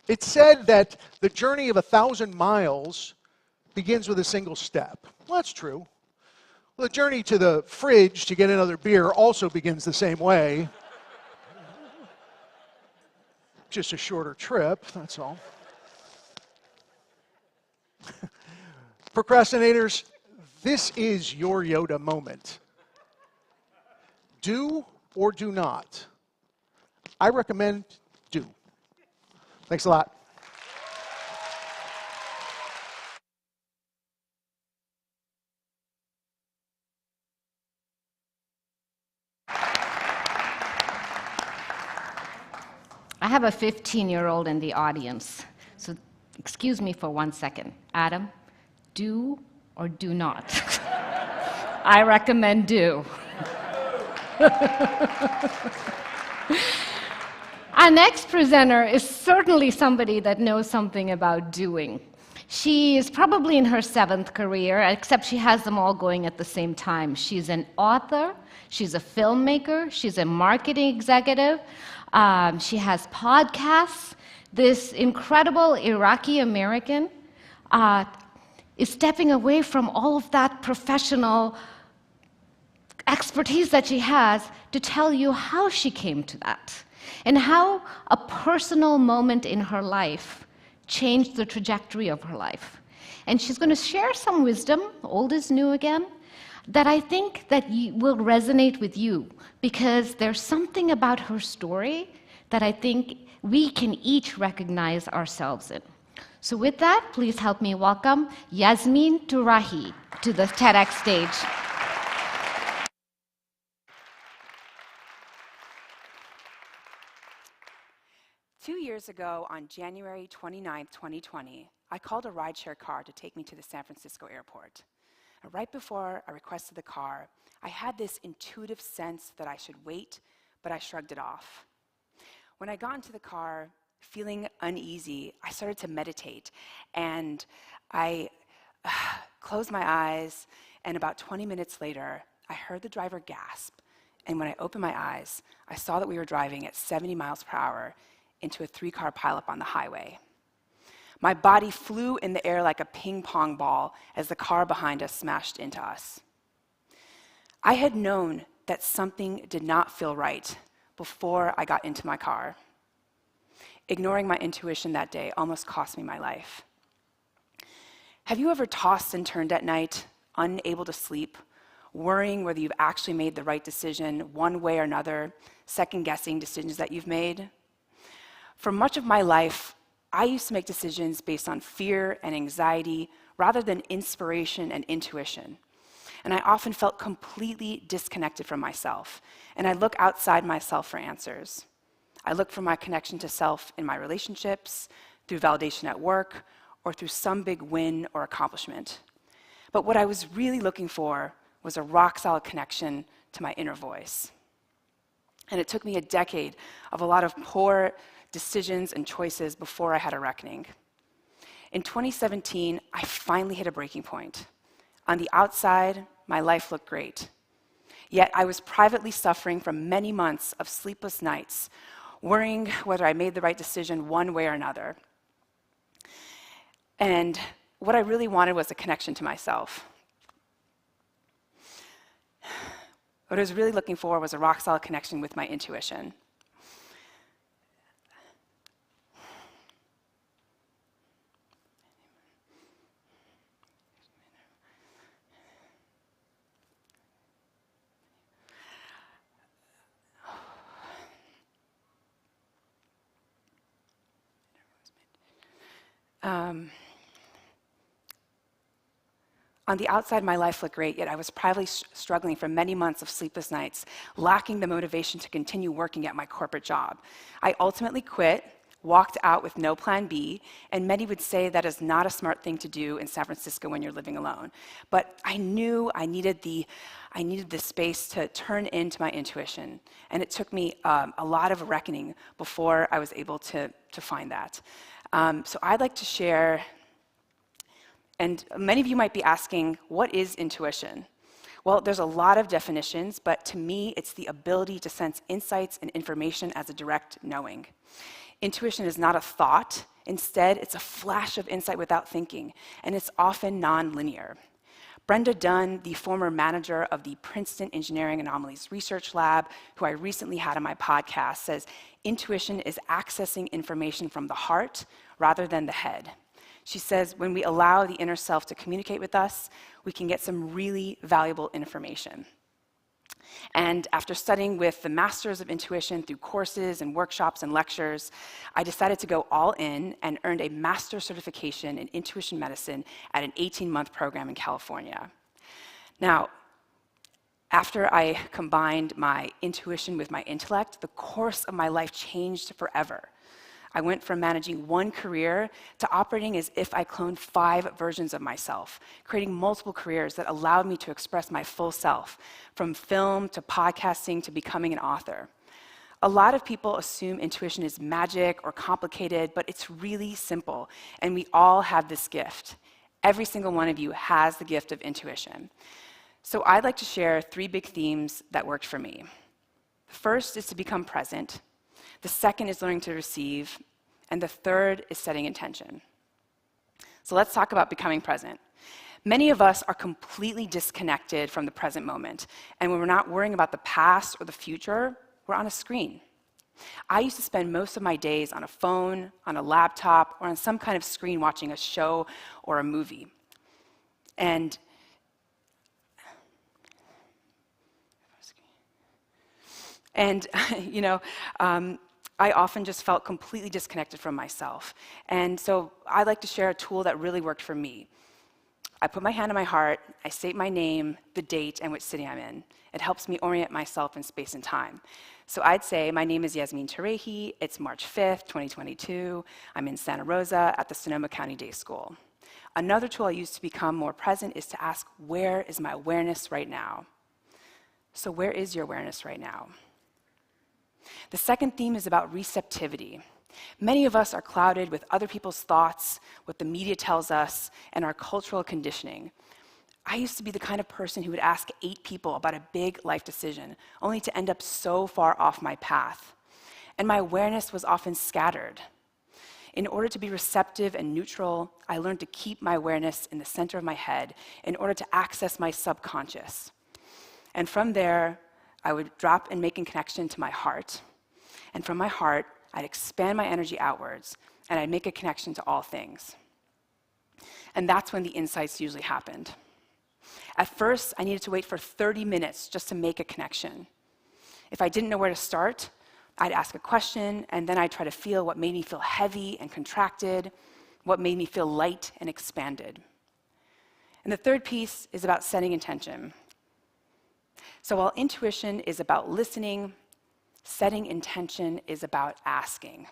[SPEAKER 18] It's said that the journey of 1,000 miles begins with a single step. Well, that's true. Well, the journey to the fridge to get another beer also begins the same way. Just a shorter trip, that's all. Procrastinators, this is your Yoda moment. Do or do not. I recommend do. Thanks a lot.
[SPEAKER 3] I have a 15-year-old in the audience, so excuse me for 1 second. Adam, do or do not? I recommend do. Our next presenter is certainly somebody that knows something about doing. She is probably in her 7th career, except she has them all going at the same time. She's an author, she's a filmmaker, she's a marketing executive, she has podcasts. This incredible Iraqi-American is stepping away from all of that professional expertise that she has to tell you how she came to that and how a personal moment in her life changed the trajectory of her life. And she's going to share some wisdom, old is new again, that I think that will resonate with you, because there's something about her story that I think we can each recognize ourselves in. So with that, please help me welcome Yasmin Turahi to the TEDx stage.
[SPEAKER 19] Two years ago, on January 29th, 2020, I called a rideshare car to take me to the San Francisco airport. And right before I requested the car, I had this intuitive sense that I should wait, but I shrugged it off. When I got into the car, feeling uneasy, I started to meditate, and I closed my eyes, and about 20 minutes later, I heard the driver gasp, and when I opened my eyes, I saw that we were driving at 70 miles per hour into a 3-car pileup on the highway. My body flew in the air like a ping-pong ball as the car behind us smashed into us. I had known that something did not feel right before I got into my car. Ignoring my intuition that day almost cost me my life. Have you ever tossed and turned at night, unable to sleep, worrying whether you've actually made the right decision one way or another, second-guessing decisions that you've made? For much of my life, I used to make decisions based on fear and anxiety rather than inspiration and intuition. And I often felt completely disconnected from myself. And I look outside myself for answers. I look for my connection to self in my relationships, through validation at work, or through some big win or accomplishment. But what I was really looking for was a rock-solid connection to my inner voice. And it took me a decade of a lot of poor decisions and choices before I had a reckoning. In 2017, I finally hit a breaking point. On the outside, my life looked great. Yet I was privately suffering from many months of sleepless nights, worrying whether I made the right decision one way or another. And what I really wanted was a connection to myself. What I was really looking for was a rock-solid connection with my intuition. On the outside, my life looked great, yet I was privately struggling for many months of sleepless nights, lacking the motivation to continue working at my corporate job. I ultimately quit, walked out with no plan B, and many would say that is not a smart thing to do in San Francisco when you're living alone. But I knew I needed the space to turn into my intuition, and it took me a lot of reckoning before I was able to find that. So I'd like to share. And many of you might be asking, what is intuition? Well, there's a lot of definitions, but to me, it's the ability to sense insights and information as a direct knowing. Intuition is not a thought. Instead, it's a flash of insight without thinking, and it's often non-linear. Brenda Dunn, the former manager of the Princeton Engineering Anomalies Research Lab, who I recently had on my podcast, says intuition is accessing information from the heart rather than the head. She says, when we allow the inner self to communicate with us, we can get some really valuable information. And after studying with the Masters of Intuition through courses and workshops and lectures, I decided to go all in and earned a master's certification in intuition medicine at an 18-month program in California. Now, after I combined my intuition with my intellect, the course of my life changed forever. I went from managing one career to operating as if I cloned 5 versions of myself, creating multiple careers that allowed me to express my full self, from film to podcasting to becoming an author. A lot of people assume intuition is magic or complicated, but it's really simple, and we all have this gift. Every single one of you has the gift of intuition. So I'd like to share 3 big themes that worked for me. The first is to become present. The second is learning to receive, and the third is setting intention. So let's talk about becoming present. Many of us are completely disconnected from the present moment, and when we're not worrying about the past or the future, we're on a screen. I used to spend most of my days on a phone, on a laptop, or on some kind of screen watching a show or a movie. And I often just felt completely disconnected from myself. And so I'd like to share a tool that really worked for me. I put my hand on my heart, I state my name, the date, and which city I'm in. It helps me orient myself in space and time. So I'd say, my name is Yasmin Tarehi, it's March 5th, 2022, I'm in Santa Rosa at the Sonoma County Day School. Another tool I use to become more present is to ask, where is my awareness right now? So where is your awareness right now? The second theme is about receptivity. Many of us are clouded with other people's thoughts, what the media tells us, and our cultural conditioning. I used to be the kind of person who would ask 8 people about a big life decision, only to end up so far off my path. And my awareness was often scattered. In order to be receptive and neutral, I learned to keep my awareness in the center of my head in order to access my subconscious. And from there, I would drop and make a connection to my heart. And from my heart, I'd expand my energy outwards, and I'd make a connection to all things. And that's when the insights usually happened. At first, I needed to wait for 30 minutes just to make a connection. If I didn't know where to start, I'd ask a question, and then I'd try to feel what made me feel heavy and contracted, what made me feel light and expanded. And the third piece is about setting intention. So while intuition is about listening, setting intention is about asking.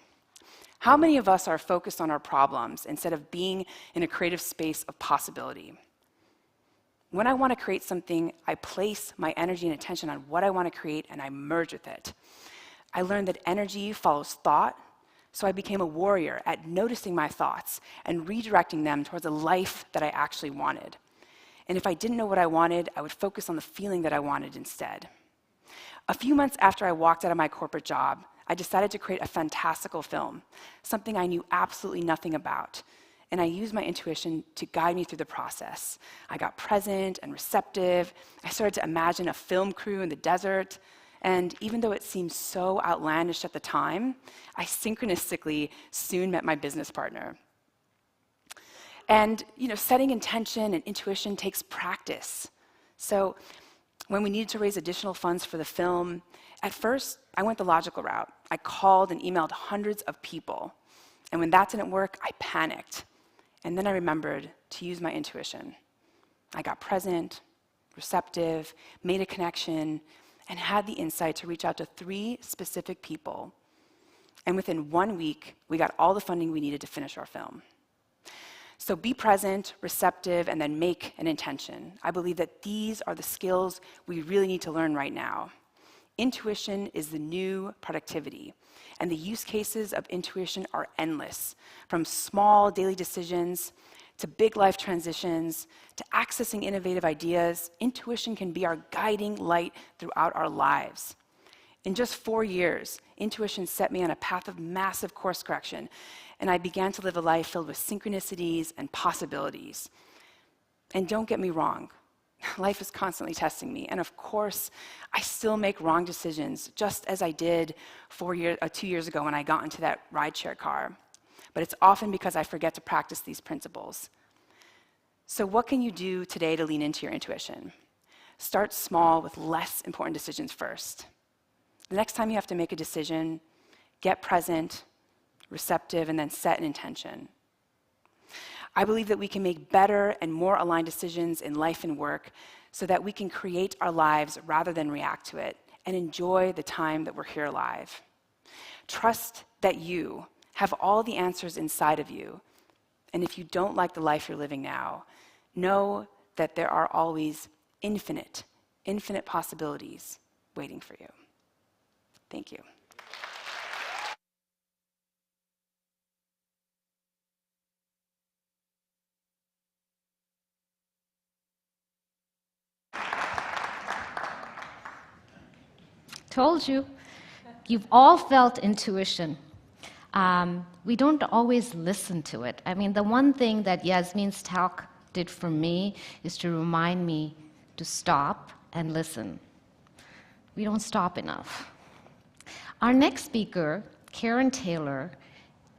[SPEAKER 19] How many of us are focused on our problems instead of being in a creative space of possibility? When I want to create something, I place my energy and attention on what I want to create, and I merge with it. I learned that energy follows thought, so I became a warrior at noticing my thoughts and redirecting them towards a life that I actually wanted. And if I didn't know what I wanted, I would focus on the feeling that I wanted instead. A few months after I walked out of my corporate job, I decided to create a fantastical film, something I knew absolutely nothing about. And I used my intuition to guide me through the process. I got present and receptive. I started to imagine a film crew in the desert. And even though it seemed so outlandish at the time, I synchronistically soon met my business partner. And setting intention and intuition takes practice. So when we needed to raise additional funds for the film, at first, I went the logical route. I called and emailed hundreds of people. And when that didn't work, I panicked. And then I remembered to use my intuition. I got present, receptive, made a connection, and had the insight to reach out to 3 specific people. And within 1 week, we got all the funding we needed to finish our film. So be present, receptive, and then make an intention. I believe that these are the skills we really need to learn right now. Intuition is the new productivity, and the use cases of intuition are endless, from small daily decisions to big life transitions to accessing innovative ideas. Intuition can be our guiding light throughout our lives. In just 4 years, intuition set me on a path of massive course correction, and I began to live a life filled with synchronicities and possibilities. And don't get me wrong, life is constantly testing me, and of course, I still make wrong decisions, just as I did 2 years ago when I got into that rideshare car. But it's often because I forget to practice these principles. So what can you do today to lean into your intuition? Start small with less important decisions first. The next time you have to make a decision, get present, receptive, and then set an intention. I believe that we can make better and more aligned decisions in life and work so that we can create our lives rather than react to it and enjoy the time that we're here alive. Trust that you have all the answers inside of you. And if you don't like the life you're living now, know that there are always infinite possibilities waiting for you. Thank you.
[SPEAKER 3] Told you. You've all felt intuition. We don't always listen to it. I mean, the one thing that Yasmin's talk did for me is to remind me to stop and listen. We don't stop enough. Our next speaker, Karen Taylor,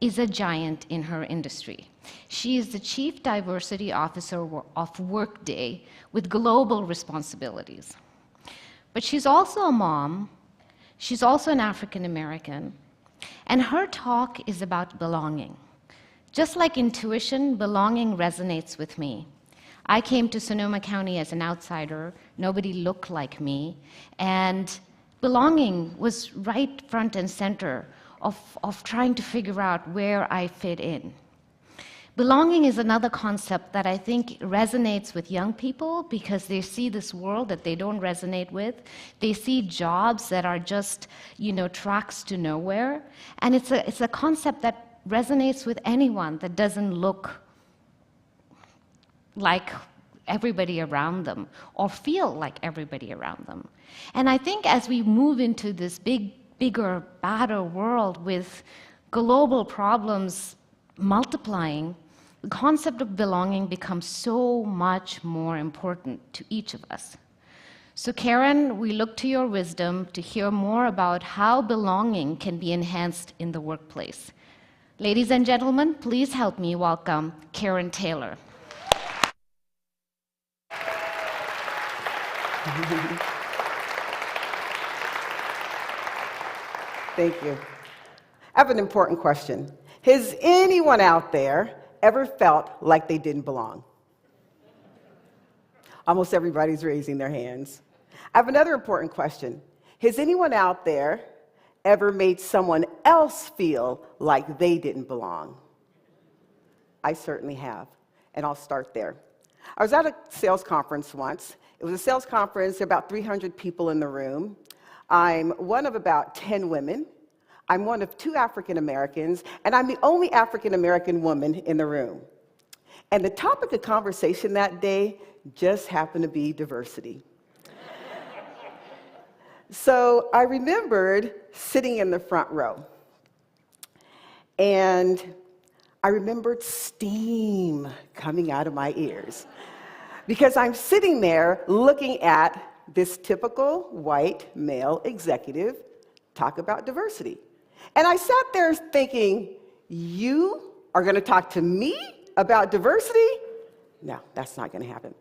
[SPEAKER 3] is a giant in her industry. She is the Chief Diversity Officer of Workday with global responsibilities. But she's also a mom. She's also an African American. And her talk is about belonging. Just like intuition, belonging resonates with me. I came to Sonoma County as an outsider. Nobody looked like me. And belonging was right front and center of trying to figure out where I fit in. Belonging is another concept that I think resonates with young people because they see this world that they don't resonate with. They see jobs that are just, tracks to nowhere. And it's a concept that resonates with anyone that doesn't look like everybody around them or feel like everybody around them. And I think as we move into this bigger, badder world with global problems multiplying, the concept of belonging becomes so much more important to each of us. So Karen, we look to your wisdom to hear more about how belonging can be enhanced in the workplace. Ladies and gentlemen, please help me welcome Karen Taylor.
[SPEAKER 20] Thank you. I have an important question. Has anyone out there ever felt like they didn't belong? Almost everybody's raising their hands. I have another important question. Has anyone out there ever made someone else feel like they didn't belong? I certainly have, and I'll start there. I was at a sales conference once. It was a sales conference, about 300 people in the room. I'm one of about 10 women. I'm one of 2 African Americans, and I'm the only African American woman in the room. And the topic of conversation that day just happened to be diversity. So I remembered sitting in the front row, and I remembered steam coming out of my ears, because I'm sitting there looking at this typical white male executive talk about diversity. And I sat there thinking, you are going to talk to me about diversity? No, that's not going to happen.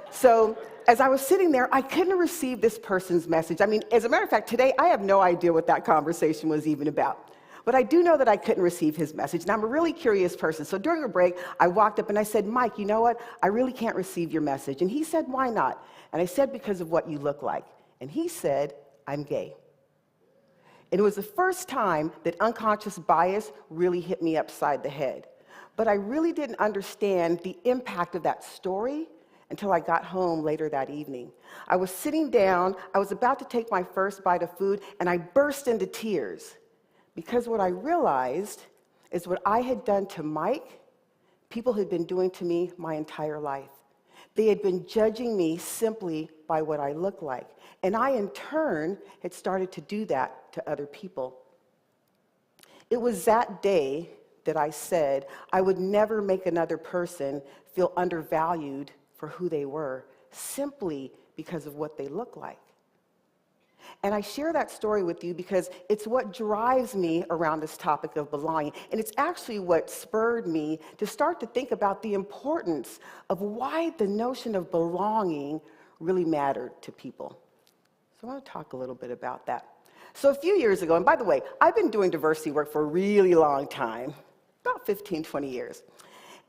[SPEAKER 20] So as I was sitting there, I couldn't receive this person's message. I mean, as a matter of fact, today I have no idea what that conversation was even about. But I do know that I couldn't receive his message, and I'm a really curious person. So during a break, I walked up and I said, Mike, you know what? I really can't receive your message. And he said, why not? And I said, because of what you look like. And he said, I'm gay. And it was the first time that unconscious bias really hit me upside the head. But I really didn't understand the impact of that story until I got home later that evening. I was sitting down, I was about to take my first bite of food, and I burst into tears. Because what I realized is what I had done to Mike, people had been doing to me my entire life. They had been judging me simply by what I looked like. And I, in turn, had started to do that to other people. It was that day that I said I would never make another person feel undervalued for who they were, simply because of what they look like. And I share that story with you because it's what drives me around this topic of belonging. And it's actually what spurred me to start to think about the importance of why the notion of belonging really mattered to people. So I want to talk a little bit about that. So a few years ago, and by the way, I've been doing diversity work for a really long time, about 15, 20 years.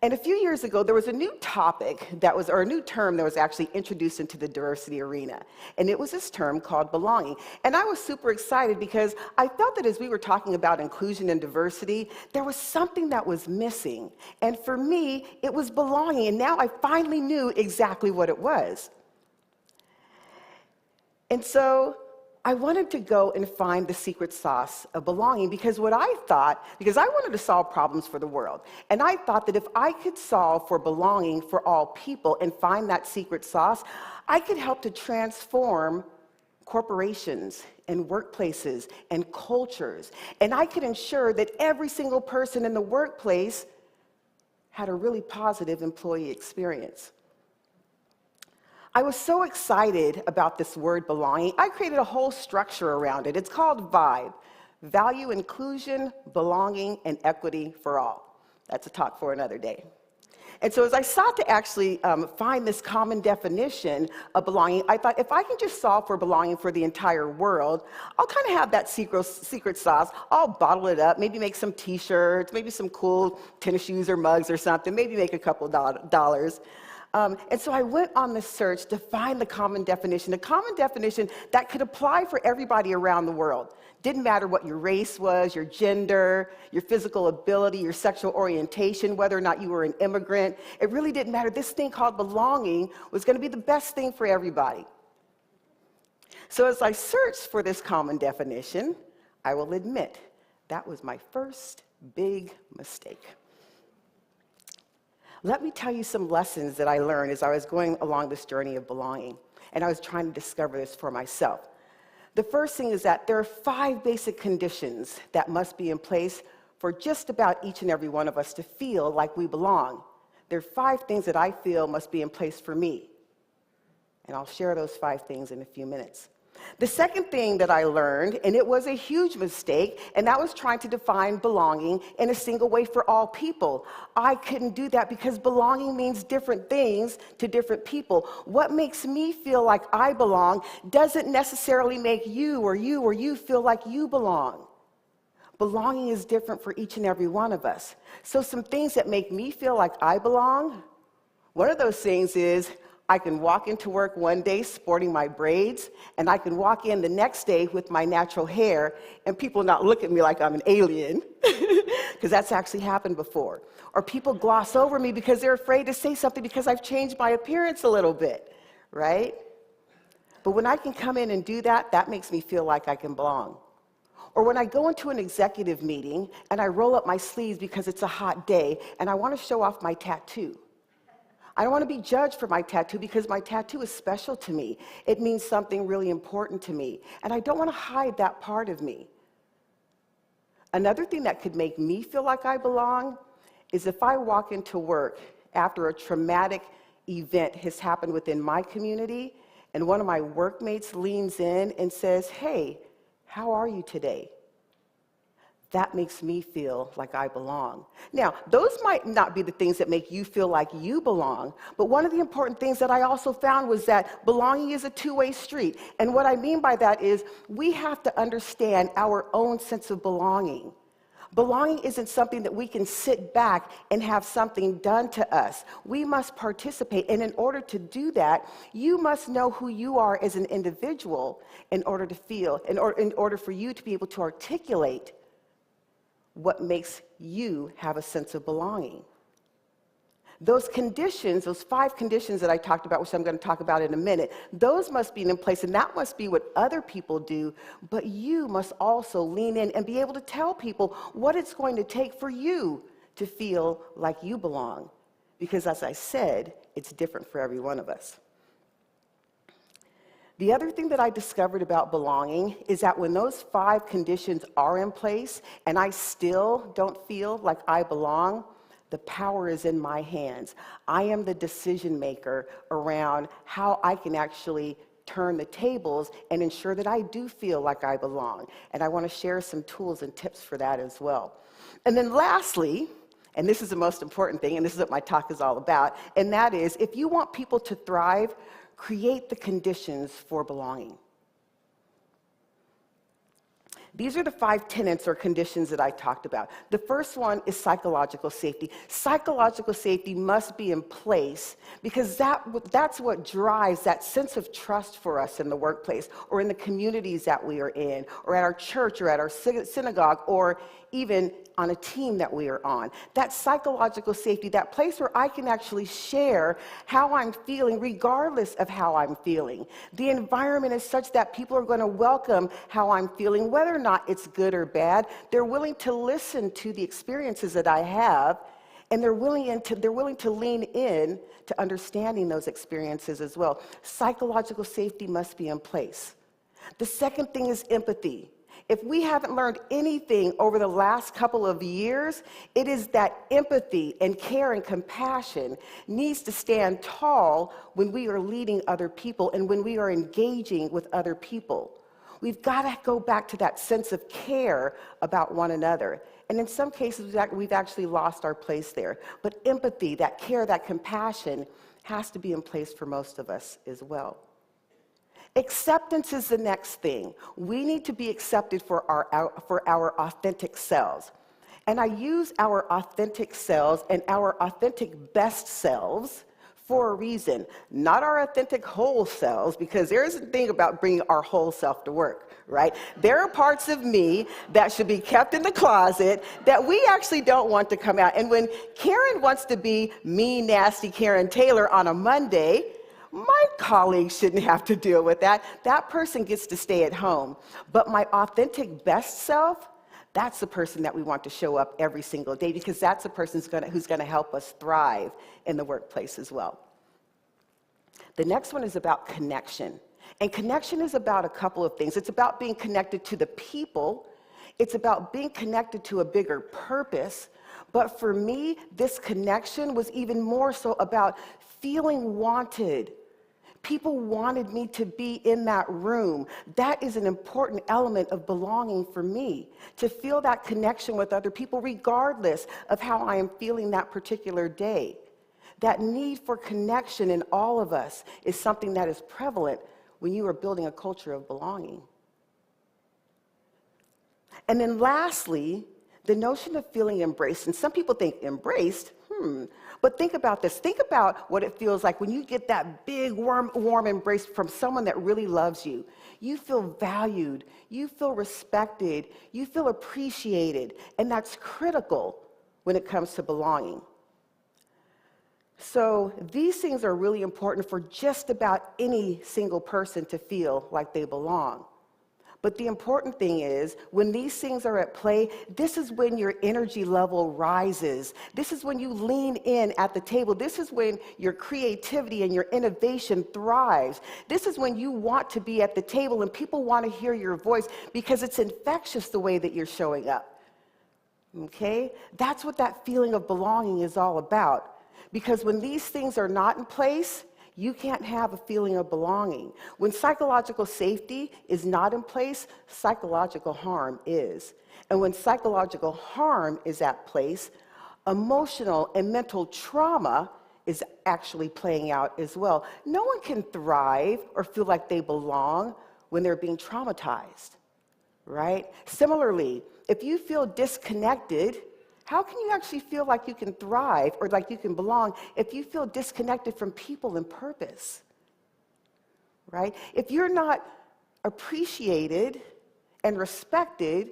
[SPEAKER 20] And a few years ago, there was a new topic that was, or a new term that was actually introduced into the diversity arena. And it was this term called belonging. And I was super excited because I felt that as we were talking about inclusion and diversity, there was something that was missing. And for me, it was belonging. And now I finally knew exactly what it was. And so I wanted to go and find the secret sauce of belonging because what I thought, because I wanted to solve problems for the world, and I thought that if I could solve for belonging for all people and find that secret sauce, I could help to transform corporations and workplaces and cultures, and I could ensure that every single person in the workplace had a really positive employee experience. I was so excited about this word belonging, I created a whole structure around it. It's called VIBE, Value, Inclusion, Belonging, and Equity for All. That's a talk for another day. And so as I sought to actually find this common definition of belonging, I thought if I can just solve for belonging for the entire world, I'll kind of have that secret sauce. I'll bottle it up, maybe make some t-shirts, maybe some cool tennis shoes or mugs or something, maybe make a couple dollars. And so I went on this search to find the common definition, a common definition that could apply for everybody around the world. Didn't matter what your race was, your gender, your physical ability, your sexual orientation, whether or not you were an immigrant. It really didn't matter. This thing called belonging was going to be the best thing for everybody. So as I searched for this common definition, I will admit that was my first big mistake. Let me tell you some lessons that I learned as I was going along this journey of belonging, and I was trying to discover this for myself. The first thing is that there are 5 basic conditions that must be in place for just about each and every one of us to feel like we belong. There are 5 things that I feel must be in place for me, and I'll share those 5 things in a few minutes. The second thing that I learned, and it was a huge mistake, and that was trying to define belonging in a single way for all people. I couldn't do that because belonging means different things to different people. What makes me feel like I belong doesn't necessarily make you or you feel like you belong. Belonging is different for each and every one of us. So some things that make me feel like I belong, one of those things is I can walk into work one day sporting my braids, and I can walk in the next day with my natural hair, and people not look at me like I'm an alien, because that's actually happened before. Or people gloss over me because they're afraid to say something because I've changed my appearance a little bit, right? But when I can come in and do that, that makes me feel like I can belong. Or when I go into an executive meeting, and I roll up my sleeves because it's a hot day, and I want to show off my tattoo. I don't want to be judged for my tattoo because my tattoo is special to me. It means something really important to me. And I don't want to hide that part of me. Another thing that could make me feel like I belong is if I walk into work after a traumatic event has happened within my community, and one of my workmates leans in and says, "Hey, how are you today?" That makes me feel like I belong. Now, those might not be the things that make you feel like you belong, but one of the important things that I also found was that belonging is a two-way street. And what I mean by that is we have to understand our own sense of belonging. Belonging isn't something that we can sit back and have something done to us. We must participate, and in order to do that, you must know who you are as an individual in order to feel, in order for you to be able to articulate what makes you have a sense of belonging. Those conditions, those 5 conditions that I talked about, which I'm going to talk about in a minute, those must be in place, and that must be what other people do, but you must also lean in and be able to tell people what it's going to take for you to feel like you belong. Because as I said, it's different for every one of us. The other thing that I discovered about belonging is that when those 5 conditions are in place and I still don't feel like I belong, the power is in my hands. I am the decision maker around how I can actually turn the tables and ensure that I do feel like I belong. And I want to share some tools and tips for that as well. And then lastly, and this is the most important thing, and this is what my talk is all about, and that is if you want people to thrive, create the conditions for belonging. These are the 5 tenets or conditions that I talked about. The first one is psychological safety. Psychological safety must be in place because that's what drives that sense of trust for us in the workplace or in the communities that we are in or at our church or at our synagogue or even on a team that we are on. That psychological safety, that place where I can actually share how I'm feeling regardless of how I'm feeling. The environment is such that people are going to welcome how I'm feeling, whether or not it's good or bad. They're willing to listen to the experiences that I have, and they're willing to lean in to understanding those experiences as well. Psychological safety must be in place. The second thing is empathy. If we haven't learned anything over the last couple of years, it is that empathy and care and compassion needs to stand tall when we are leading other people and when we are engaging with other people. We've got to go back to that sense of care about one another. And in some cases, we've actually lost our place there. But empathy, that care, that compassion has to be in place for most of us as well. Acceptance is the next thing. We need to be accepted for our authentic selves. And I use our authentic selves and our authentic best selves for a reason. Not our authentic whole selves, because there is a thing about bringing our whole self to work, right? There are parts of me that should be kept in the closet that we actually don't want to come out. And when Karen wants to be mean, nasty Karen Taylor on a Monday, my colleagues shouldn't have to deal with that. That person gets to stay at home. But my authentic best self, that's the person that we want to show up every single day because that's the person who's going to help us thrive in the workplace as well. The next one is about connection. And connection is about a couple of things. It's about being connected to the people. It's about being connected to a bigger purpose. But for me, this connection was even more so about feeling wanted, People wanted me to be in that room. That is an important element of belonging for me, to feel that connection with other people regardless of how I am feeling that particular day. That need for connection in all of us is something that is prevalent when you are building a culture of belonging. And then lastly, the notion of feeling embraced. And some people think embraced, but think about this. Think about what it feels like when you get that big, warm embrace from someone that really loves you. You feel valued, you feel respected, you feel appreciated, and that's critical when it comes to belonging. So these things are really important for just about any single person to feel like they belong. But the important thing is, when these things are at play, this is when your energy level rises. This is when you lean in at the table. This is when your creativity and your innovation thrives. This is when you want to be at the table and people want to hear your voice because it's infectious the way that you're showing up. Okay? That's what that feeling of belonging is all about. Because when these things are not in place, you can't have a feeling of belonging. When psychological safety is not in place, psychological harm is. And when psychological harm is at place, emotional and mental trauma is actually playing out as well. No one can thrive or feel like they belong when they're being traumatized, right? Similarly, if you feel disconnected, how can you actually feel like you can thrive or like you can belong if you feel disconnected from people and purpose, right? If you're not appreciated and respected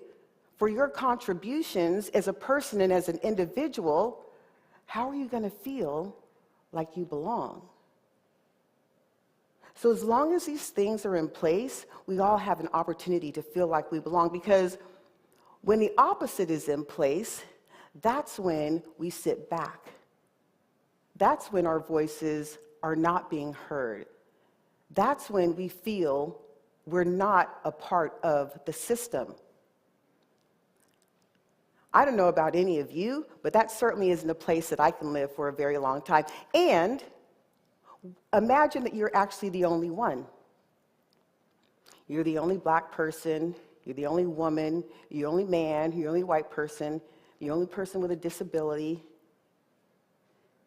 [SPEAKER 20] for your contributions as a person and as an individual, how are you going to feel like you belong? So as long as these things are in place, we all have an opportunity to feel like we belong, because when the opposite is in place, that's when we sit back. That's when our voices are not being heard. That's when we feel we're not a part of the system. I don't know about any of you, but that certainly isn't a place that I can live for a very long time. And imagine that you're actually the only one. You're the only black person, you're the only woman, you're the only man, you're the only white person, the only person with a disability.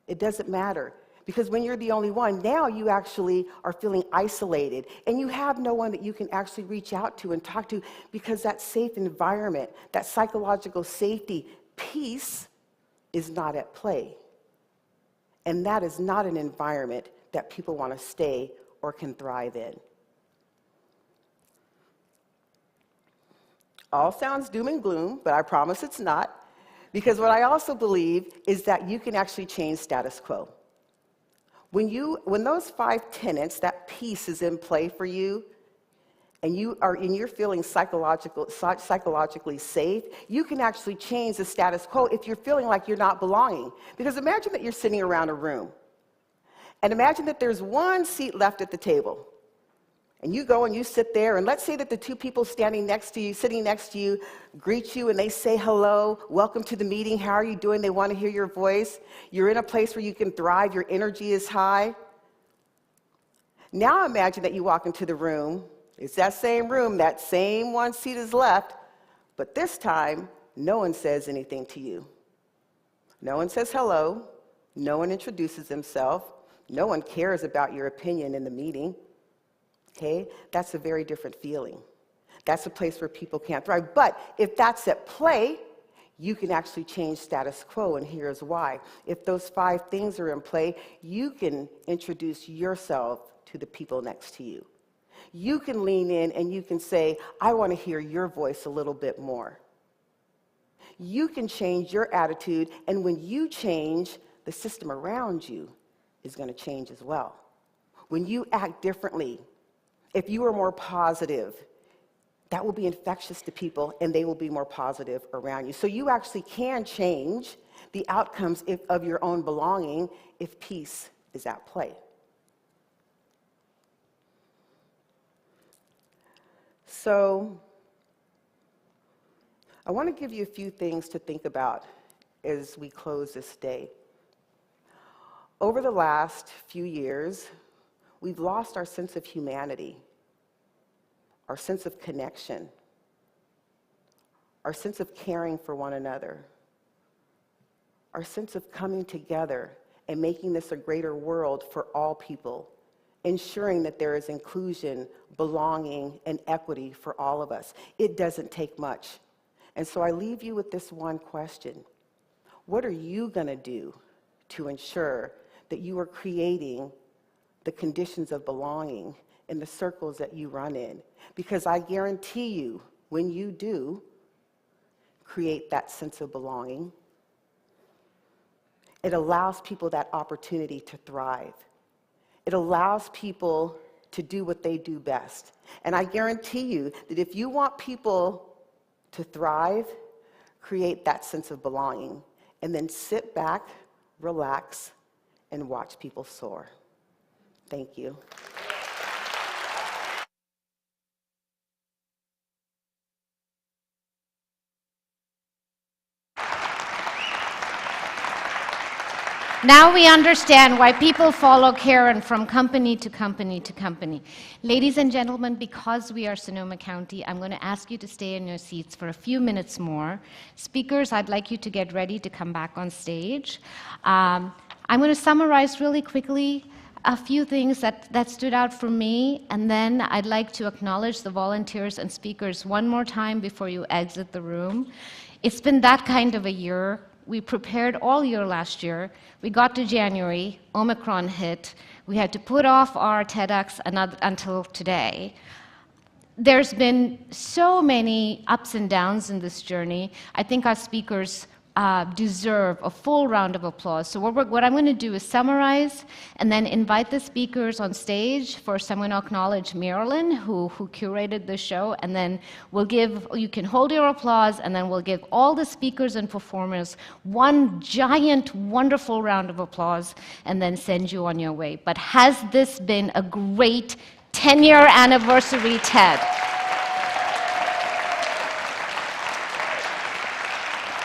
[SPEAKER 20] It doesn't matter. Because when you're the only one, now you actually are feeling isolated. And you have no one that you can actually reach out to and talk to, because that safe environment, that psychological safety, peace is not at play. And that is not an environment that people want to stay or can thrive in. All sounds doom and gloom, but I promise it's not. Because what I also believe is that you can actually change status quo. When those 5 tenets, that peace is in play for you, and you're feeling psychologically safe, you can actually change the status quo if you're feeling like you're not belonging. Because imagine that you're sitting around a room, and imagine that there's one seat left at the table. And you go and you sit there, and let's say that the 2 people sitting next to you, greet you and they say hello, welcome to the meeting, how are you doing? They want to hear your voice. You're in a place where you can thrive, your energy is high. Now imagine that you walk into the room, it's that same room, that same one seat is left, but this time, no one says anything to you. No one says hello, no one introduces themselves, no one cares about your opinion in the meeting. Okay, that's a very different feeling. That's a place where people can't thrive. But if that's at play, you can actually change status quo, and here's why. If those 5 things are in play, you can introduce yourself to the people next to you. You can lean in and you can say, I want to hear your voice a little bit more. You can change your attitude, and when you change, the system around you is going to change as well. When you act differently, if you are more positive, that will be infectious to people, and they will be more positive around you. So you actually can change the outcomes of your own belonging if peace is at play. So I want to give you a few things to think about as we close this day. Over the last few years, we've lost our sense of humanity, our sense of connection, our sense of caring for one another, our sense of coming together and making this a greater world for all people, ensuring that there is inclusion, belonging, and equity for all of us. It doesn't take much. And so I leave you with this one question. What are you going to do to ensure that you are creating the conditions of belonging in the circles that you run in? Because I guarantee you, when you do create that sense of belonging, it allows people that opportunity to thrive. It allows people to do what they do best. And I guarantee you that if you want people to thrive, create that sense of belonging, and then sit back, relax, and watch people soar. Thank you.
[SPEAKER 3] Now we understand why people follow Karen from company to company to company. Ladies and gentlemen, because we are Sonoma County, I'm going to ask you to stay in your seats for a few minutes more. Speakers, I'd like you to get ready to come back on stage. I'm going to summarize really quickly a few things that stood out for me, and then I'd like to acknowledge the volunteers and speakers one more time before you exit the room. It's been that kind of a year. We prepared all year last year. We got to January, Omicron hit. We had to put off our TEDx until today. There's been so many ups and downs in this journey. I think our speakers deserve a full round of applause. So what I'm going to do is summarize and then invite the speakers on stage. First, I'm going to acknowledge Marilyn, who curated the show, and then you can hold your applause, and then we'll give all the speakers and performers one giant, wonderful round of applause, and then send you on your way. But has this been a great 10-year anniversary TED?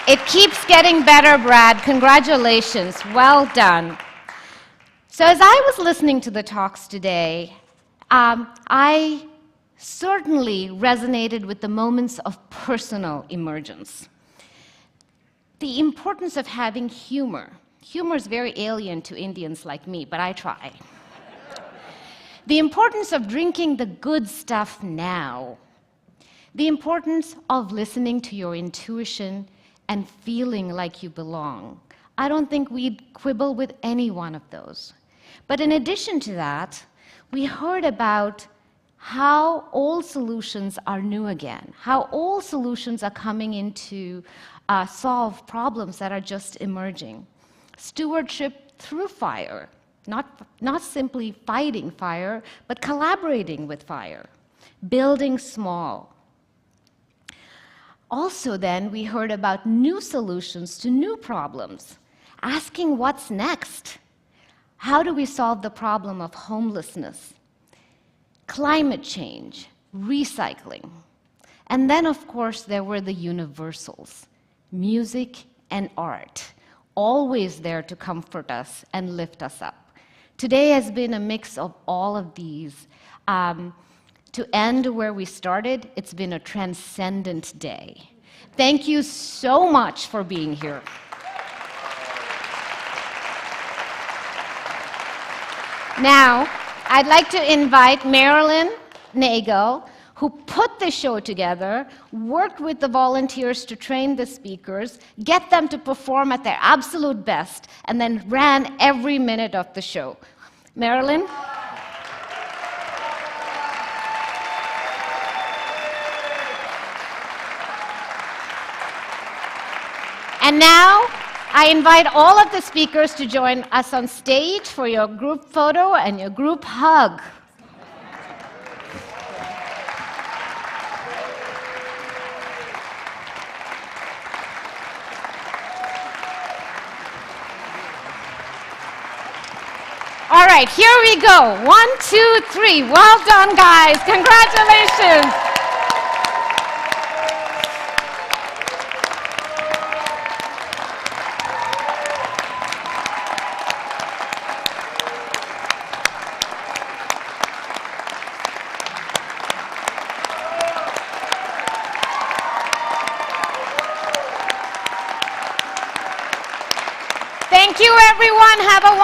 [SPEAKER 3] It keeps getting better, Brad. Congratulations. Well done. So as I was listening to the talks today, I certainly resonated with the moments of personal emergence. The importance of having humor. Humor is very alien to Indians like me, but I try. The importance of drinking the good stuff now. The importance of listening to your intuition and feeling like you belong. I don't think we'd quibble with any one of those. But in addition to that, we heard about how old solutions are new again, how old solutions are coming in to solve problems that are just emerging. Stewardship through fire, not simply fighting fire, but collaborating with fire, building small. Also then, we heard about new solutions to new problems, asking what's next. How do we solve the problem of homelessness, climate change, recycling? And then, of course, there were the universals, music and art, always there to comfort us and lift us up. Today has been a mix of all of these. To end where we started, it's been a transcendent day. Thank you so much for being here. Now, I'd like to invite Marilyn Nagel, who put the show together, worked with the volunteers to train the speakers, get them to perform at their absolute best, and then ran every minute of the show. Marilyn? And now, I invite all of the speakers to join us on stage for your group photo and your group hug. All right, here we go. 1, 2, 3. Well done, guys. Congratulations. everyone. Have a